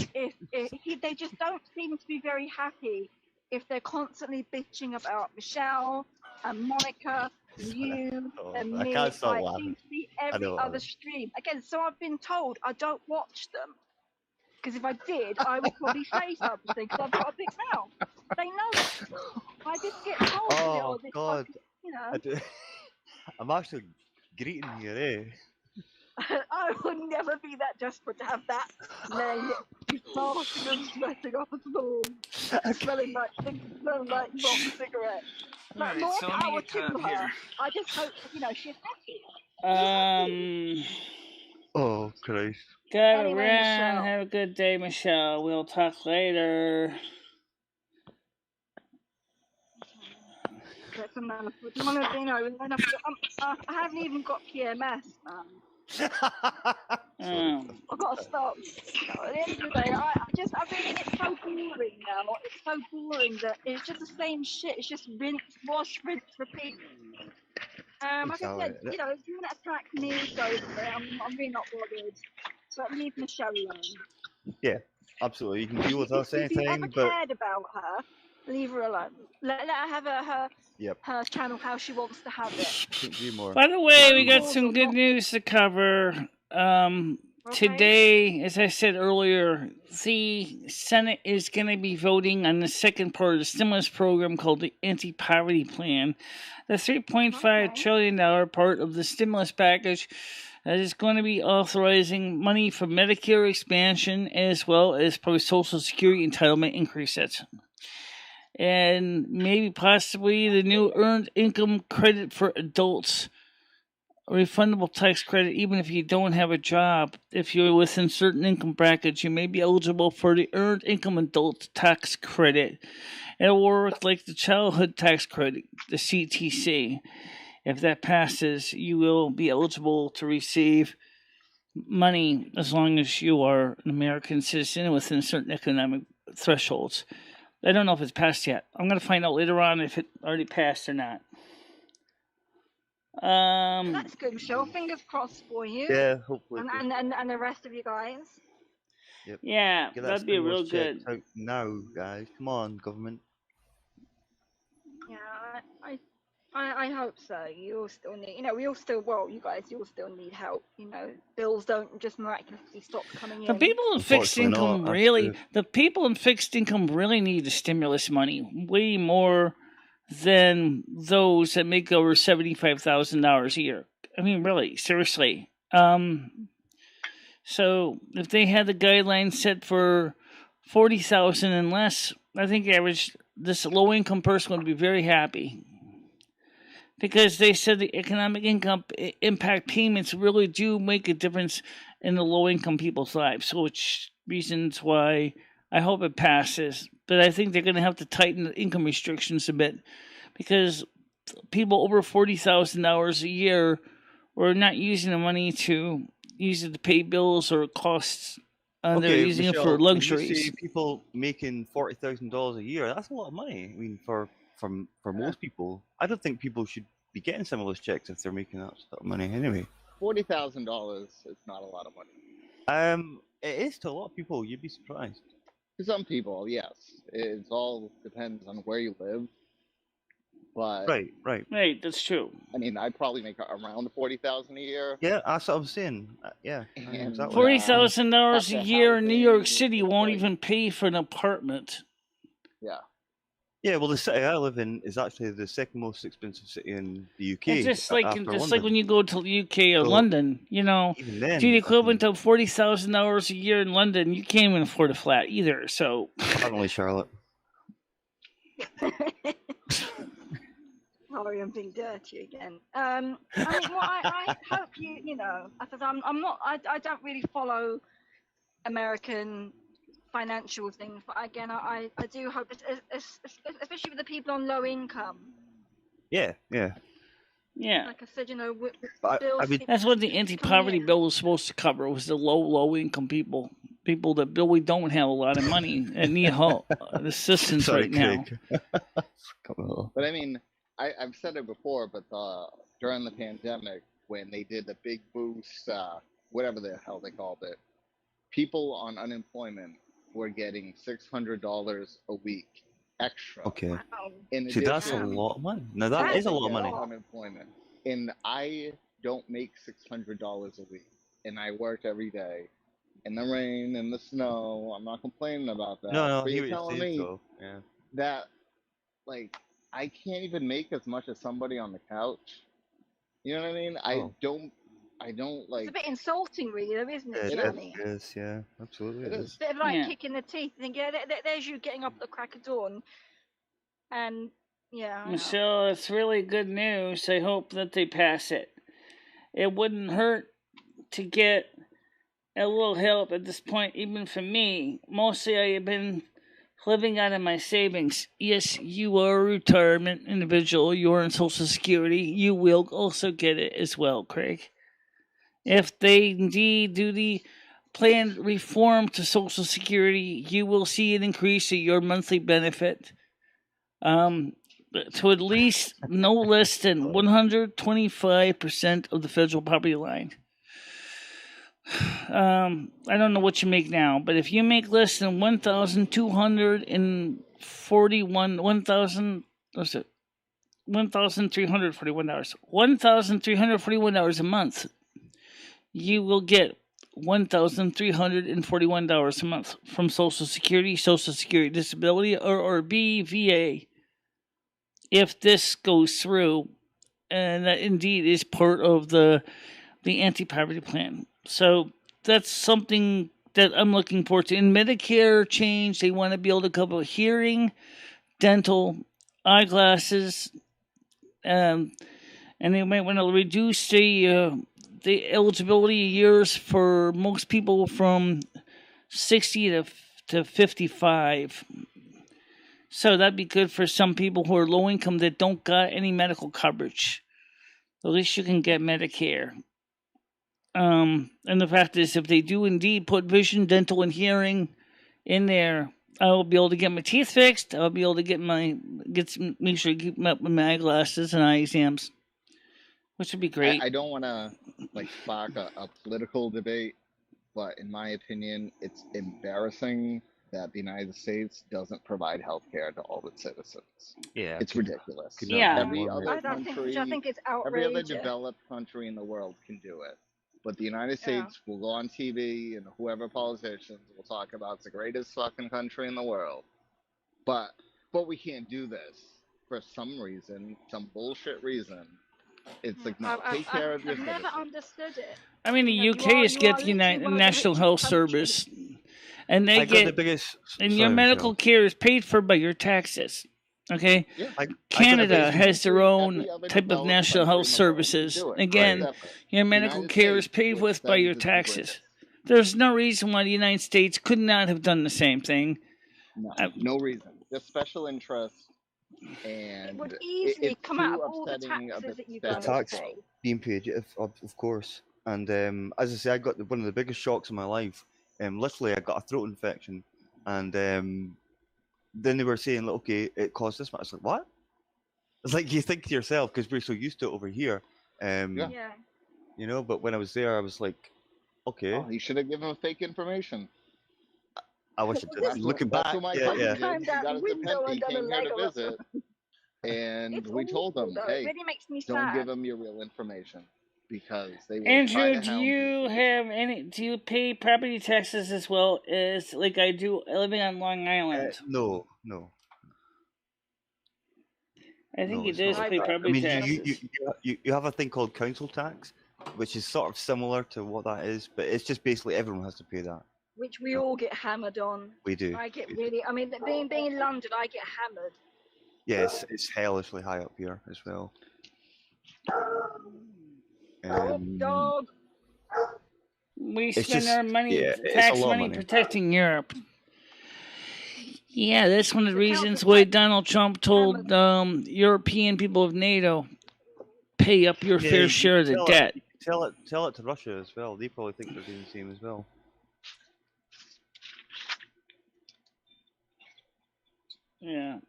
Speaker 4: just don't seem to be very happy if they're constantly bitching about Michelle and Monica, you and me.
Speaker 5: I can't stop
Speaker 4: It
Speaker 5: laughing.
Speaker 4: seems to be every other stream. Again, so I've been told I don't watch them. Because if I did, I would probably say something, because I've got a big mouth. They know that. I just get told.
Speaker 5: Oh, God. I'm actually greeting here, eh?
Speaker 4: I would never be that desperate to have that name farting and sweating off a floor, smelling like rock cigarette. But more power to her. I just hope she's happy.
Speaker 5: Oh Christ.
Speaker 1: Gotta run. Have a good day, Michelle. We'll talk later.
Speaker 4: I haven't even got PMS, man. I've got to stop. At the end of the day, it's so boring now. It's so boring that it's just the same shit. It's just rinse, wash, rinse, repeat. Like I said, if you want to attack me, go for it. I'm really not bothered. But leave Michelle alone.
Speaker 5: Yeah, absolutely. You can deal with us anything.
Speaker 4: If you ever cared about her, leave her alone. Let her have her channel how she wants to have it.
Speaker 1: By the way, we got some good news to cover. Today, as I said earlier, the Senate is going to be voting on the second part of the stimulus program called the Anti-Poverty Plan. The $3.5 trillion part of the stimulus package that is going to be authorizing money for Medicare expansion as well as post-Social Security entitlement increases. And maybe possibly the new Earned Income Credit for adults. A refundable tax credit even if you don't have a job. If you're within certain income brackets, you may be eligible for the Earned Income Adult Tax Credit. It will work like the Childhood Tax Credit, the CTC. If that passes, you will be eligible to receive money as long as you are an American citizen within certain economic thresholds. I don't know if it's passed yet. I'm going to find out later on if it already passed or not.
Speaker 4: That's good, Michelle. Fingers crossed for you.
Speaker 5: Yeah, hopefully.
Speaker 4: And the rest of you guys.
Speaker 5: Yep.
Speaker 1: Yeah, that'd be real good.
Speaker 5: Out now, guys. Come on, government.
Speaker 4: Yeah, I hope so. You all still need, you all still need help. Bills don't just miraculously stop coming in.
Speaker 1: The people in fixed income really need the stimulus money way more than those that make over $75,000 a year. I mean, really, seriously. So if they had the guidelines set for $40,000 and less, I think this low-income person would be very happy. Because they said the economic impact payments really do make a difference in the low-income people's lives, which reasons why I hope it passes. But I think they're going to have to tighten the income restrictions a bit because people over $40,000 a year or not using the money to use it to pay bills or costs. They're
Speaker 5: Okay,
Speaker 1: using it
Speaker 5: Michelle,
Speaker 1: for
Speaker 5: when you
Speaker 1: luxuries.
Speaker 5: say people making $40,000 a year, that's a lot of money. I mean, for most people, I don't think people should be getting stimulus checks if they're making that sort of money anyway.
Speaker 3: $40,000 is not a lot of money.
Speaker 5: It is to a lot of people. You'd be surprised.
Speaker 3: To some people, yes. It all depends on where you live. But
Speaker 5: Right.
Speaker 1: Right, that's true.
Speaker 3: I mean, I probably make around $40,000 a year.
Speaker 5: Yeah, that's what I'm saying. Yeah,
Speaker 3: And,
Speaker 5: exactly.
Speaker 1: $40,000 a
Speaker 3: after
Speaker 1: year in New York
Speaker 3: housing,
Speaker 1: City
Speaker 3: it's
Speaker 1: won't
Speaker 3: like-
Speaker 1: even pay for an apartment.
Speaker 3: Yeah.
Speaker 5: Yeah, well, the city I live in is actually the second most expensive city in the UK.
Speaker 1: It's just like
Speaker 5: after
Speaker 1: like
Speaker 5: London.
Speaker 1: when you go to the UK or
Speaker 5: So,
Speaker 1: London, you know,
Speaker 5: Even then,
Speaker 1: the equivalent of $40,000 a year in London, you can't even afford a flat either. So,
Speaker 5: Apparently, Charlotte.
Speaker 4: Sorry, I'm being dirty again. I mean, well, I hope you know, because I'm not, I don't really follow American financial things, but again, I do hope, especially with the people on low income.
Speaker 5: Yeah.
Speaker 4: Like I said, you know, with
Speaker 5: But
Speaker 4: bills.
Speaker 5: I mean,
Speaker 1: that's what the
Speaker 4: coming
Speaker 1: anti-poverty
Speaker 4: in.
Speaker 1: bill was supposed to cover, was the low-income people that really don't have a lot of money and need help, assistance
Speaker 5: sorry,
Speaker 1: right now.
Speaker 5: Craig.
Speaker 3: But I mean, I've said it before, but during the pandemic, when they did the big boost, whatever the hell they called it, people on unemployment were getting $600 a week extra.
Speaker 5: Okay.
Speaker 4: Wow.
Speaker 3: In
Speaker 5: See, that's a
Speaker 3: addition,
Speaker 5: lot of money. Now, that
Speaker 4: That
Speaker 5: is a lot of
Speaker 3: to
Speaker 5: money.
Speaker 3: unemployment. And I don't make $600 a week, and I work every day in the rain, in the snow. I'm not complaining about that.
Speaker 5: No,
Speaker 3: But
Speaker 5: he
Speaker 3: you're
Speaker 5: was
Speaker 3: telling
Speaker 5: saying
Speaker 3: me
Speaker 5: so. Yeah.
Speaker 3: that, like, I can't even make as much as somebody on the couch. You know what I mean?
Speaker 5: Oh.
Speaker 3: I don't like.
Speaker 4: It's a bit insulting, really, though, isn't it,
Speaker 3: It
Speaker 4: Johnny?
Speaker 5: It is, yeah, absolutely.
Speaker 3: It
Speaker 5: It
Speaker 3: is.
Speaker 5: is.
Speaker 4: A bit of like
Speaker 1: Yeah.
Speaker 4: kicking the teeth. Think, yeah, there's you getting up at the crack of dawn, and yeah. I know.
Speaker 1: Michelle, it's really good news. I hope that they pass it. It wouldn't hurt to get a little help at this point, even for me. Mostly I have been living out of my savings. Yes, you are a retirement individual. You are on Social Security. You will also get it as well, Craig. If they indeed do the planned reform to Social Security, you will see an increase in your monthly benefit to at least no less than 125% of the federal poverty line. I don't know what you make now, but if you make less than $1,341 a month, you will get $1,341 a month from Social Security, Social Security Disability, or VA. If this goes through, and that indeed is part of the anti-poverty plan. So that's something that I'm looking forward to. In Medicare change, they want to be able to cover hearing, dental, eyeglasses, and they might want to reduce the eligibility years for most people from 60 to 55. So that'd be good for some people who are low income that don't got any medical coverage. At least you can get Medicare. And the fact is, if they do indeed put vision, dental, and hearing in there, I will be able to get my teeth fixed. I'll be able to make sure I keep up with my eyeglasses and eye exams, which would be great.
Speaker 3: I don't want to like spark a political debate, but in my opinion, it's embarrassing that the United States doesn't provide health care to all its citizens.
Speaker 5: Yeah.
Speaker 3: It's ridiculous.
Speaker 1: Yeah.
Speaker 3: Every other
Speaker 4: I
Speaker 3: country,
Speaker 4: think it's
Speaker 3: every other
Speaker 4: outrageous.
Speaker 3: developed country in the world can do it. But the United States will go on TV and whoever politicians will talk about it's the greatest fucking country in the world. But we can't do this for some reason, some bullshit reason. It's like, no, take care of your
Speaker 4: I've never
Speaker 3: citizens.
Speaker 4: understood it.
Speaker 1: I mean, the
Speaker 4: You know,
Speaker 1: UK
Speaker 4: you
Speaker 1: is
Speaker 4: are
Speaker 1: getting
Speaker 4: literally one of the
Speaker 1: National
Speaker 4: richest
Speaker 1: Health
Speaker 4: countries.
Speaker 1: Service, and they
Speaker 5: I got the
Speaker 1: get
Speaker 5: biggest.
Speaker 1: and
Speaker 5: sorry,
Speaker 1: your medical
Speaker 5: Michelle.
Speaker 1: care is paid for by your taxes. Okay,
Speaker 3: Yeah.
Speaker 5: I got the
Speaker 1: Canada
Speaker 5: biggest-
Speaker 1: has their own
Speaker 3: Every other
Speaker 1: type of
Speaker 3: developed
Speaker 1: national
Speaker 3: country
Speaker 1: health
Speaker 3: in the world can
Speaker 1: services.
Speaker 3: do it.
Speaker 1: Again,
Speaker 3: Except
Speaker 1: your
Speaker 3: the
Speaker 1: medical
Speaker 3: United
Speaker 1: care is
Speaker 3: States,
Speaker 1: paid
Speaker 3: which
Speaker 1: with by
Speaker 3: says
Speaker 1: your
Speaker 3: it's the
Speaker 1: taxes.
Speaker 3: greatest.
Speaker 1: There's no reason why the United States could not have done the same thing.
Speaker 3: No reason. Just special interests
Speaker 4: It would
Speaker 3: and
Speaker 4: easily
Speaker 3: it's
Speaker 4: come out
Speaker 3: too
Speaker 4: of all the
Speaker 3: upsetting of
Speaker 4: taxes that you
Speaker 5: The
Speaker 4: guys
Speaker 5: tax
Speaker 4: pay.
Speaker 5: being paid, yeah, of course. And as I say, I got one of the biggest shocks in my life. Literally, I got a throat infection, and then they were saying, like, okay, it costs this much. I was like, what? It's like you think to yourself because we're so used to it over here.
Speaker 3: Yeah.
Speaker 4: Yeah.
Speaker 5: You know, but when I was there, I was like, okay,
Speaker 3: Oh, you should have given him fake information.
Speaker 5: I wish I did.
Speaker 3: That's
Speaker 5: Looking
Speaker 3: that's
Speaker 5: back,
Speaker 3: what my
Speaker 5: yeah,
Speaker 3: cousin
Speaker 5: yeah.
Speaker 3: did.
Speaker 4: Climbed
Speaker 3: He
Speaker 4: out
Speaker 3: got
Speaker 4: the
Speaker 3: us a
Speaker 4: window
Speaker 3: he
Speaker 4: and done a
Speaker 3: came here to
Speaker 4: leg or
Speaker 3: visit, and
Speaker 4: It's
Speaker 3: we told
Speaker 4: awful,
Speaker 3: him,
Speaker 4: though.
Speaker 3: hey,
Speaker 4: It really makes me
Speaker 3: don't
Speaker 4: sad.
Speaker 3: give them your real information because they will try
Speaker 1: Andrew,
Speaker 3: to
Speaker 1: do
Speaker 3: hound
Speaker 1: you
Speaker 3: you.
Speaker 1: have any? Do you pay property taxes as well as like I do living on Long Island?
Speaker 5: No, no,
Speaker 1: I think
Speaker 5: no,
Speaker 1: he
Speaker 5: it's not
Speaker 1: does
Speaker 5: like
Speaker 1: pay
Speaker 5: that. I
Speaker 1: property
Speaker 5: mean,
Speaker 1: taxes.
Speaker 5: you have a thing called council tax, which is sort of similar to what that is, but it's just basically everyone has to pay that.
Speaker 4: Which we
Speaker 5: No.
Speaker 4: all get hammered on.
Speaker 5: We do.
Speaker 4: I get
Speaker 5: we do.
Speaker 4: really. I mean, being in London, I get hammered.
Speaker 5: Yeah, it's hellishly high up here as well.
Speaker 4: Dog.
Speaker 1: We
Speaker 5: It's
Speaker 1: spend
Speaker 5: just
Speaker 1: our money,
Speaker 5: yeah, it's a
Speaker 1: tax
Speaker 5: lot of
Speaker 1: money,
Speaker 5: money.
Speaker 1: protecting Europe. Yeah, that's one of the
Speaker 4: The
Speaker 1: reasons
Speaker 4: council
Speaker 1: why
Speaker 4: tax
Speaker 1: Donald Trump told European people of NATO, pay up your
Speaker 5: Yeah,
Speaker 1: fair
Speaker 5: you
Speaker 1: share of the
Speaker 5: tell
Speaker 1: debt.
Speaker 5: it, tell it to Russia as well. They probably think they're doing the same as well.
Speaker 1: Yeah.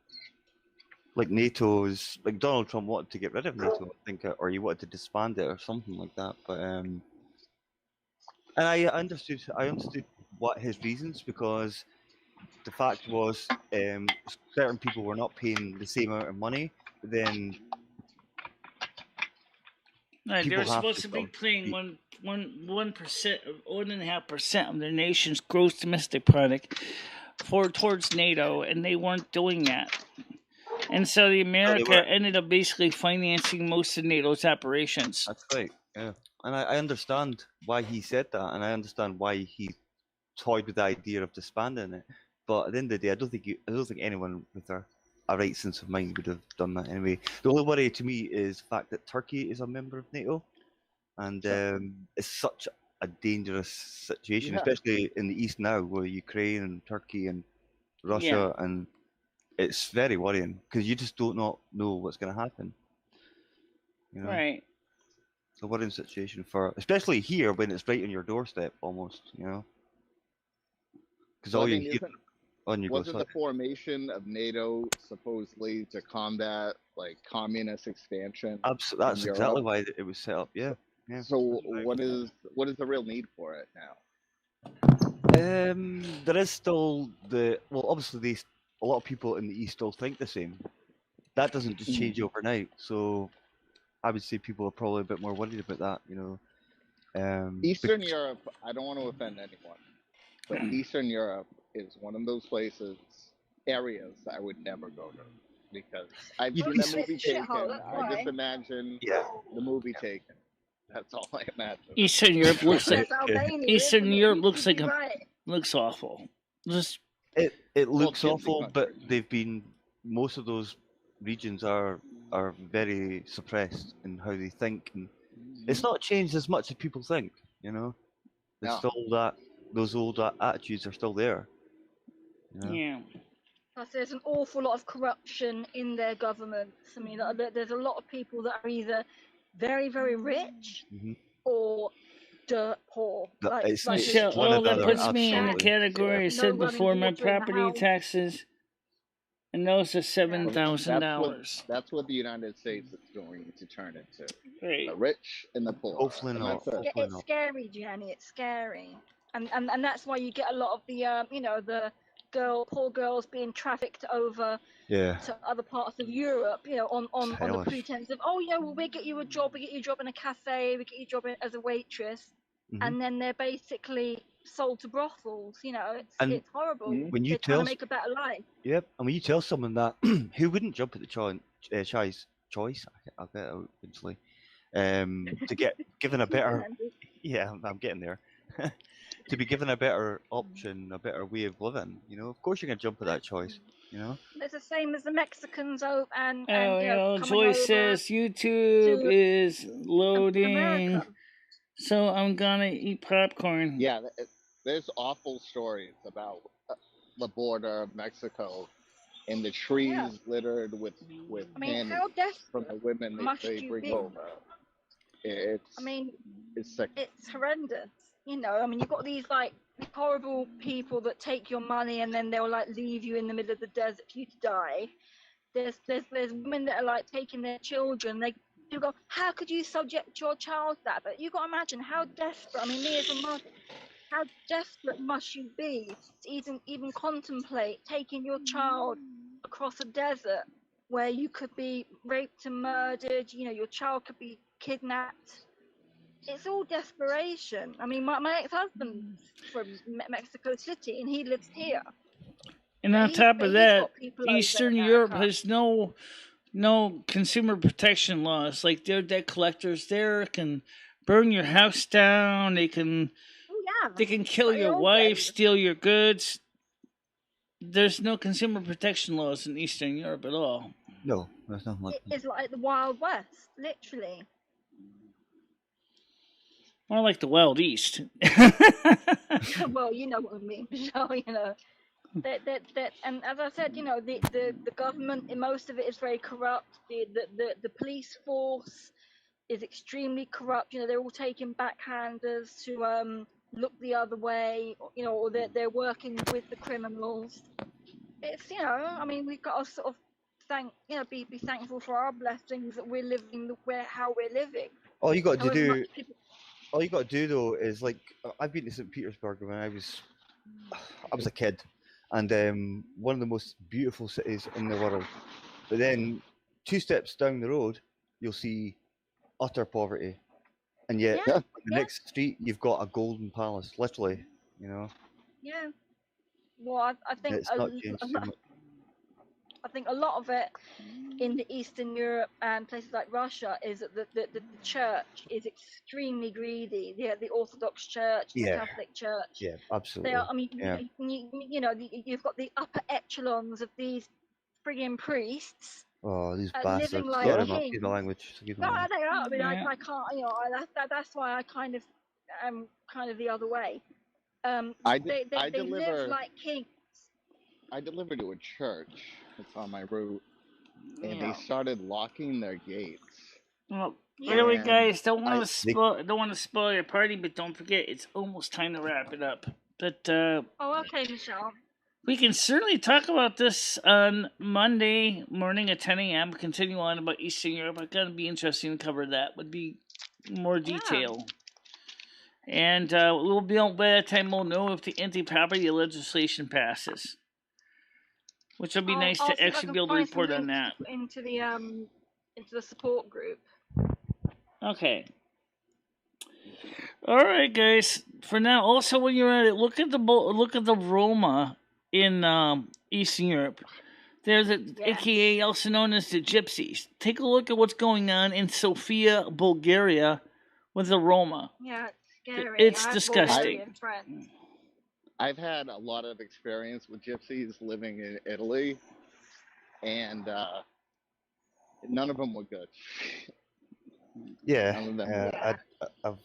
Speaker 5: Like NATO's, like Donald Trump wanted to get rid of NATO, I think, or he wanted to disband it or something like that. But and I understood what his reasons, because the fact was certain people were not paying the same amount of money, but then
Speaker 1: Right,
Speaker 5: people
Speaker 1: they're
Speaker 5: have
Speaker 1: supposed
Speaker 5: to
Speaker 1: to be
Speaker 5: sort of
Speaker 1: paying 1.5% of their nation's gross domestic product towards NATO, and they weren't doing that. And so the America
Speaker 5: weren't.
Speaker 1: ended up basically financing most of NATO's operations.
Speaker 5: That's right, yeah. And I understand why he said that, and I understand why he toyed with the idea of disbanding it. But at the end of the day, I don't think anyone with a right sense of mind would have done that anyway. The only worry to me is the fact that Turkey is a member of NATO, and it's such a dangerous situation,
Speaker 3: Yeah.
Speaker 5: especially in the east now, with Ukraine and Turkey and Russia, and it's very worrying because you just don't know what's going to happen. You know?
Speaker 1: Right.
Speaker 5: It's a worrying situation especially here when it's right on your doorstep almost. You know, because all you hear on your
Speaker 3: wasn't the formation of NATO supposedly to combat like communist expansion?
Speaker 5: Absolutely, that's
Speaker 3: in
Speaker 5: exactly
Speaker 3: Europe?
Speaker 5: why it was set up. Yeah.
Speaker 3: So what is the real need for it now?
Speaker 5: There is still obviously a lot of people in the East still think the same. That doesn't just change overnight. So I would say people are probably a bit more worried about that. You know,
Speaker 3: Eastern Europe. I don't want to offend anyone, but Eastern Europe is one of those areas I would never go to because I've seen that movie Taken. I just imagine the movie Taken. That's all I imagine.
Speaker 1: Eastern Europe looks like
Speaker 4: right.
Speaker 1: looks awful.
Speaker 5: It looks awful, but most of those regions are very suppressed in how they think, and it's not changed as much as people think. You know, it's still those old attitudes are still there. You know?
Speaker 1: Yeah.
Speaker 4: Plus, there's an awful lot of corruption in their governments. I mean, there's a lot of people that are either very, very rich or dirt poor.
Speaker 1: Michelle, that puts me in the category I said before. My property taxes, and those are $7,000.
Speaker 3: That's what the United States is going to turn into.
Speaker 1: Right.
Speaker 3: The rich and the poor.
Speaker 5: Hopefully not.
Speaker 4: It's scary, Jenny. It's scary, and that's why you get a lot of the the poor girls being trafficked over to other parts of Europe, on the pretense of, we'll get you a job, we get you a job in a cafe, we get you a job as a waitress, and then they're basically sold to brothels. It's horrible.
Speaker 5: When you
Speaker 4: trying to make a better life.
Speaker 5: Yep, and when you tell someone that, who wouldn't jump at the choice? I'll get it out eventually. To get given a better, I'm getting there. To be given a better option, a better way of living, of course you're gonna jump at that choice.
Speaker 4: It's the same as the Mexicans and
Speaker 1: Joyce says YouTube is loading, so I'm gonna eat popcorn.
Speaker 3: Yeah, there's awful stories about the border of Mexico and the trees littered with
Speaker 4: I mean,
Speaker 3: candy
Speaker 4: how
Speaker 3: from the
Speaker 4: desperate
Speaker 3: women
Speaker 4: must
Speaker 3: they
Speaker 4: you
Speaker 3: bring
Speaker 4: be?
Speaker 3: over. It's
Speaker 4: I mean,
Speaker 3: sick.
Speaker 4: it's horrendous. You know, I mean, you've got these like horrible people that take your money and then they'll like leave you in the middle of the desert for you to die. There's women that are like taking their children. You go, how could you subject your child to that? But you got to imagine how desperate. I mean, me as a mother, how desperate must you be to even contemplate taking your child across a desert where you could be raped and murdered. You know, your child could be kidnapped. It's all desperation. I mean, my ex-husband's from Mexico City and he lives here.
Speaker 1: And
Speaker 4: But
Speaker 1: on top of
Speaker 4: he's
Speaker 1: that,
Speaker 4: got people over
Speaker 1: Eastern
Speaker 4: in
Speaker 1: Europe
Speaker 4: America.
Speaker 1: has no consumer protection laws. Like their debt collectors there can burn your house down. They can kill
Speaker 4: Like the
Speaker 1: your
Speaker 4: old
Speaker 1: wife,
Speaker 4: days.
Speaker 1: steal your goods. There's no consumer protection laws in Eastern Europe at all.
Speaker 5: No, there's nothing like that.
Speaker 4: It's like the Wild West, literally.
Speaker 1: More like the Wild East.
Speaker 4: Well, you know what I mean, Michelle. You know that, and as I said, you know, the government, most of it is very corrupt. The police force is extremely corrupt. You know, they're all taking backhanders to look the other way. You know, or they're working with the criminals. It's, you know, I mean, we've got to sort of be thankful for our blessings that we're living how we're living.
Speaker 5: All you got to
Speaker 4: However
Speaker 5: do,
Speaker 4: much people-
Speaker 5: all you got to do though is like I've been to St. Petersburg when I was a kid, and one of the most beautiful cities in the world. But then 2 steps down the road, you'll see utter poverty, and yet
Speaker 4: Yeah,
Speaker 5: on the next street you've got a golden palace, literally. You know,
Speaker 4: yeah. Well, I think
Speaker 5: it's not changed too much.
Speaker 4: I think a lot of it in the Eastern Europe and places like Russia is that the church is extremely greedy. The Orthodox Church, the
Speaker 5: Yeah.
Speaker 4: Catholic Church.
Speaker 5: Yeah, absolutely.
Speaker 4: They are. I mean,
Speaker 5: Yeah.
Speaker 4: you know, you've got the upper echelons of these friggin' priests
Speaker 5: Oh, these
Speaker 4: living
Speaker 5: bastards!
Speaker 4: like
Speaker 5: Sorry,
Speaker 4: kings.
Speaker 5: excuse my language. Excuse my
Speaker 4: No,
Speaker 5: language.
Speaker 4: they are. I mean,
Speaker 1: Yeah.
Speaker 4: I can't. You know, that's why I kind of am kind of the other way.
Speaker 3: I
Speaker 4: They
Speaker 3: deliver.
Speaker 4: live like kings.
Speaker 3: I deliver to a church that's on my route, and
Speaker 4: Yeah.
Speaker 3: they started locking their gates.
Speaker 1: Well,
Speaker 4: Yeah.
Speaker 1: really,
Speaker 3: And
Speaker 1: guys, don't want to spoil your party, but don't forget it's almost time to wrap it up. But
Speaker 4: Oh, okay, Michelle.
Speaker 1: we can certainly talk about this on Monday morning at 10 a.m. Continue on about Eastern Europe. It's going to be interesting to cover that. Would be more detail. And we'll be by that time we'll know if the anti-property legislation passes, which will be nice
Speaker 4: I'll
Speaker 1: to
Speaker 4: see if I
Speaker 1: actually
Speaker 4: can
Speaker 1: be able to
Speaker 4: find some
Speaker 1: report on
Speaker 4: links
Speaker 1: that.
Speaker 4: into the support group.
Speaker 1: Okay. All right, guys. For now, also when you're at it, look at the Roma in Eastern Europe. There's AKA also known as the Gypsies. Take a look at what's going on in Sofia, Bulgaria, with the Roma.
Speaker 4: Yeah, it's scary.
Speaker 1: It's
Speaker 4: I have
Speaker 1: disgusting.
Speaker 4: Bulgarian friends.
Speaker 3: I've had a lot of experience with gypsies living in Italy, and none of them were good.
Speaker 5: Yeah,
Speaker 3: None of them were good.
Speaker 5: I've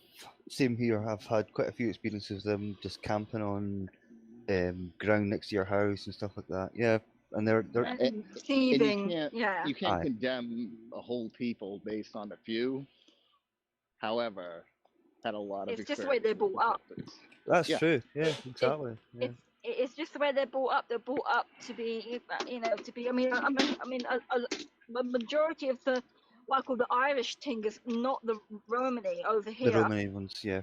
Speaker 5: same here. I've had quite a few experiences with them just camping on ground next to your house and stuff like that. Yeah, and they're
Speaker 4: Thieving.
Speaker 3: You can't condemn a whole people based on a few. However, had a lot of.
Speaker 4: It's just the way they're brought up.
Speaker 5: That's true. Yeah, exactly.
Speaker 4: It's just the way they're brought up. They're brought up to be, you know, to be. I mean, a majority of the what I call the Irish thing is not the Romany over here.
Speaker 5: The Romany ones, yeah.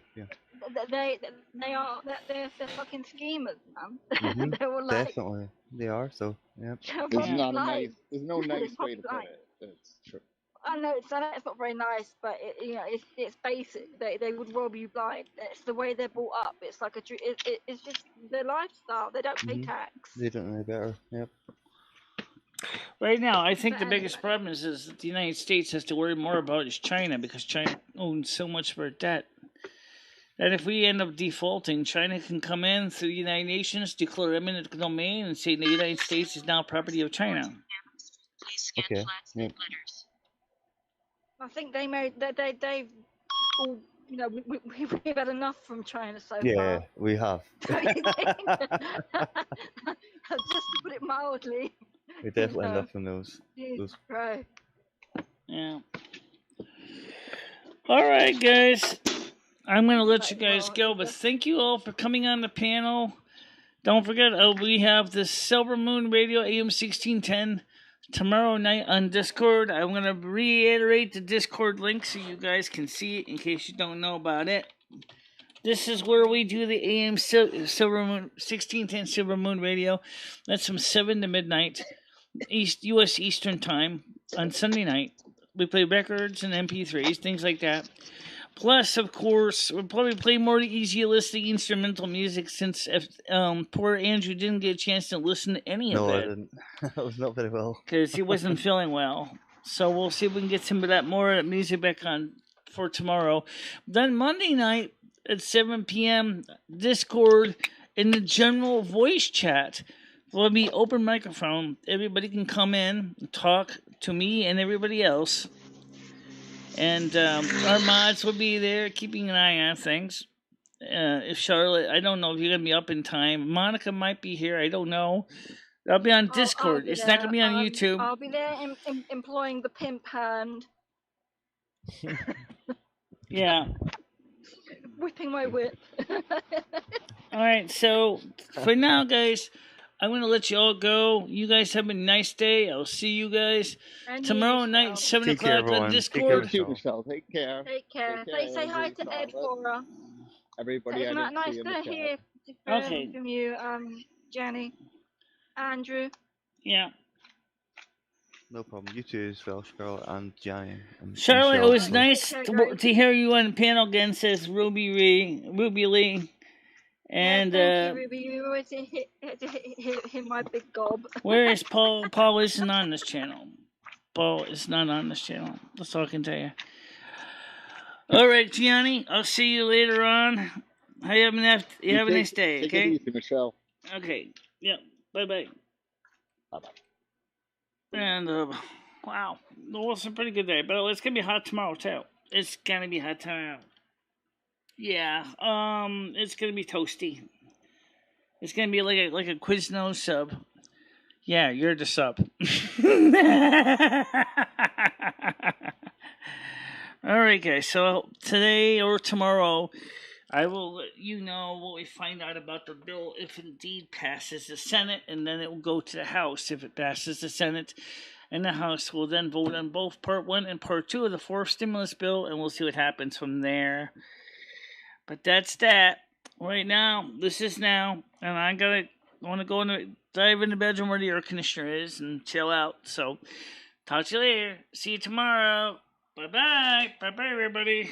Speaker 4: They're fucking schemers, man.
Speaker 5: Mm-hmm.
Speaker 4: They were like,
Speaker 5: definitely, they are. So yeah.
Speaker 3: There's no nice way to put it. It's true.
Speaker 4: I know it's not very nice, but it's basic. They would rob you blind. It's the way they're brought up. It's like it's just their lifestyle. They don't pay tax.
Speaker 5: They don't know better. Yep.
Speaker 1: Right now, I think the biggest problem is that the United States has to worry more about is China, because China owns so much of our debt. And if we end up defaulting, China can come in through the United Nations, declare eminent domain, and say the United States is now property of China.
Speaker 5: Okay. Yep.
Speaker 4: I think they've all, you know, we've had enough from China so far.
Speaker 5: Yeah, we have.
Speaker 4: Just to put it mildly.
Speaker 5: We definitely
Speaker 4: No.
Speaker 5: enough from those.
Speaker 4: Jesus Christ.
Speaker 1: Yeah. All right, guys. I'm going to let you guys
Speaker 4: Well,
Speaker 1: go, but thank you all for coming on the panel. Don't forget, we have the Silvermoon Radio AM 1610 tomorrow night on Discord. I'm going to reiterate the Discord link so you guys can see it in case you don't know about it. This is where we do the AM Silvermoon 1610 Silvermoon Radio. That's from 7 to midnight, U.S. Eastern Time on Sunday night. We play records and MP3s, things like that. Plus, of course, we'll probably play more easy listening instrumental music since poor Andrew didn't get a chance to listen to any of
Speaker 5: No, I
Speaker 1: it.
Speaker 5: didn't. I was not very well.
Speaker 1: Because he wasn't feeling well. So we'll see if we can get some of that more music back on for tomorrow. Then Monday night at 7 p.m., Discord in the general voice chat will be open microphone. Everybody can come in and talk to me and everybody else. And our mods will be there keeping an eye on things. If Charlotte, I don't know if you're going to be up in time. Monica might be here. I don't know. I'll be on Discord. It's not going to be on YouTube.
Speaker 4: I'll be there employing the pimp hand.
Speaker 1: Yeah.
Speaker 4: Whipping my whip.
Speaker 1: All right, so for now, guys, I'm going to let you all go. You guys have a nice day. I'll see you guys tomorrow night, 7
Speaker 5: Take care,
Speaker 1: o'clock on
Speaker 5: everyone.
Speaker 1: Discord.
Speaker 3: Thank you, Michelle. Take care.
Speaker 4: Take care.
Speaker 3: Take care,
Speaker 4: Say hi
Speaker 3: Andrew,
Speaker 4: to Ed
Speaker 3: Charlotte.
Speaker 4: for her.
Speaker 3: Everybody,
Speaker 4: It's
Speaker 3: I didn't
Speaker 4: nice
Speaker 3: see in
Speaker 4: to
Speaker 3: the chat.
Speaker 4: hear
Speaker 1: Okay.
Speaker 4: from you, Jenny, Andrew.
Speaker 1: Yeah.
Speaker 5: No problem. You too as well, Charlotte and Johnny. And
Speaker 1: Charlotte,
Speaker 5: Michelle.
Speaker 1: it was nice to hear you on the panel again, says Ruby Lee. And
Speaker 4: Thank you, Ruby. You always hit my big gob.
Speaker 1: Where is Paul? Paul isn't on this channel. Paul is not on this channel. That's all I can tell you. All right, Gianni, I'll see you later on. You have a nice day, okay?
Speaker 3: Take it easy, Michelle.
Speaker 1: Okay. Yep. Bye-bye.
Speaker 3: Bye-bye.
Speaker 1: And, wow. It was a pretty good day, but it's going to be hot tomorrow, too. It's going to be hot tomorrow. Yeah, it's going to be toasty. It's going to be like a Quiznos sub. Yeah, you're the sub. All right, guys. So today or tomorrow, I will let you know what we find out about the bill if indeed passes the Senate, and then it will go to the House. If it passes the Senate and the House will then vote on both Part 1 and Part 2 of the fourth stimulus bill, and we'll see what happens from there. But that's that. Right now, this is now, and I want to go dive in the bedroom where the air conditioner is and chill out. So, talk to you later. See you tomorrow. Bye-bye. Bye-bye, everybody.